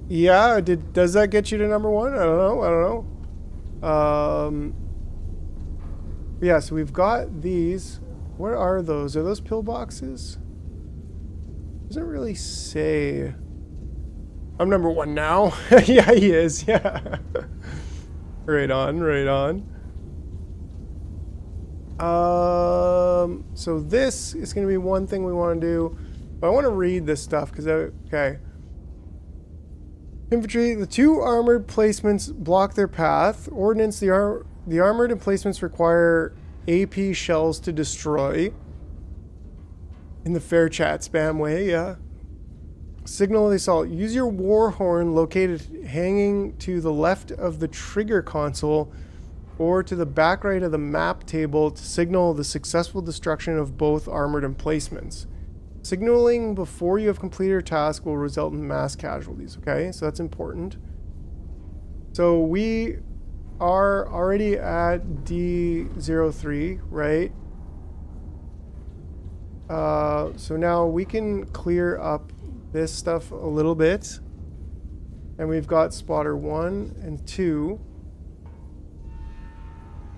Yeah, does that get you to #1? I don't know. Yeah, so we've got these. What are those? Are those pillboxes? Doesn't really say. I'm number one now. Yeah, he is. Yeah. Right on, right on. So this is going to be one thing we want to do. But I want to read this stuff because, okay. Infantry, the two armored placements block their path. Ordnance, the armored emplacements require AP shells to destroy. In the fair chat spam way, yeah. Signal the assault. Use your war horn located hanging to the left of the trigger console or to the back right of the map table to signal the successful destruction of both armored emplacements. Signaling before you have completed your task will result in mass casualties, okay? So that's important. So we are already at D03, right? So now we can clear up this stuff a little bit. And we've got spotter 1 and 2.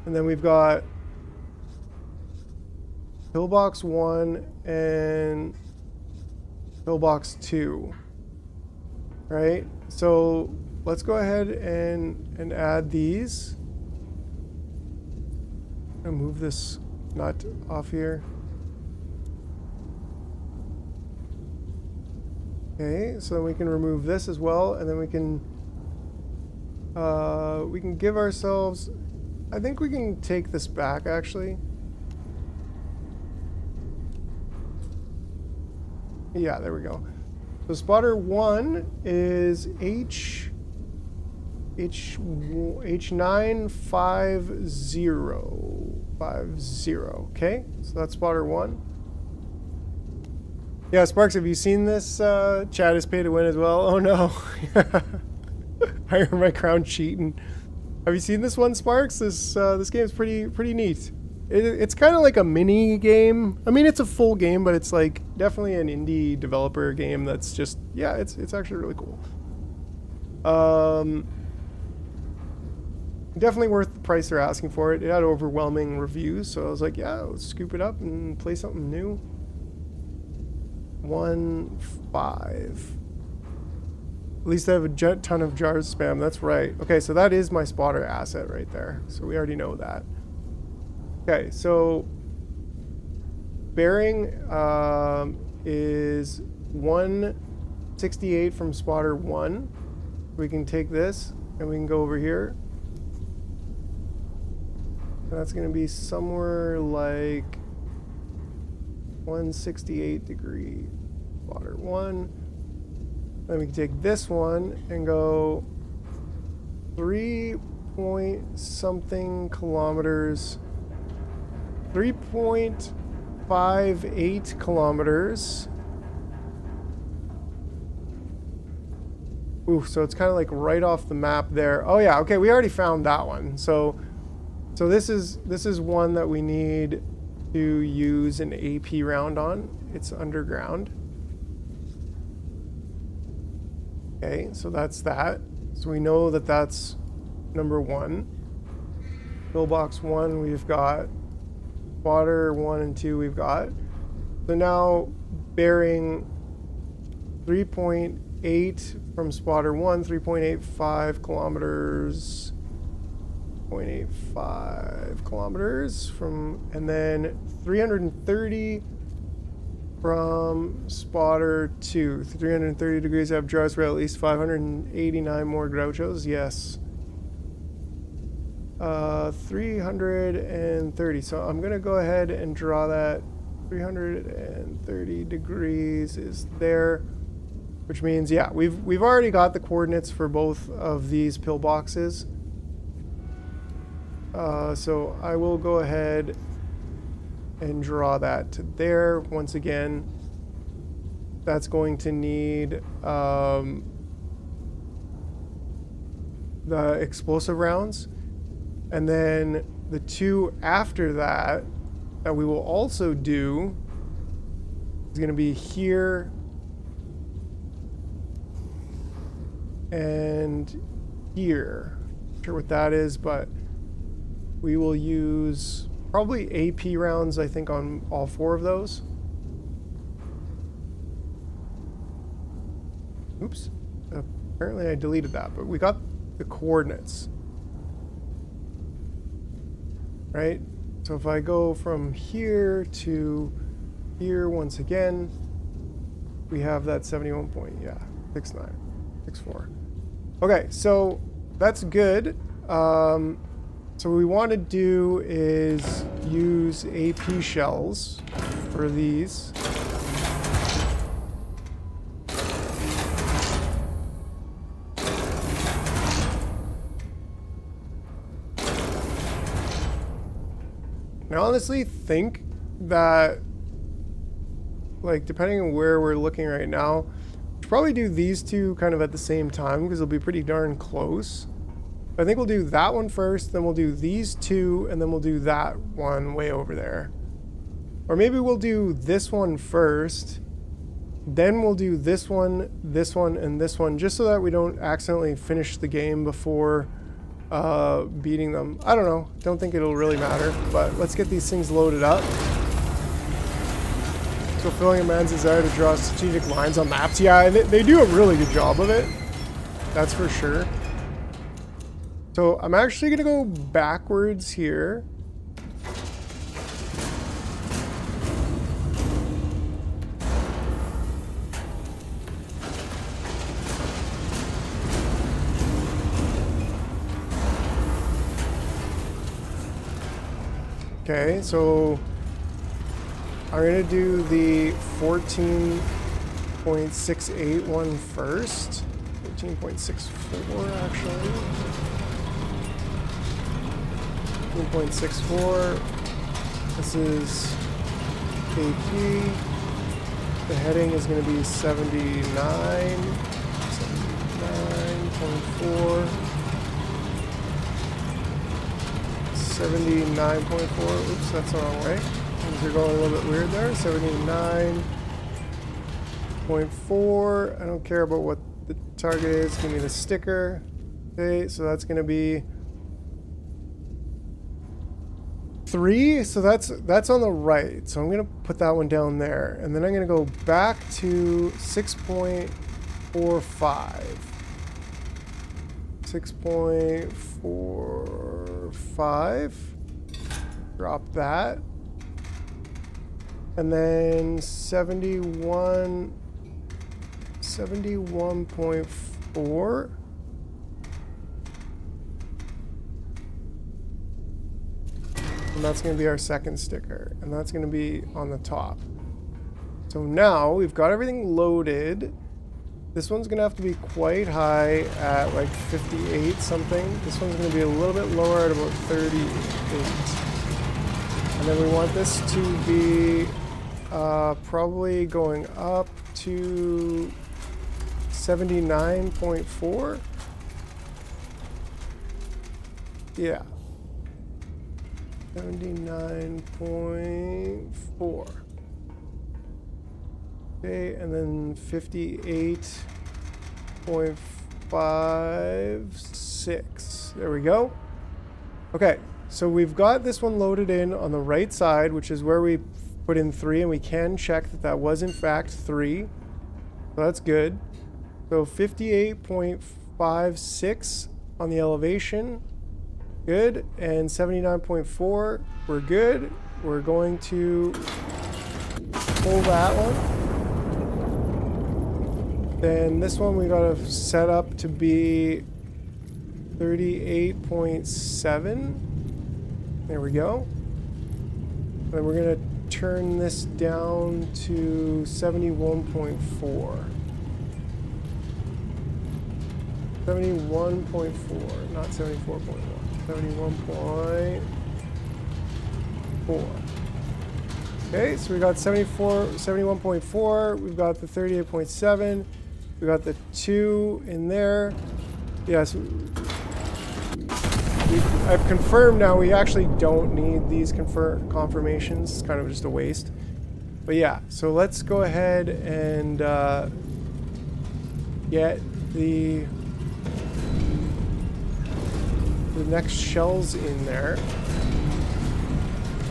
And then we've got pillbox 1 and pillbox 2. Right? So let's go ahead and add these. I'm gonna move this nut off here. Okay, so we can remove this as well, and then we can give ourselves. I think we can take this back actually. Yeah, there we go. So spotter 1 is H95050. Okay, so that's spotter 1. Yeah, Sparks, have you seen this? Chat is pay to win as well. Oh no. I earned my crown cheating. Have you seen this one, Sparks? This game is pretty neat. It's kind of like a mini game. I mean, it's a full game, but it's like definitely an indie developer game that's just, yeah, it's actually really cool. Definitely worth the price they're asking for it. It had overwhelming reviews, so I was like, yeah, let's scoop it up and play something new. 1.5. At least I have a ton of jars spam. That's right. Okay, so that is my spotter asset right there. So we already know that. Okay, so bearing is 168 from spotter 1. We can take this and we can go over here. That's going to be somewhere like 168 degree spotter 1. Then we can take this one and go 3 point something kilometers. 3.58 kilometers. Ooh, so it's kind of like right off the map there. Oh yeah, okay, we already found that one. So this is one that we need to use an AP round on. It's underground. Okay, so that's that. So we know that that's number 1. Pillbox 1 we've got. Spotter 1 and 2 we've got. So now bearing 3.8 from spotter 1, 3.85 kilometers. 0.85 kilometers from, and then 330 from spotter 2. 330 degrees of Jars Rail, at least 589 more Grouchos. Yes. 330. So I'm gonna go ahead and draw that. 330 degrees is there, which means, yeah, we've already got the coordinates for both of these pillboxes. So I will go ahead and draw that to there. Once again, that's going to need the explosive rounds. And then the 2 after that we will also do is going to be here and here. sure what that is, but we will use probably AP rounds, I think, on all 4 of those. Oops. Apparently I deleted that, but we got the coordinates. Right? So if I go from here to here once again, we have that 71 point, yeah, 69, 64. Okay, so that's good. So what we want to do is use AP shells for these. I honestly think that, like, depending on where we're looking right now, we should probably do these 2 kind of at the same time because they'll be pretty darn close. I think we'll do that one first, then we'll do these 2, and then we'll do that one way over there. Or maybe we'll do this one first, then we'll do this one, and this one, just so that we don't accidentally finish the game before beating them. I don't know. Don't think it'll really matter, but let's get these things loaded up. Fulfilling a man's desire to draw strategic lines on maps. Yeah, they do a really good job of it. That's for sure. So I'm actually going to go backwards here. Okay, so I'm going to do the 14.68 one first. 14.64 actually. 14.64. This is AP. The heading is going to be 79.4. 79.4. Oops, that's the wrong way. Things are going a little bit weird there. 79.4. I don't care about what the target is. Give me the sticker. Okay, so that's going to be 3. So that's on the right. So I'm going to put that one down there. And then I'm going to go back to 6.45. 6.45. Drop that. And then 71.4. And that's going to be our second sticker. And that's going to be on the top. So now we've got everything loaded. This one's going to have to be quite high at like 58 something. This one's going to be a little bit lower at about 38. And then we want this to be probably going up to 79.4. Yeah. 79.4. Okay, and then 58.56. There we go. Okay, so we've got this one loaded in on the right side, which is where we put in 3, and we can check that that was in fact 3. So that's good. So 58.56 on the elevation. Good. And 79.4. We're good. We're going to pull that one. Then this one we got to set up to be 38.7. There we go. Then we're going to turn this down to 71.4. 71.4, not 74.1. 71.4. Okay, so we got 71.4. We've got the 38.7. We got the 2 in there. Yes, I've confirmed now we actually don't need these confirmations. It's kind of just a waste. But yeah, so let's go ahead and get the the next shell's in there.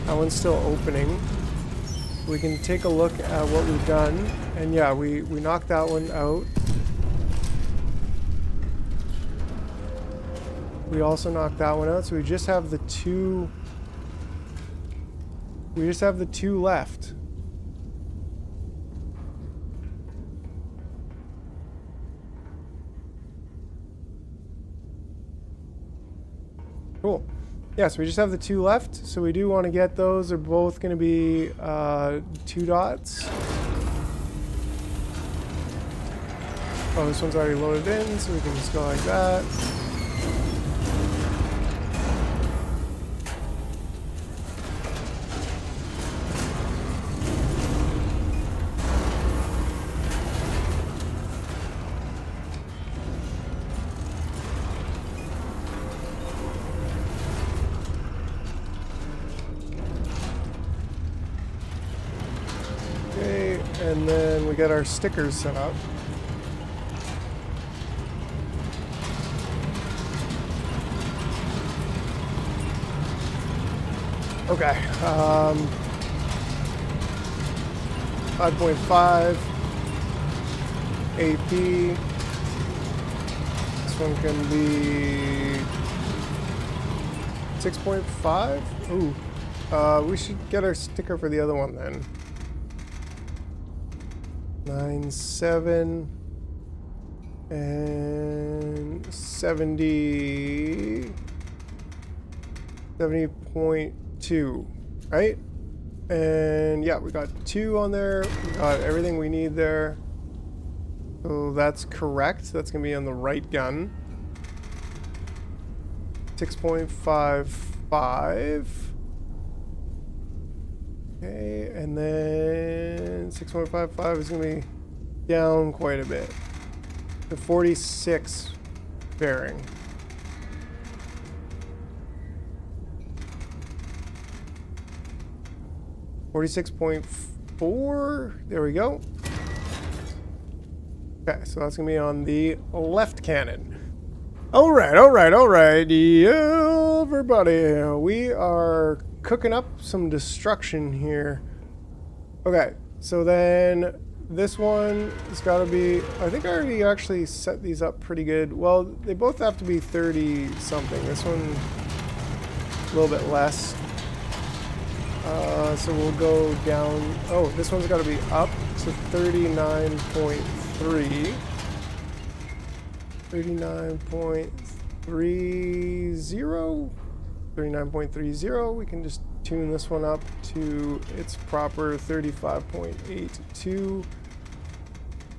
That one's still opening. We can take a look at what we've done. And yeah, we knocked that one out. We also knocked that one out, so we just have the two. We just have the two left. Cool. Yeah, so we just have the two left, so we do want to get those. They're both going to be 2 dots. Oh, this one's already loaded in, so we can just go like that. And then we get our stickers set up. Okay. 5.5 AP. This one can be 6.5. Ooh. We should get our sticker for the other one then. 9.7 and 70.2, right? And yeah, we got 2 on there. We got everything we need there. So that's correct. That's gonna be on the right gun. 6.55. Okay, and then 6.55 is going to be down quite a bit. The 46 bearing. .4. There we go. Okay, so that's going to be on the left cannon. Alright, everybody. We are cooking up some destruction here. Okay, so then this one has got to be, I think I already actually set these up pretty good. Well, they both have to be 30 something. This one a little bit less. So we'll go down. Oh, this one's got to be up to 39.3. 39.30. 39.30. We can just tune this one up to its proper 35.82.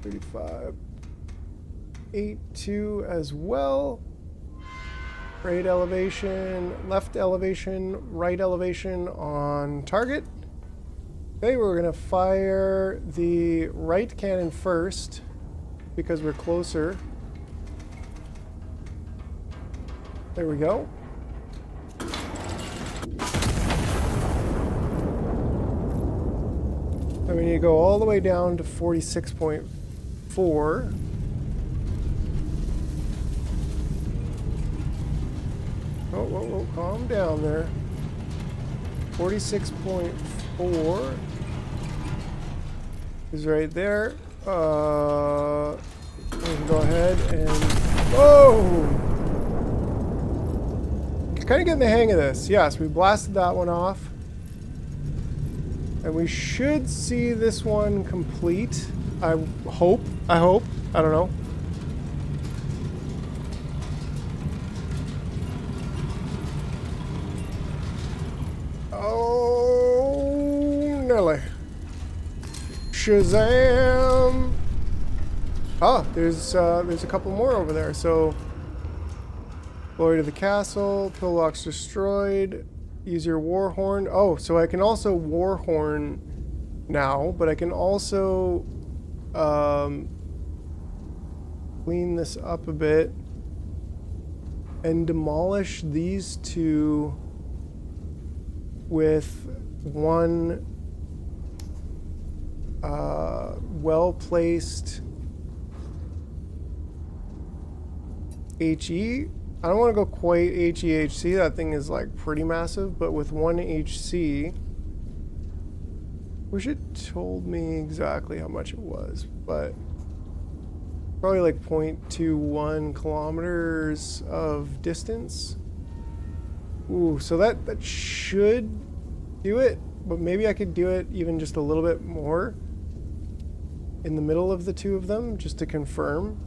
35.82 as well. Right elevation, left elevation, right elevation on target. Okay, we're gonna fire the right cannon first because we're closer. There we go. Then we need to go all the way down to 46.4. Oh, calm down there. 46.4 is right there. We can go ahead and... Whoa! Kind of getting the hang of this. Yes, we blasted that one off. And we should see this one complete. I hope. I don't know. Oh, Nelly. Shazam! Ah, there's a couple more over there. So, glory to the castle, pillbox destroyed. Use your war horn. Oh, so I can also war horn now, but I can also clean this up a bit and demolish these two with one well-placed HE. I don't want to go quite HEHC. That thing is like pretty massive, but with 1 HC, wish it told me exactly how much it was, but probably like 0.21 kilometers of distance. Ooh, so that should do it, but maybe I could do it even just a little bit more in the middle of the two of them, just to confirm.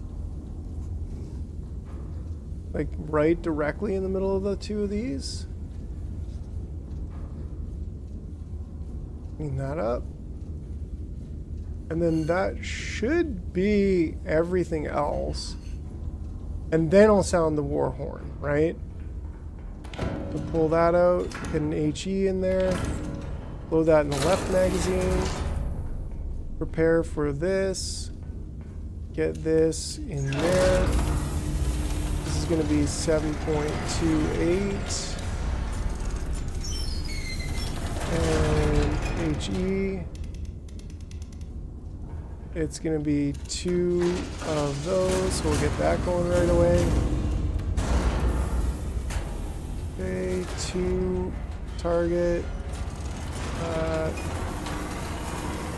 Like right directly in the middle of the two of these. Clean that up. And then that should be everything else. And then I'll sound the war horn, right? So pull that out, get an HE in there, load that in the left magazine, prepare for this, get this in there. This is going to be 7.28. And HE. It's going to be 2 of those, so we'll get that going right away. Okay, 2 target.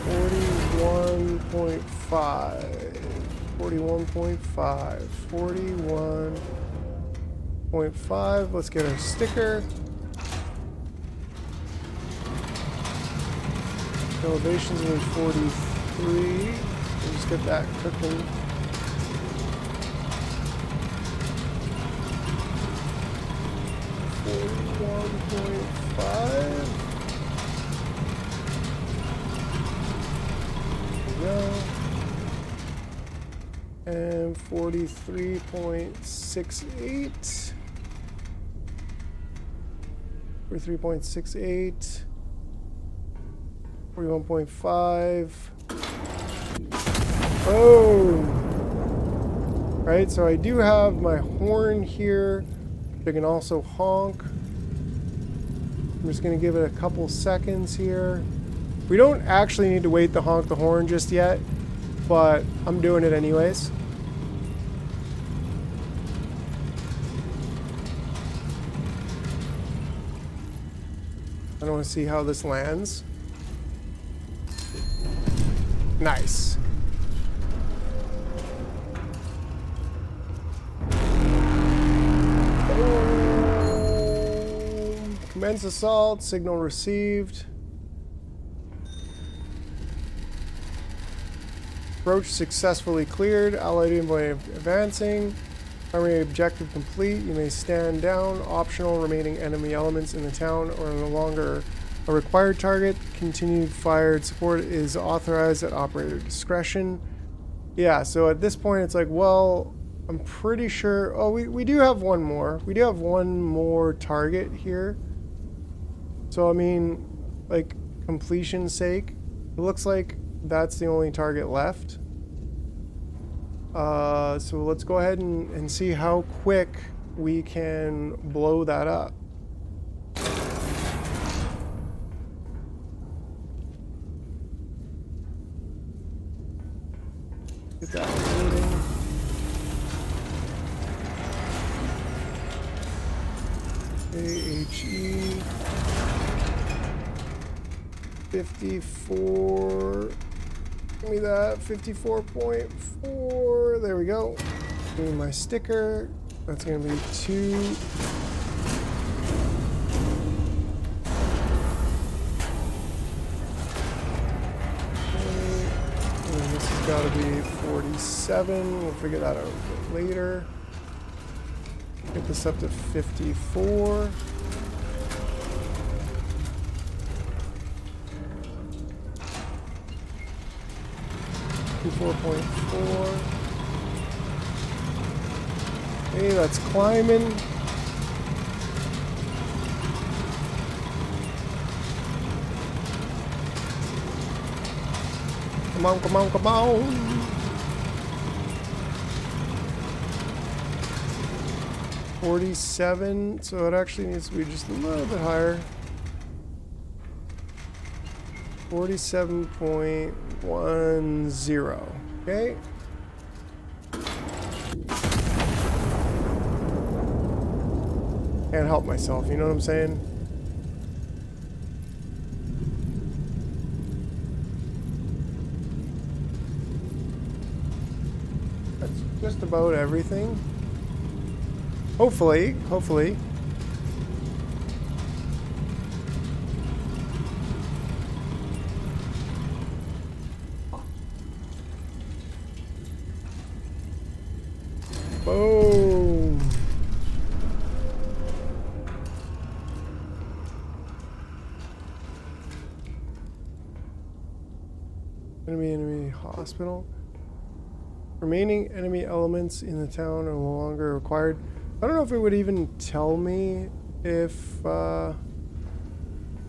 41.5. 41.5. 41.5. Let's get our sticker. Elevation's going to be 43. We'll just get that cooking. And 43.68. 43.68. 41.5. Oh! Right, so I do have my horn here. I can also honk. I'm just going to give it a couple seconds here. We don't actually need to wait to honk the horn just yet, but I'm doing it anyways. I want to see how this lands. Nice. Commence assault, signal received. Approach successfully cleared. Allied envoy advancing. Primary objective complete. You may stand down. Optional, remaining enemy elements in the town are no longer a required target. Continued fired support is authorized at operator discretion. Yeah, so at this point it's like, well, I'm pretty sure... Oh, we do have one more. We do have one more target here. So, I mean, like, completion's sake, it looks like that's the only target left. So let's go ahead and see how quick we can blow that up. Get that loading. AHE 54. Give me that 54.4. There we go. Give me my sticker. That's going to be 2. And this has got to be 47. We'll figure that out a bit later. Get this up to 54. .4. Hey, that's climbing. Come on, come on, come on. .47, so it actually needs to be just a little bit higher. 47.10. Okay. Can't help myself, you know what I'm saying? That's just about everything. Hopefully. Boom. Enemy hospital. Remaining enemy elements in the town are no longer required. I don't know if it would even tell me if, but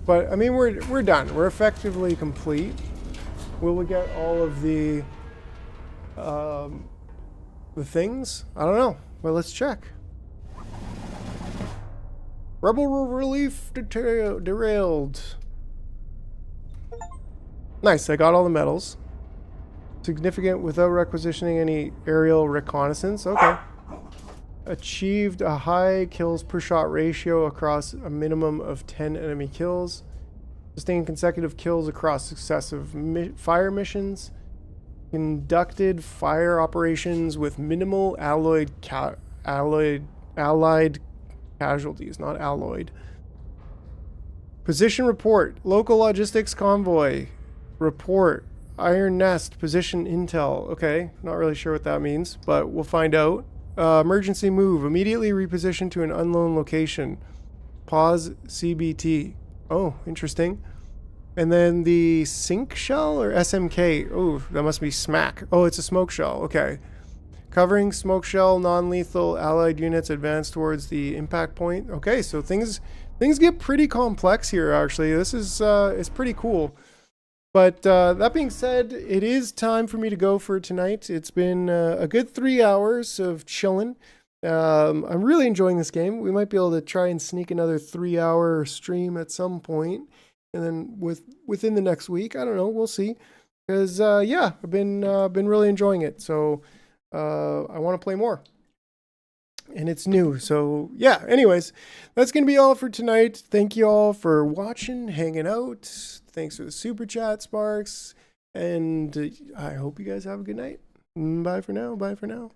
I mean, we're done. We're effectively complete. Will we get all of the things? I don't know. Well, let's check. Rebel relief derailed. Nice, I got all the medals. Significant without requisitioning any aerial reconnaissance. Okay. Achieved a high kills per shot ratio across a minimum of 10 enemy kills. Sustained consecutive kills across successive fire missions. Conducted fire operations with minimal allied casualties, not alloyed. Position report. Local logistics convoy. Report. Iron Nest. Position intel. Okay, not really sure what that means, but we'll find out. Emergency move. Immediately reposition to an unknown location. Pause CBT. Oh, interesting. And then the sink shell or SMK. Oh, that must be smack. Oh, it's a smoke shell. Okay. Covering smoke shell, non-lethal allied units advance towards the impact point. Okay, so things get pretty complex here, actually. This is it's pretty cool. But that being said, it is time for me to go for tonight. It's been a good 3 hours of chilling. I'm really enjoying this game. We might be able to try and sneak another 3-hour stream at some point. And then within the next week, I don't know, we'll see. Because yeah, I've been really enjoying it. So I want to play more. And it's new. So yeah, anyways, that's going to be all for tonight. Thank you all for watching, hanging out. Thanks for the super chat, Sparks. And I hope you guys have a good night. Bye for now. Bye for now.